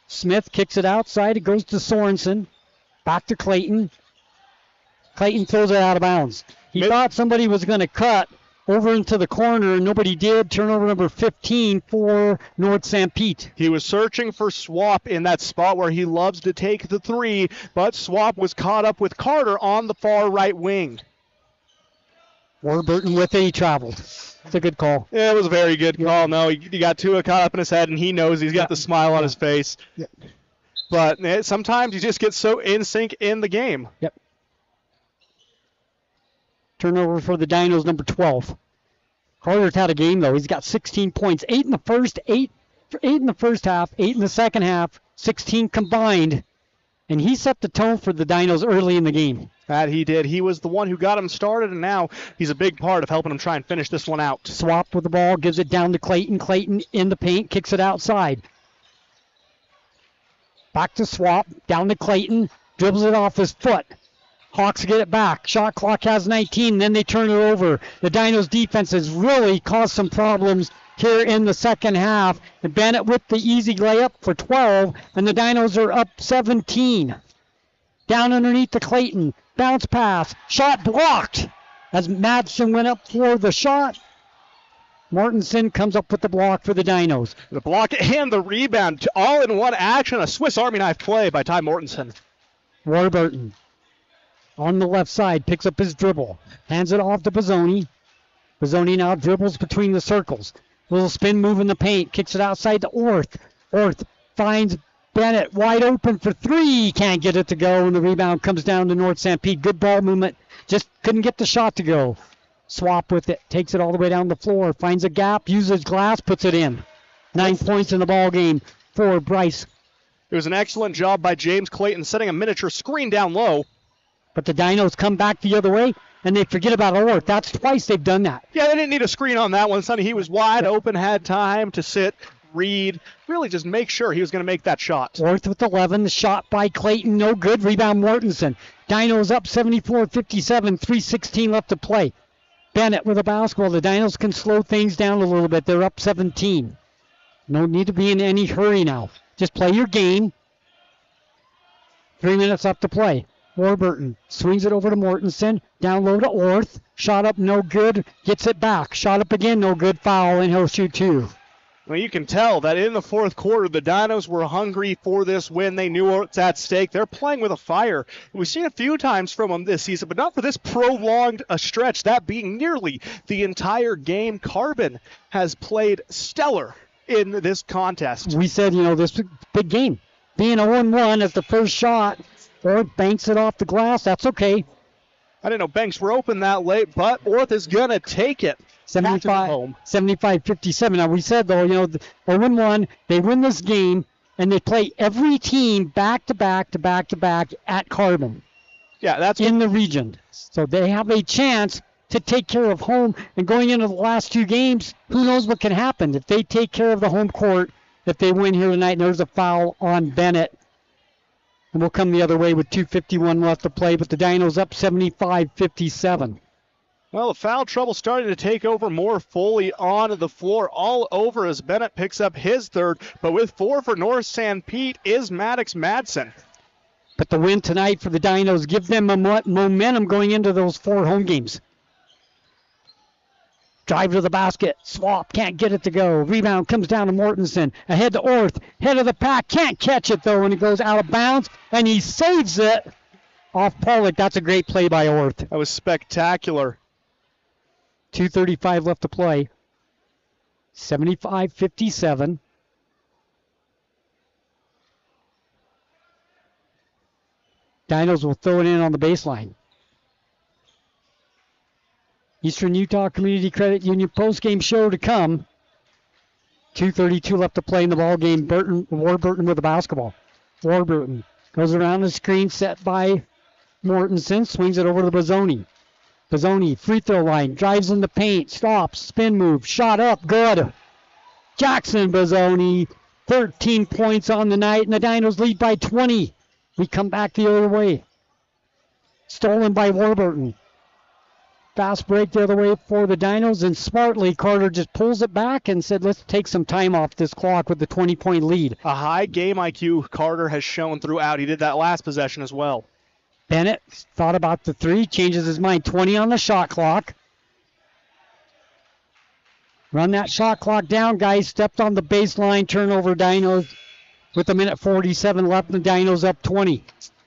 Smith kicks it outside. It goes to Sorensen. Back to Clayton. Clayton throws it out of bounds. He thought somebody was going to cut over into the corner. Nobody did. Turnover number 15 for North Sanpete. He was searching for Swap in that spot where he loves to take the 3, but Swap was caught up with Carter on the far right wing. Warburton with it. He traveled. It's a good call. Yeah, it was a very good call. No, he got Tua caught up in his head, and he knows he's got the smile on his face. Yeah. But sometimes you just get so in sync in the game. Yep. Turnover for the Dinos, number 12. Carter's had a game, though. He's got 16 points. 8 in the first, 8 in the first half, 8 in the second half, 16 combined. And he set the tone for the Dinos early in the game. That he did. He was the one who got him started, and now he's a big part of helping him try and finish this one out. Swap with the ball, gives it down to Clayton. Clayton in the paint, kicks it outside. Back to Swap, down to Clayton, dribbles it off his foot. Hawks get it back. Shot clock has 19, then they turn it over. The Dinos defense has really caused some problems here in the second half. And Bennett with the easy layup for 12, and the Dinos are up 17. Down underneath the Clayton. Bounce pass. Shot blocked as Madsen went up for the shot. Mortensen comes up with the block for the Dinos. The block and the rebound, all in one action. A Swiss Army knife play by Ty Mortensen. Warburton on the left side picks up his dribble. Hands it off to Bozzoni. Bozzoni now dribbles between the circles. Little spin move in the paint. Kicks it outside to Orth. Orth finds Bennett wide open for three. Can't get it to go, and the rebound comes down to North Sanpete. Good ball movement. Just couldn't get the shot to go. Swap with it. Takes it all the way down the floor. Finds a gap. Uses glass. Puts it in. 9 points in the ball game for Bryce. It was an excellent job by James Clayton setting a miniature screen down low. But the Dinos come back the other way, and they forget about Orth. That's twice they've done that. Yeah, they didn't need a screen on that one, Sonny. He was wide open, had time to sit, read, really just make sure he was going to make that shot. Orth with 11. The shot by Clayton, no good. Rebound Mortensen. Dinos up 74-57, 3:16 left to play. Bennett with a basketball. The Dinos can slow things down a little bit. They're up 17. No need to be in any hurry now. Just play your game. 3 minutes left to play. Warburton swings it over to Mortensen. Down low to Orth. Shot up, no good. Gets it back. Shot up again, no good. Foul, and he'll shoot two. Well, you can tell that in the fourth quarter, the Dinos were hungry for this win. They knew what's at stake. They're playing with a fire. We've seen a few times from them this season, but not for this prolonged a stretch, that being nearly the entire game. Carbon has played stellar in this contest. We said, this big game. Being 0-1 as the first shot, Orth banks it off the glass. That's okay. I didn't know banks were open that late, but Orth is going to take it. 75-57. Now, we said, though, 0-1, they win this game, and they play every team back-to-back at Carbon. Yeah, that's in the region. So they have a chance to take care of home. And going into the last two games, who knows what can happen if they take care of the home court, if they win here tonight. And there's a foul on Bennett. And we'll come the other way with 2:51 left to play, but the Dinos up 75-57. Well, the foul trouble starting to take over more fully on the floor, all over as Bennett picks up his third. But with 4 for North Sanpete is Maddox Madsen. But the win tonight for the Dinos give them momentum going into those 4 home games. Drive to the basket. Swap. Can't get it to go. Rebound comes down to Mortensen. Ahead to Orth. Head of the pack. Can't catch it, though, when it goes out of bounds. And he saves it off Pollock. That's a great play by Orth. That was spectacular. 2:35 left to play. 75-57. Dinos will throw it in on the baseline. Eastern Utah Community Credit Union postgame show to come. 2:32 left to play in the ball game. Warburton with the basketball. Warburton goes around the screen set by Mortensen. Swings it over to Bozzoni. Bozzoni, free throw line. Drives in the paint. Stops. Spin move. Shot up. Good. Jackson Bozzoni. 13 points on the night, and the Dinos lead by 20. We come back the other way. Stolen by Warburton. Fast break the other way for the Dinos, and smartly Carter just pulls it back and said, let's take some time off this clock with the 20-point lead. A high game IQ Carter has shown throughout. He did that last possession as well. Bennett thought about the three, changes his mind. 20 on the shot clock. Run that shot clock down, guys. Stepped on the baseline, turnover Dinos with a minute 47 left, and the Dinos up 20.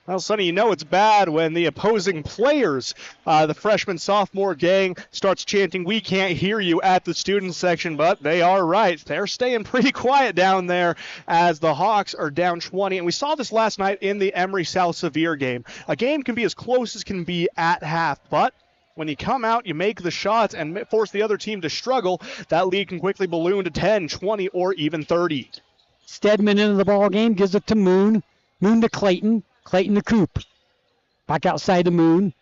Well, Sonny, it's bad when the opposing players, the freshman-sophomore gang, starts chanting, "We can't hear you" at the student section, but they are right. They're staying pretty quiet down there as the Hawks are down 20. And we saw this last night in the Emory South Sevier game. A game can be as close as can be at half, but When you come out, you make the shots and force the other team to struggle, that lead can quickly balloon to 10, 20, or even 30. Stedman into the ball game, gives it to Moon. Moon to Clayton. Clayton to Coop. Back outside the Moon.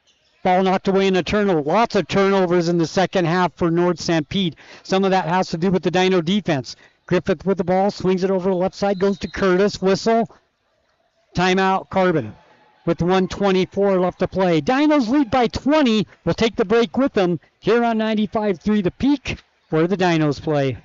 Ball knocked away in a turnover. Lots of turnovers in the second half for North Sanpete. Some of that has to do with the Dino defense. Griffith with the ball, swings it over the left side, goes to Curtis. Whistle. Timeout, Carbon. With 1:24 left to play. Dinos lead by 20. We'll take the break with them here on 95.3 The Peak, where the Dinos play.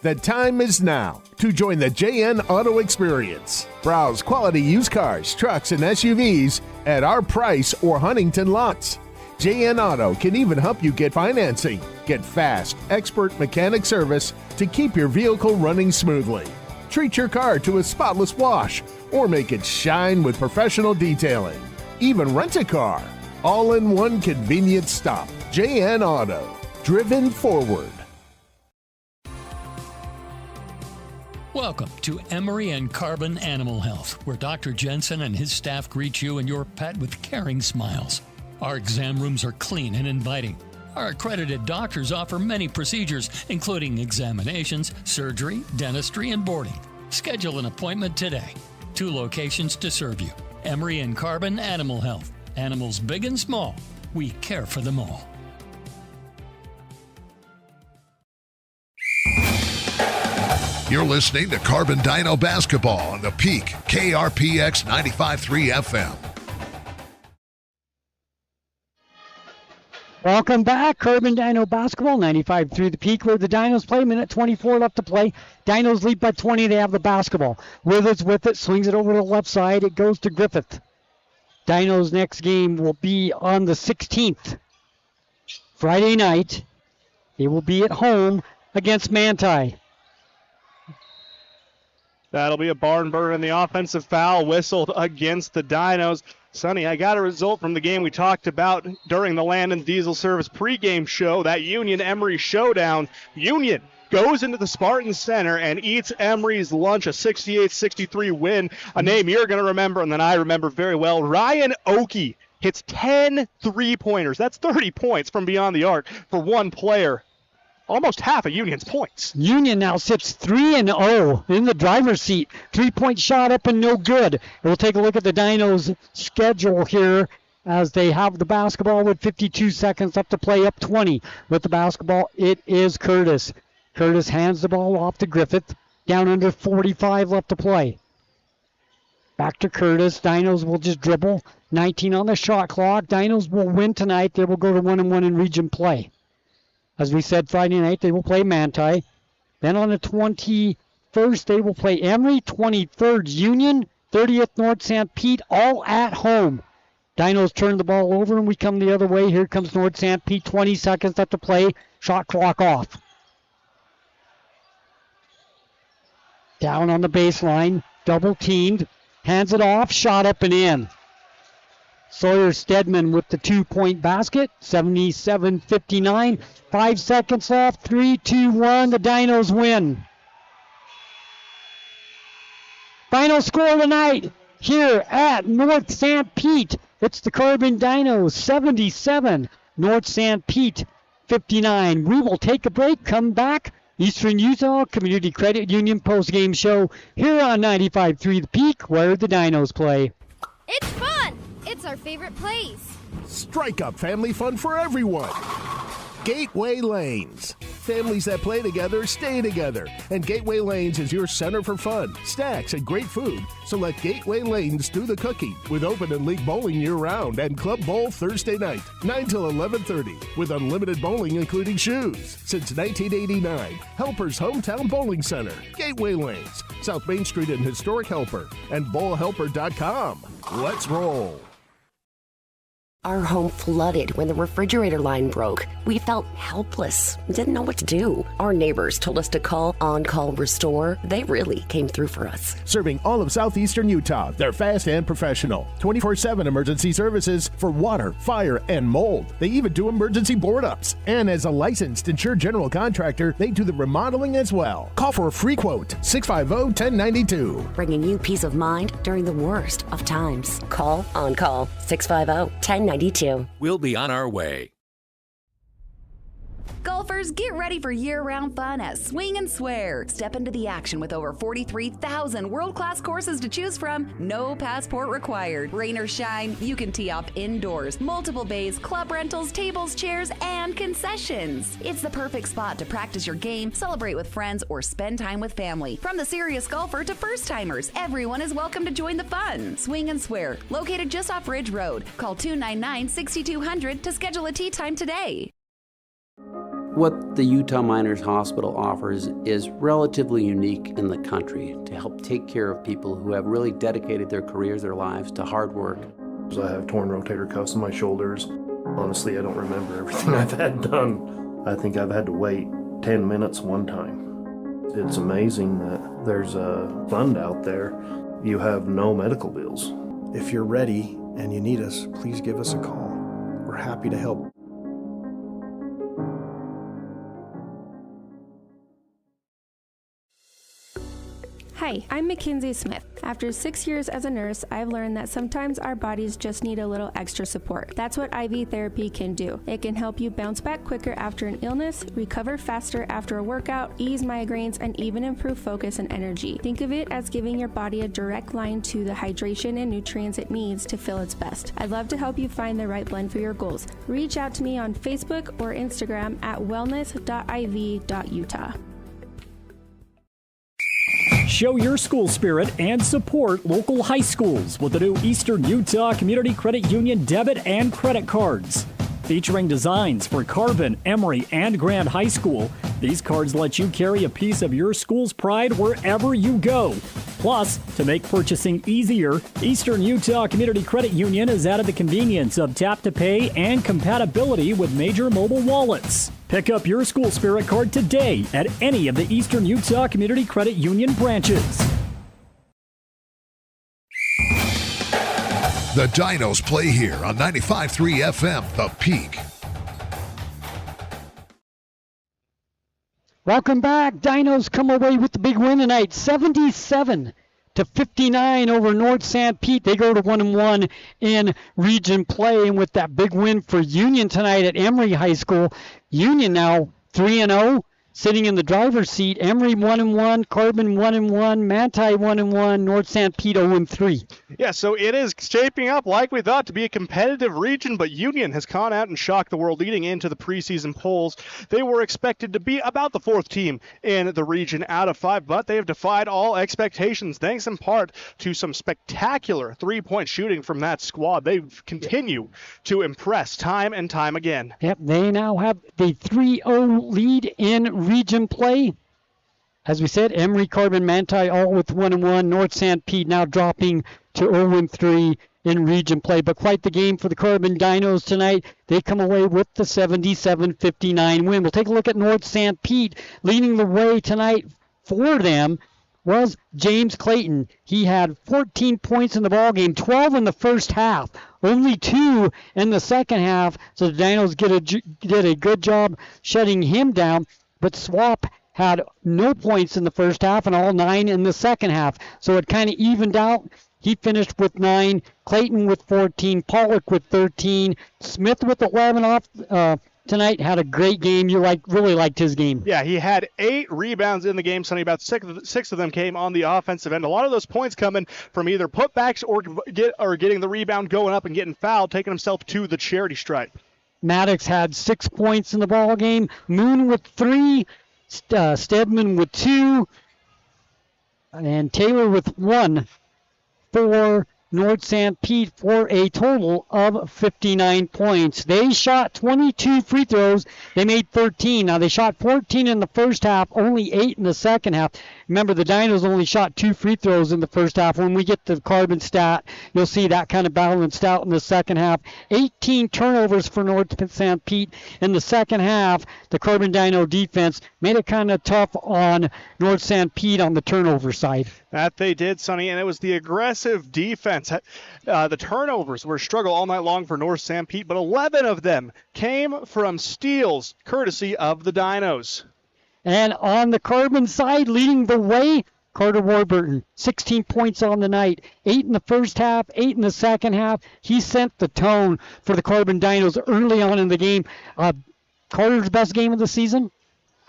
The time is now to join the JN Auto Experience. Browse quality used cars, trucks, and SUVs at our price or Huntington lots. JN Auto can even help you get financing. Get fast, expert mechanic service to keep your vehicle running smoothly. Treat your car to a spotless wash or make it shine with professional detailing. Even rent a car. All in one convenient stop. JN Auto. Driven forward. Welcome to Emery and Carbon Animal Health, where Dr. Jensen and his staff greet you and your pet with caring smiles. Our exam rooms are clean and inviting. Our accredited doctors offer many procedures, including examinations, surgery, dentistry, and boarding. Schedule an appointment today. 2 locations to serve you. Emery and Carbon Animal Health. Animals big and small. We care for them all. You're listening to Carbon Dino Basketball on the Peak, KRPX 95.3 FM. Welcome back, Carbon Dino Basketball, 95.3 The Peak, where the Dinos play. Minute 24 left to play. Dinos lead by 20. They have the basketball. Withers with it, swings it over to the left side. It goes to Griffith. Dinos' next game will be on the 16th. Friday night. They will be at home against Manti. That'll be a barn burner, and the offensive foul whistled against the Dinos. Sonny, I got a result from the game we talked about during the Landon Diesel Service pregame show, that Union-Emory showdown. Union goes into the Spartan Center and eats Emory's lunch, a 68-63 win, a name you're going to remember and that I remember very well. Ryan Oakey hits 10 3-pointers. That's 30 points from beyond the arc for one player. Almost half of Union's points. Union now sits 3-0 in the driver's seat. 3-point shot up and no good. We'll take a look at the Dinos' schedule here as they have the basketball with 52 seconds left to play, up 20. With the basketball, it is Curtis. Curtis hands the ball off to Griffith. Down under 45 left to play. Back to Curtis. Dinos will just dribble. 19 on the shot clock. Dinos will win tonight. They will go to 1-1 in region play. As we said, Friday night, they will play Manti. Then on the 21st, they will play Emory. 23rd, Union. 30th, North Sanpete, all at home. Dinos turn the ball over, and we come the other way. Here comes North Sanpete. 20 seconds left to play. Shot clock off. Down on the baseline. Double teamed. Hands it off. Shot up and in. Sawyer Stedman with the 2-point basket, 77-59. 5 seconds left, 3-2-1, the Dinos win. Final score tonight here at North Sanpete. It's the Carbon Dinos, 77, North Sanpete, 59. We will take a break, come back. Eastern Utah Community Credit Union postgame show here on 95.3 The Peak, where the Dinos play. It's fun! It's our favorite place. Strike up family fun for everyone. Gateway Lanes. Families that play together stay together. And Gateway Lanes is your center for fun, snacks, and great food. So let Gateway Lanes do the cooking with open and league bowling year-round and Club Bowl Thursday night, 9 till 11:30, with unlimited bowling including shoes. Since 1989, Helper's Hometown Bowling Center, Gateway Lanes, South Main Street in historic Helper, and bowlhelper.com. Let's roll. Our home flooded when the refrigerator line broke. We felt helpless, didn't know what to do. Our neighbors told us to call On Call Restore. They really came through for us. Serving all of southeastern Utah, they're fast and professional. 24/7 emergency services for water, fire, and mold. They even do emergency board-ups. And as a licensed insured general contractor, they do the remodeling as well. Call for a free quote, 650-1092. Bringing you peace of mind during the worst of times. Call On Call, 650-1092. 92. We'll be on our way. Golfers, get ready for year-round fun at Swing and Swear. Step into the action with over 43,000 world-class courses to choose from. No passport required. Rain or shine, you can tee off indoors. Multiple bays, club rentals, tables, chairs, and concessions. It's the perfect spot to practice your game, celebrate with friends, or spend time with family. From the serious golfer to first-timers, everyone is welcome to join the fun. Swing and Swear, located just off Ridge Road. Call 299-6200 to schedule a tee time today. What the Utah Miners Hospital offers is relatively unique in the country to help take care of people who have really dedicated their careers, their lives to hard work. I have torn rotator cuffs in my shoulders. Honestly, I don't remember everything I've had done. I think I've had to wait 10 minutes one time. It's amazing that there's a fund out there. You have no medical bills. If you're ready and you need us, please give us a call. We're happy to help. Hi, I'm Mackenzie Smith. After 6 years as a nurse, I've learned that sometimes our bodies just need a little extra support. That's what IV therapy can do. It can help you bounce back quicker after an illness, recover faster after a workout, ease migraines, and even improve focus and energy. Think of it as giving your body a direct line to the hydration and nutrients it needs to feel its best. I'd love to help you find the right blend for your goals. Reach out to me on Facebook or Instagram at wellness.iv.utah. Show your school spirit and support local high schools with the new Eastern Utah Community Credit Union debit and credit cards. Featuring designs for Carbon, Emory, and Grand High School, these cards let you carry a piece of your school's pride wherever you go. Plus, to make purchasing easier, Eastern Utah Community Credit Union has added the convenience of tap-to-pay and compatibility with major mobile wallets. Pick up your school spirit card today at any of the Eastern Utah Community Credit Union branches. The Dinos play here on 95.3 FM, The Peak. Welcome back. Dinos come away with the big win tonight, 77-59 over North Sanpete. They go to 1-1 in region play, and with that big win for Union tonight at Emory High School, Union now 3-0. Sitting in the driver's seat, Emory 1-1, Carbon 1-1, Manti 1-1, North Sanpete 0-3. Yeah, so it is shaping up like we thought to be a competitive region, but Union has gone out and shocked the world leading into the preseason polls. They were expected to be about the fourth team in the region out of 5, but they have defied all expectations, thanks in part to some spectacular three-point shooting from that squad. They continue to impress time and time again. Yep, they now have the 3-0 lead in region play. As we said, Emory, Carbon, Manti all with 1-1. North Sanpete now dropping to 0-3 in region play. But quite the game for the Carbon Dinos tonight. They come away with the 77-59 win. We'll take a look at North Sanpete. Leading the way tonight for them was James Clayton. He had 14 points in the ballgame, 12 in the first half, only 2 in the second half. So the Dinos did a good job shutting him down. But Swap had no points in the first half and all 9 in the second half. So it kind of evened out. He finished with 9, Clayton with 14, Pollock with 13, Smith with 11 off tonight. Had a great game. You really liked his game. Yeah, he had 8 rebounds in the game, Sonny. About 6 of them came on the offensive end. A lot of those points coming from either putbacks or getting the rebound, going up and getting fouled, taking himself to the charity stripe. Maddox had 6 points in the ball game. Moon with 3, Stedman with 2, and Taylor with 1 for North Sanpete for a total of 59 points. They shot 22 free throws. They made 13. Now, they shot 14 in the first half, only 8 in the second half. Remember, the Dinos only shot 2 free throws in the first half. When we get the Carbon stat, you'll see that kind of balanced out in the second half. 18 turnovers for North Sanpete in the second half. The Carbon Dino defense made it kind of tough on North Sanpete on the turnover side. That they did, Sonny, and it was the aggressive defense. The turnovers were a struggle all night long for North Sanpete, but 11 of them came from steals, courtesy of the Dinos. And on the Carbon side, leading the way Carter Warburton, 16 points on the night, 8 in the first half, 8 in the second half. He set the tone for the Carbon Dinos early on in the game. Carter's best game of the season?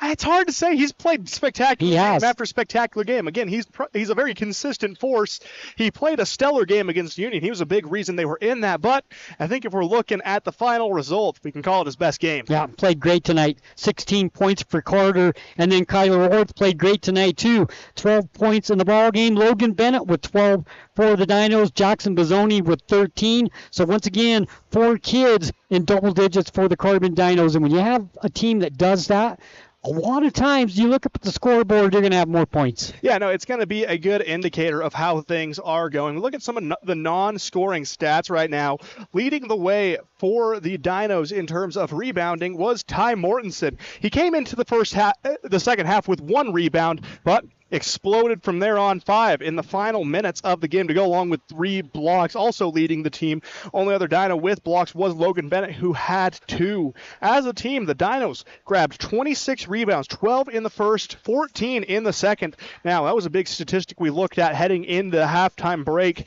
It's hard to say. He's played spectacular game after spectacular game. Again, he's a very consistent force. He played a stellar game against Union. He was a big reason they were in that. But I think if we're looking at the final result, we can call it his best game. Yeah, played great tonight. 16 points for Carter. And then Kyler Orth played great tonight, too. 12 points in the ball game. Logan Bennett with 12 for the Dinos. Jackson Bazzoni with 13. So once again, 4 kids in double digits for the Carbon Dinos. And when you have a team that does that, a lot of times you look up at the scoreboard, you're going to have more points. Yeah, no, it's going to be a good indicator of how things are going. Look at some of the non-scoring stats right now. Leading the way for the Dinos in terms of rebounding was Ty Mortensen. He came into the second half with 1 rebound, but exploded from there on 5 in the final minutes of the game to go along with 3 blocks, also leading the team. Only other Dino with blocks was Logan Bennett, who had 2. As a team, the Dinos grabbed 26 rebounds, 12 in the first, 14 in the second. Now, that was a big statistic we looked at heading into the halftime break.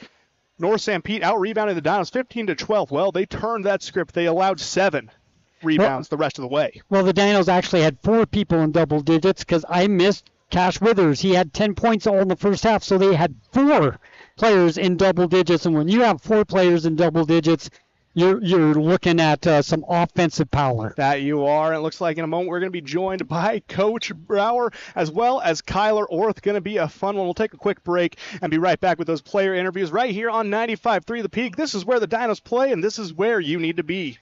North Sanpete out-rebounded the Dinos 15-12. Well, they turned that script. They allowed 7 rebounds the rest of the way. Well, the Dinos actually had 4 people in double digits because I missed Cash Withers. He had 10 points all in the first half, so they had 4 players in double digits. And when you have 4 players in double digits, you're looking at some offensive power. That you are. It looks like in a moment we're going to be joined by Coach Brower as well as Kyler Orth. Going to be a fun one. We'll take a quick break and be right back with those player interviews right here on 95.3 The Peak. This is where the Dinos play, and this is where you need to be.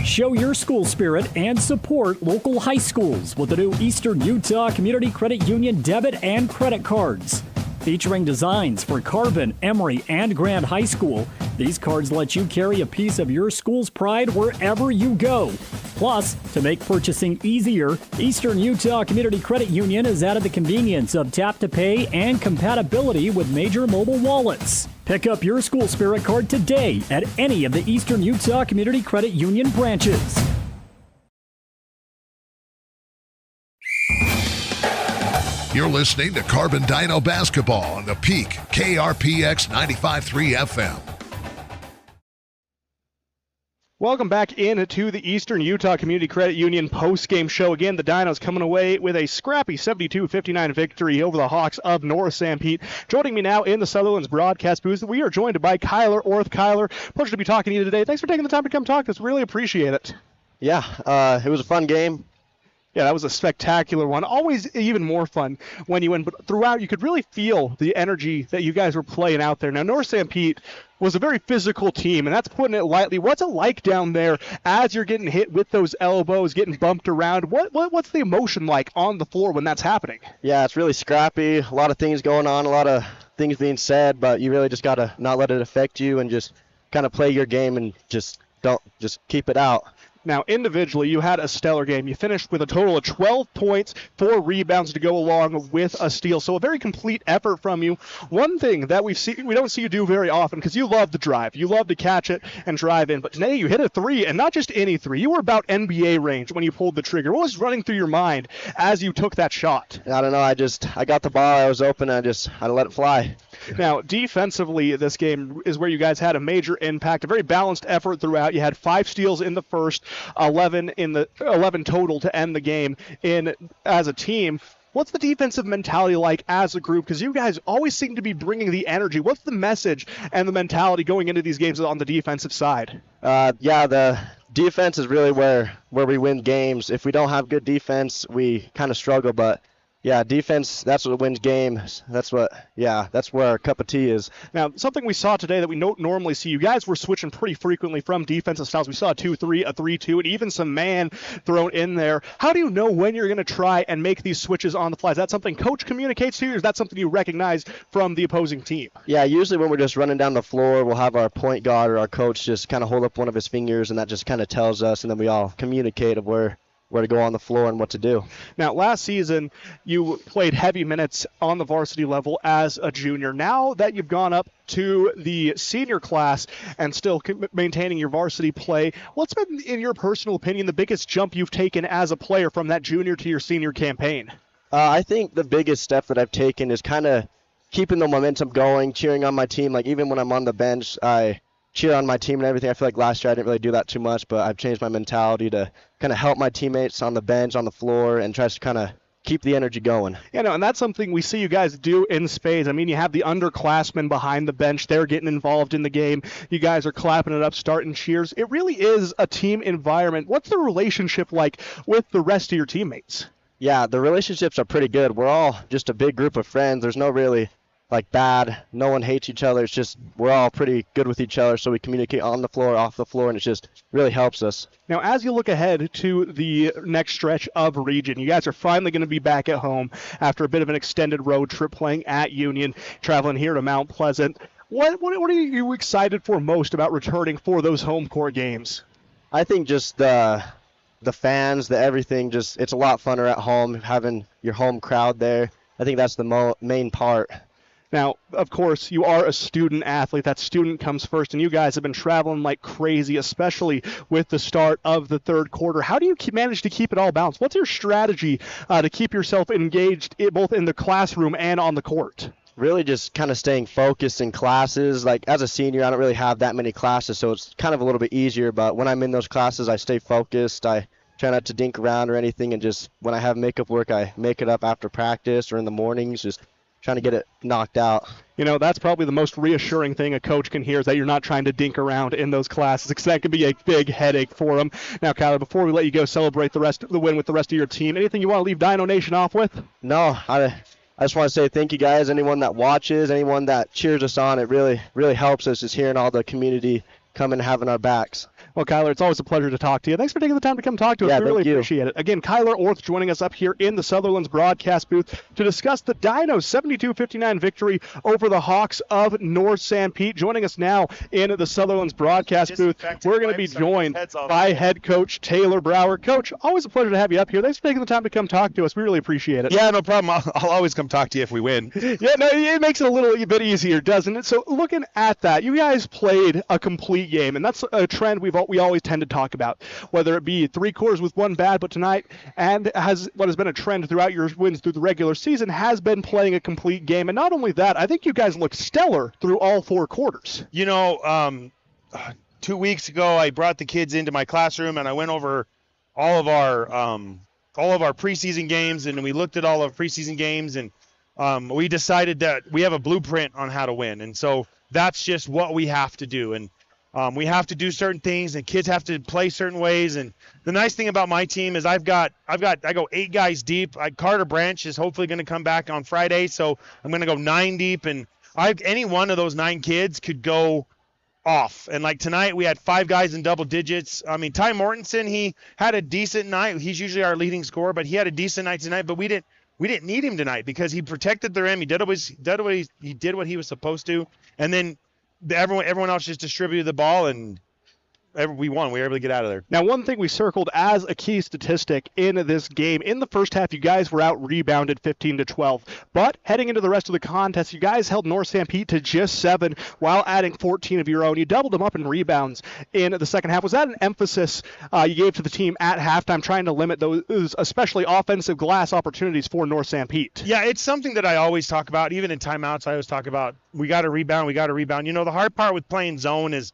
Show your school spirit and support local high schools with the new Eastern Utah Community Credit Union debit and credit cards. Featuring designs for Carbon, Emory, and Grand High School, these cards let you carry a piece of your school's pride wherever you go. Plus, to make purchasing easier, Eastern Utah Community Credit Union has added the convenience of tap-to-pay and compatibility with major mobile wallets. Pick up your school spirit card today at any of the Eastern Utah Community Credit Union branches. You're listening to Carbon Dino Basketball on the Peak, KRPX 95.3 FM. Welcome back into the Eastern Utah Community Credit Union post-game show. Again, the Dinos coming away with a scrappy 72-59 victory over the Hawks of North Sanpete. Joining me now in the Sutherland's broadcast booth, we are joined by Kyler Orth. Kyler, pleasure to be talking to you today. Thanks for taking the time to come talk to us. Really appreciate it. Yeah, it was a fun game. Yeah, that was a spectacular one. Always even more fun when you win. But throughout, you could really feel the energy that you guys were playing out there. Now, North Sanpete was a very physical team, and that's putting it lightly. What's it like down there as you're getting hit with those elbows, getting bumped around? What's the emotion like on the floor when that's happening? Yeah, it's really scrappy. A lot of things going on, a lot of things being said, but you really just got to not let it affect you and just kind of play your game and just keep it out. Now, individually, you had a stellar game. You finished with a total of 12 points, 4 rebounds to go along with a steal. So a very complete effort from you. One thing that we don't see you do very often, because you love the drive. You love to catch it and drive in. But today you hit a 3, and not just any 3. You were about NBA range when you pulled the trigger. What was running through your mind as you took that shot? I don't know. I got the ball. I was open. I let it fly. Now, defensively, this game is where you guys had a major impact, a very balanced effort throughout. You had 5 steals in the first, 11 total to end the game as a team. What's the defensive mentality like as a group? Because you guys always seem to be bringing the energy. What's the message and the mentality going into these games on the defensive side? The defense is really where we win games. If we don't have good defense, we kind of struggle, but yeah, defense, that's what wins games. That's where our cup of tea is. Now, something we saw today that we don't normally see, you guys were switching pretty frequently from defensive styles. We saw a 2-3, a 3-2, and even some man thrown in there. How do you know when you're going to try and make these switches on the fly? Is that something coach communicates to you, or is that something you recognize from the opposing team? Yeah, usually when we're just running down the floor, we'll have our point guard or our coach just kind of hold up one of his fingers, and that just kind of tells us, and then we all communicate of where to go on the floor and what to do. Now, last season, you played heavy minutes on the varsity level as a junior. Now that you've gone up to the senior class and still maintaining your varsity play, what's been, in your personal opinion, the biggest jump you've taken as a player from that junior to your senior campaign? I think the biggest step that I've taken is kind of keeping the momentum going, cheering on my team. Like, even when I'm on the bench, I cheer on my team and everything. I feel like last year I didn't really do that too much, but I've changed my mentality to kind of help my teammates on the bench, on the floor, and try to kind of keep the energy going. Yeah, no, and that's something we see you guys do in spades. I mean, you have the underclassmen behind the bench. They're getting involved in the game. You guys are clapping it up, starting cheers. It really is a team environment. What's the relationship like with the rest of your teammates? Yeah, the relationships are pretty good. We're all just a big group of friends. There's no really bad. No one hates each other. It's just we're all pretty good with each other, so we communicate on the floor, off the floor, and it just really helps us. Now, as you look ahead to the next stretch of region, you guys are finally going to be back at home after a bit of an extended road trip playing at Union, traveling here to Mount Pleasant. What are you excited for most about returning for those home court games? I think just the fans, the everything, just it's a lot funner at home, having your home crowd there. I think that's the main part. Now, of course, you are a student athlete. That student comes first, and you guys have been traveling like crazy, especially with the start of the third quarter. How do you manage to keep it all balanced? What's your strategy to keep yourself engaged both in the classroom and on the court? Really just kind of staying focused in classes. Like, as a senior, I don't really have that many classes, so it's kind of a little bit easier. But when I'm in those classes, I stay focused. I try not to dink around or anything, and just when I have makeup work, I make it up after practice or in the mornings, just trying to get it knocked out. You know, that's probably the most reassuring thing a coach can hear, is that you're not trying to dink around in those classes, because that can be a big headache for them. Now, Kyler, before we let you go celebrate the win with the rest of your team, anything you want to leave Dino Nation off with? No, I just want to say thank you guys, anyone that watches, anyone that cheers us on. It really, really helps us just hearing all the community coming and having our backs. Well, Kyler, it's always a pleasure to talk to you. Thanks for taking the time to come talk to us. Yeah, we really thank you. appreciate it. Again, Kyler Orth joining us up here in the Sutherland's broadcast booth to discuss the Dinos' 72-59 victory over the Hawks of North Sanpete. Joining us now in the Sutherland's broadcast booth, we're going to be joined by head coach Taylor Brower. Coach, always a pleasure to have you up here. Thanks for taking the time to come talk to us. We really appreciate it. Yeah, no problem. I'll always come talk to you if we win. Yeah, no, it makes it a little bit easier, doesn't it? So looking at that, you guys played a complete game, and that's a trend we always tend to talk about, whether it be 3 quarters with one bad, but tonight, and what has been a trend throughout your wins through the regular season, has been playing a complete game. And not only that, I think you guys looked stellar through all 4 quarters. You know, 2 weeks ago, I brought the kids into my classroom and I went over all of our preseason games, and we looked at all of preseason games, and we decided that we have a blueprint on how to win, and so that's just what we have to do. And we have to do certain things, and kids have to play certain ways. And the nice thing about my team is I go 8 guys deep. Carter Branch is hopefully going to come back on Friday, so I'm going to go 9 deep. And any one of those 9 kids could go off. And like tonight, we had 5 guys in double digits. I mean, Ty Mortensen, he had a decent night. He's usually our leading scorer, but he had a decent night tonight. But we didn't need him tonight because he protected the rim. He did what he was supposed to, and then everyone else just distributed the ball, and we won. We were able to get out of there. Now, one thing we circled as a key statistic in this game, in the first half, you guys were out rebounded 15-12. But heading into the rest of the contest, you guys held North Sanpete to just 7 while adding 14 of your own. You doubled them up in rebounds in the second half. Was that an emphasis you gave to the team at halftime, trying to limit those, especially offensive glass opportunities for North Sanpete? Yeah, it's something that I always talk about. Even in timeouts, I always talk about we got to rebound. You know, the hard part with playing zone is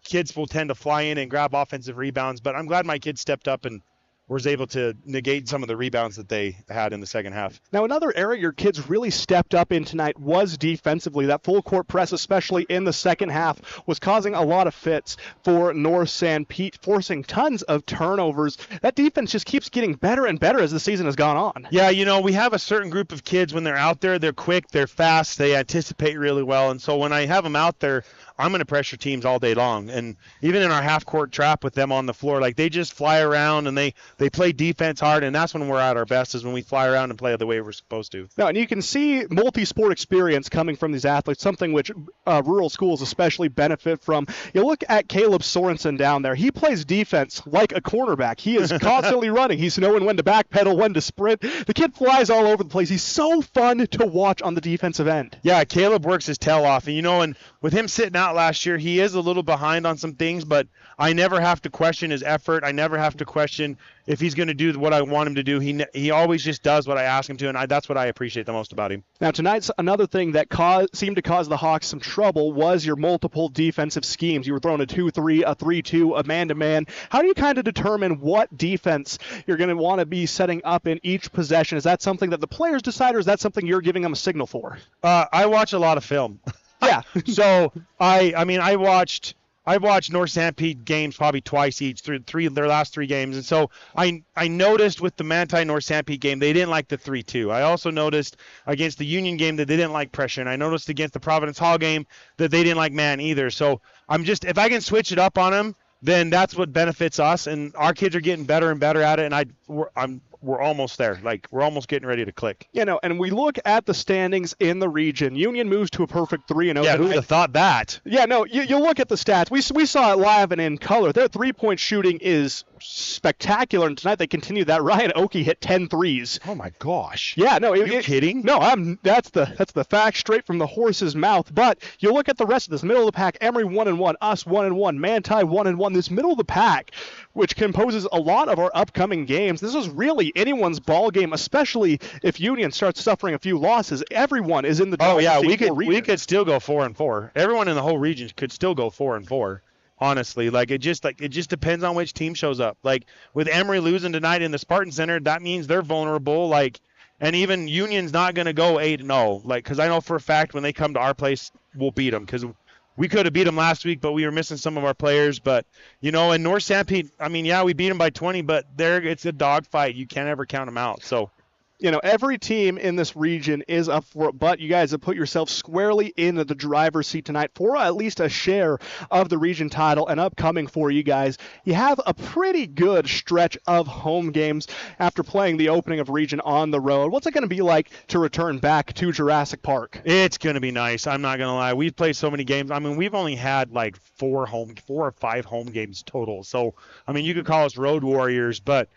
kids will tend to fly in and grab offensive rebounds, but I'm glad my kids stepped up and was able to negate some of the rebounds that they had in the second half. Now, another area your kids really stepped up in tonight was defensively. That full court press, especially in the second half, was causing a lot of fits for North Sanpete, forcing tons of turnovers. That defense just keeps getting better and better as the season has gone on. Yeah, you know, we have a certain group of kids when they're out there, they're quick, they're fast, they anticipate really well, and so when I have them out there, I'm going to pressure teams all day long. And even in our half-court trap with them on the floor, like they just fly around and they play defense hard, and that's when we're at our best, is when we fly around and play the way we're supposed to. No, and you can see multi-sport experience coming from these athletes, something which rural schools especially benefit from. You look at Caleb Sorensen down there. He plays defense like a cornerback. He is constantly running. He's knowing when to backpedal, when to sprint. The kid flies all over the place. He's so fun to watch on the defensive end. Yeah, Caleb works his tail off. And, you know, and with him sitting out out last year. He is a little behind on some things, but I never have to question his effort. I never have to question if he's going to do what I want him to do. He always just does what I ask him to, and that's what I appreciate the most about him. Now, tonight's another thing that seemed to cause the Hawks some trouble was your multiple defensive schemes. You were throwing a 2-3, a 3-2, a man-to-man. How do you kind of determine what defense you're going to want to be setting up in each possession? Is that something that the players decide, or is that something you're giving them a signal for? I watch a lot of film. Yeah. So, I watched North Sanpete games probably twice each through their last 3 games, and so I noticed with the Manti North Sanpete game they didn't like the 3-2. I also noticed against the Union game that they didn't like pressure, and I noticed against the Providence Hall game that they didn't like man either. So if I can switch it up on them, then that's what benefits us, and our kids are getting better and better at it, and we're almost there. Like, we're almost getting ready to click. And we look at the standings in the region. Union moves to a perfect 3-0. Yeah, who would have thought that? Yeah, no, you look at the stats. We saw it live and in color. Their three-point shooting is spectacular, and tonight they continue that. Ryan Oakey hit 10 threes. Oh, my gosh. Yeah, no. Are you kidding? No, that's the fact straight from the horse's mouth. But you look at the rest of this. Middle of the pack, Emory 1-1, us 1-1, Manti 1-1. This middle of the pack, which composes a lot of our upcoming games, this is really anyone's ball game, especially if Union starts suffering a few losses. Everyone is in the Oh yeah, we could still go 4-4. Everyone in the whole region could still go 4-4. Honestly, it just depends on which team shows up. Like with Emory losing tonight in the Spartan Center, that means they're vulnerable. And even Union's not going to go 8-0. Because I know for a fact when they come to our place, we'll beat them. Because we could have beat them last week, but we were missing some of our players. But, and North Sanpete, we beat them by 20, but it's a dogfight. You can't ever count them out. So, every team in this region is up for it, but you guys have put yourself squarely in the driver's seat tonight for at least a share of the region title. And upcoming for you guys, you have a pretty good stretch of home games after playing the opening of region on the road. What's it going to be like to return back to Jurassic Park? It's going to be nice. I'm not going to lie. We've played so many games. We've only had 4 or 5 home games total. So, you could call us road warriors, but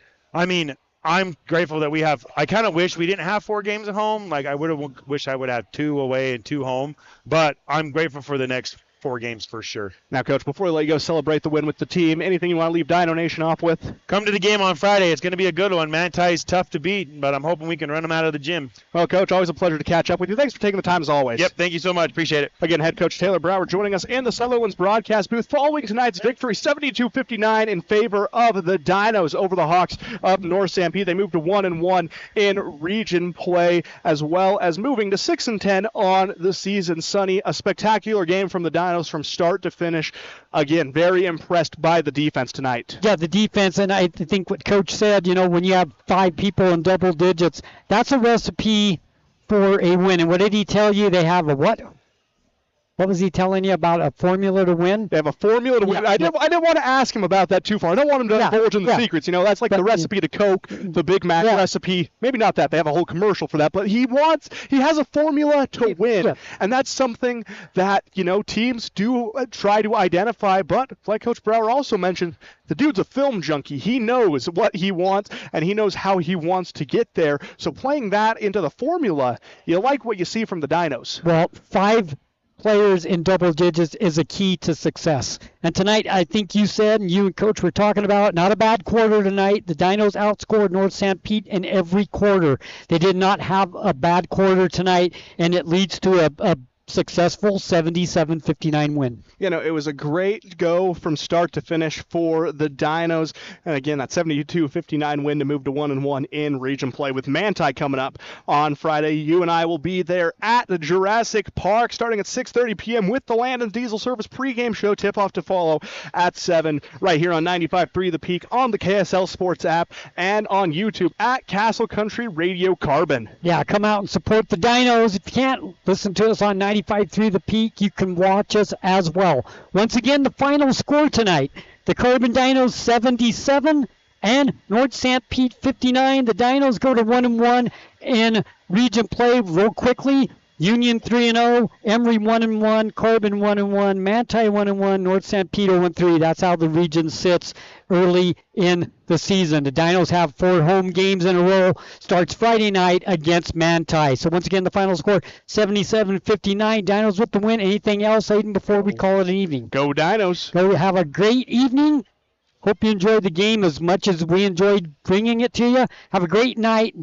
I'm grateful that we have. I kind of wish we didn't have 4 games at home. I wish I would have 2 away and 2 home. But I'm grateful for the next 4 games for sure. Now, Coach, before we let you go celebrate the win with the team, anything you want to leave Dino Nation off with? Come to the game on Friday. It's going to be a good one. Manti's tough to beat, but I'm hoping we can run them out of the gym. Well, Coach, always a pleasure to catch up with you. Thanks for taking the time as always. Yep, thank you so much. Appreciate it. Again, head coach Taylor Brower joining us in the Sutherland's broadcast booth following tonight's victory, 72-59 in favor of the Dinos over the Hawks of North Sanpete. They moved to 1-1 in region play, as well as moving to 6-10 on the season. Sonny, a spectacular game from the Dinos from start to finish. Again, very impressed by the defense tonight. Yeah, the defense, and I think what Coach said, when you have 5 people in double digits, that's a recipe for a win. And what did he tell you? They have a what? What was he telling you about a formula to win? They have a formula to win. Yeah, I didn't want to ask him about that too far. I don't want him to divulge in the secrets. That's like the recipe to Coke, the Big Mac recipe. Maybe not that. They have a whole commercial for that. But he has a formula to win. Yeah. And that's something that, teams do try to identify. But like Coach Brower also mentioned, the dude's a film junkie. He knows what he wants, and he knows how he wants to get there. So playing that into the formula, you like what you see from the Dinos. Well, 5 players in double digits is a key to success. And tonight, I think you said, and you and Coach were talking about, not a bad quarter tonight. The Dinos outscored North Sanpete in every quarter. They did not have a bad quarter tonight, and it leads to a successful 77-59 win. It was a great go from start to finish for the Dinos. And again, that 72-59 win to move to 1-1 in region play with Manti coming up on Friday. You and I will be there at the Jurassic Park starting at 6:30 p.m. with the Landon Diesel Service pregame show. Tip-off to follow at 7 right here on 95.3 The Peak, on the KSL Sports app, and on YouTube at Castle Country Radio Carbon. Yeah, come out and support the Dinos. If you can't listen to us on 95.3 The Peak, you can watch us as well. Once again, the final score tonight, the Carbon Dinos 77 and North Sanpete 59. The Dinos go to 1-1 in region play real quickly. Union 3-0, Emory 1-1, Carbon 1-1, Manti 1-1, North Sanpete 0-3. That's how the region sits early in the season. The Dinos have 4 home games in a row. Starts Friday night against Manti. So once again, the final score 77-59. Dinos with the win. Anything else, Aiden, before we call it an evening? Go Dinos. Go have a great evening. Hope you enjoyed the game as much as we enjoyed bringing it to you. Have a great night.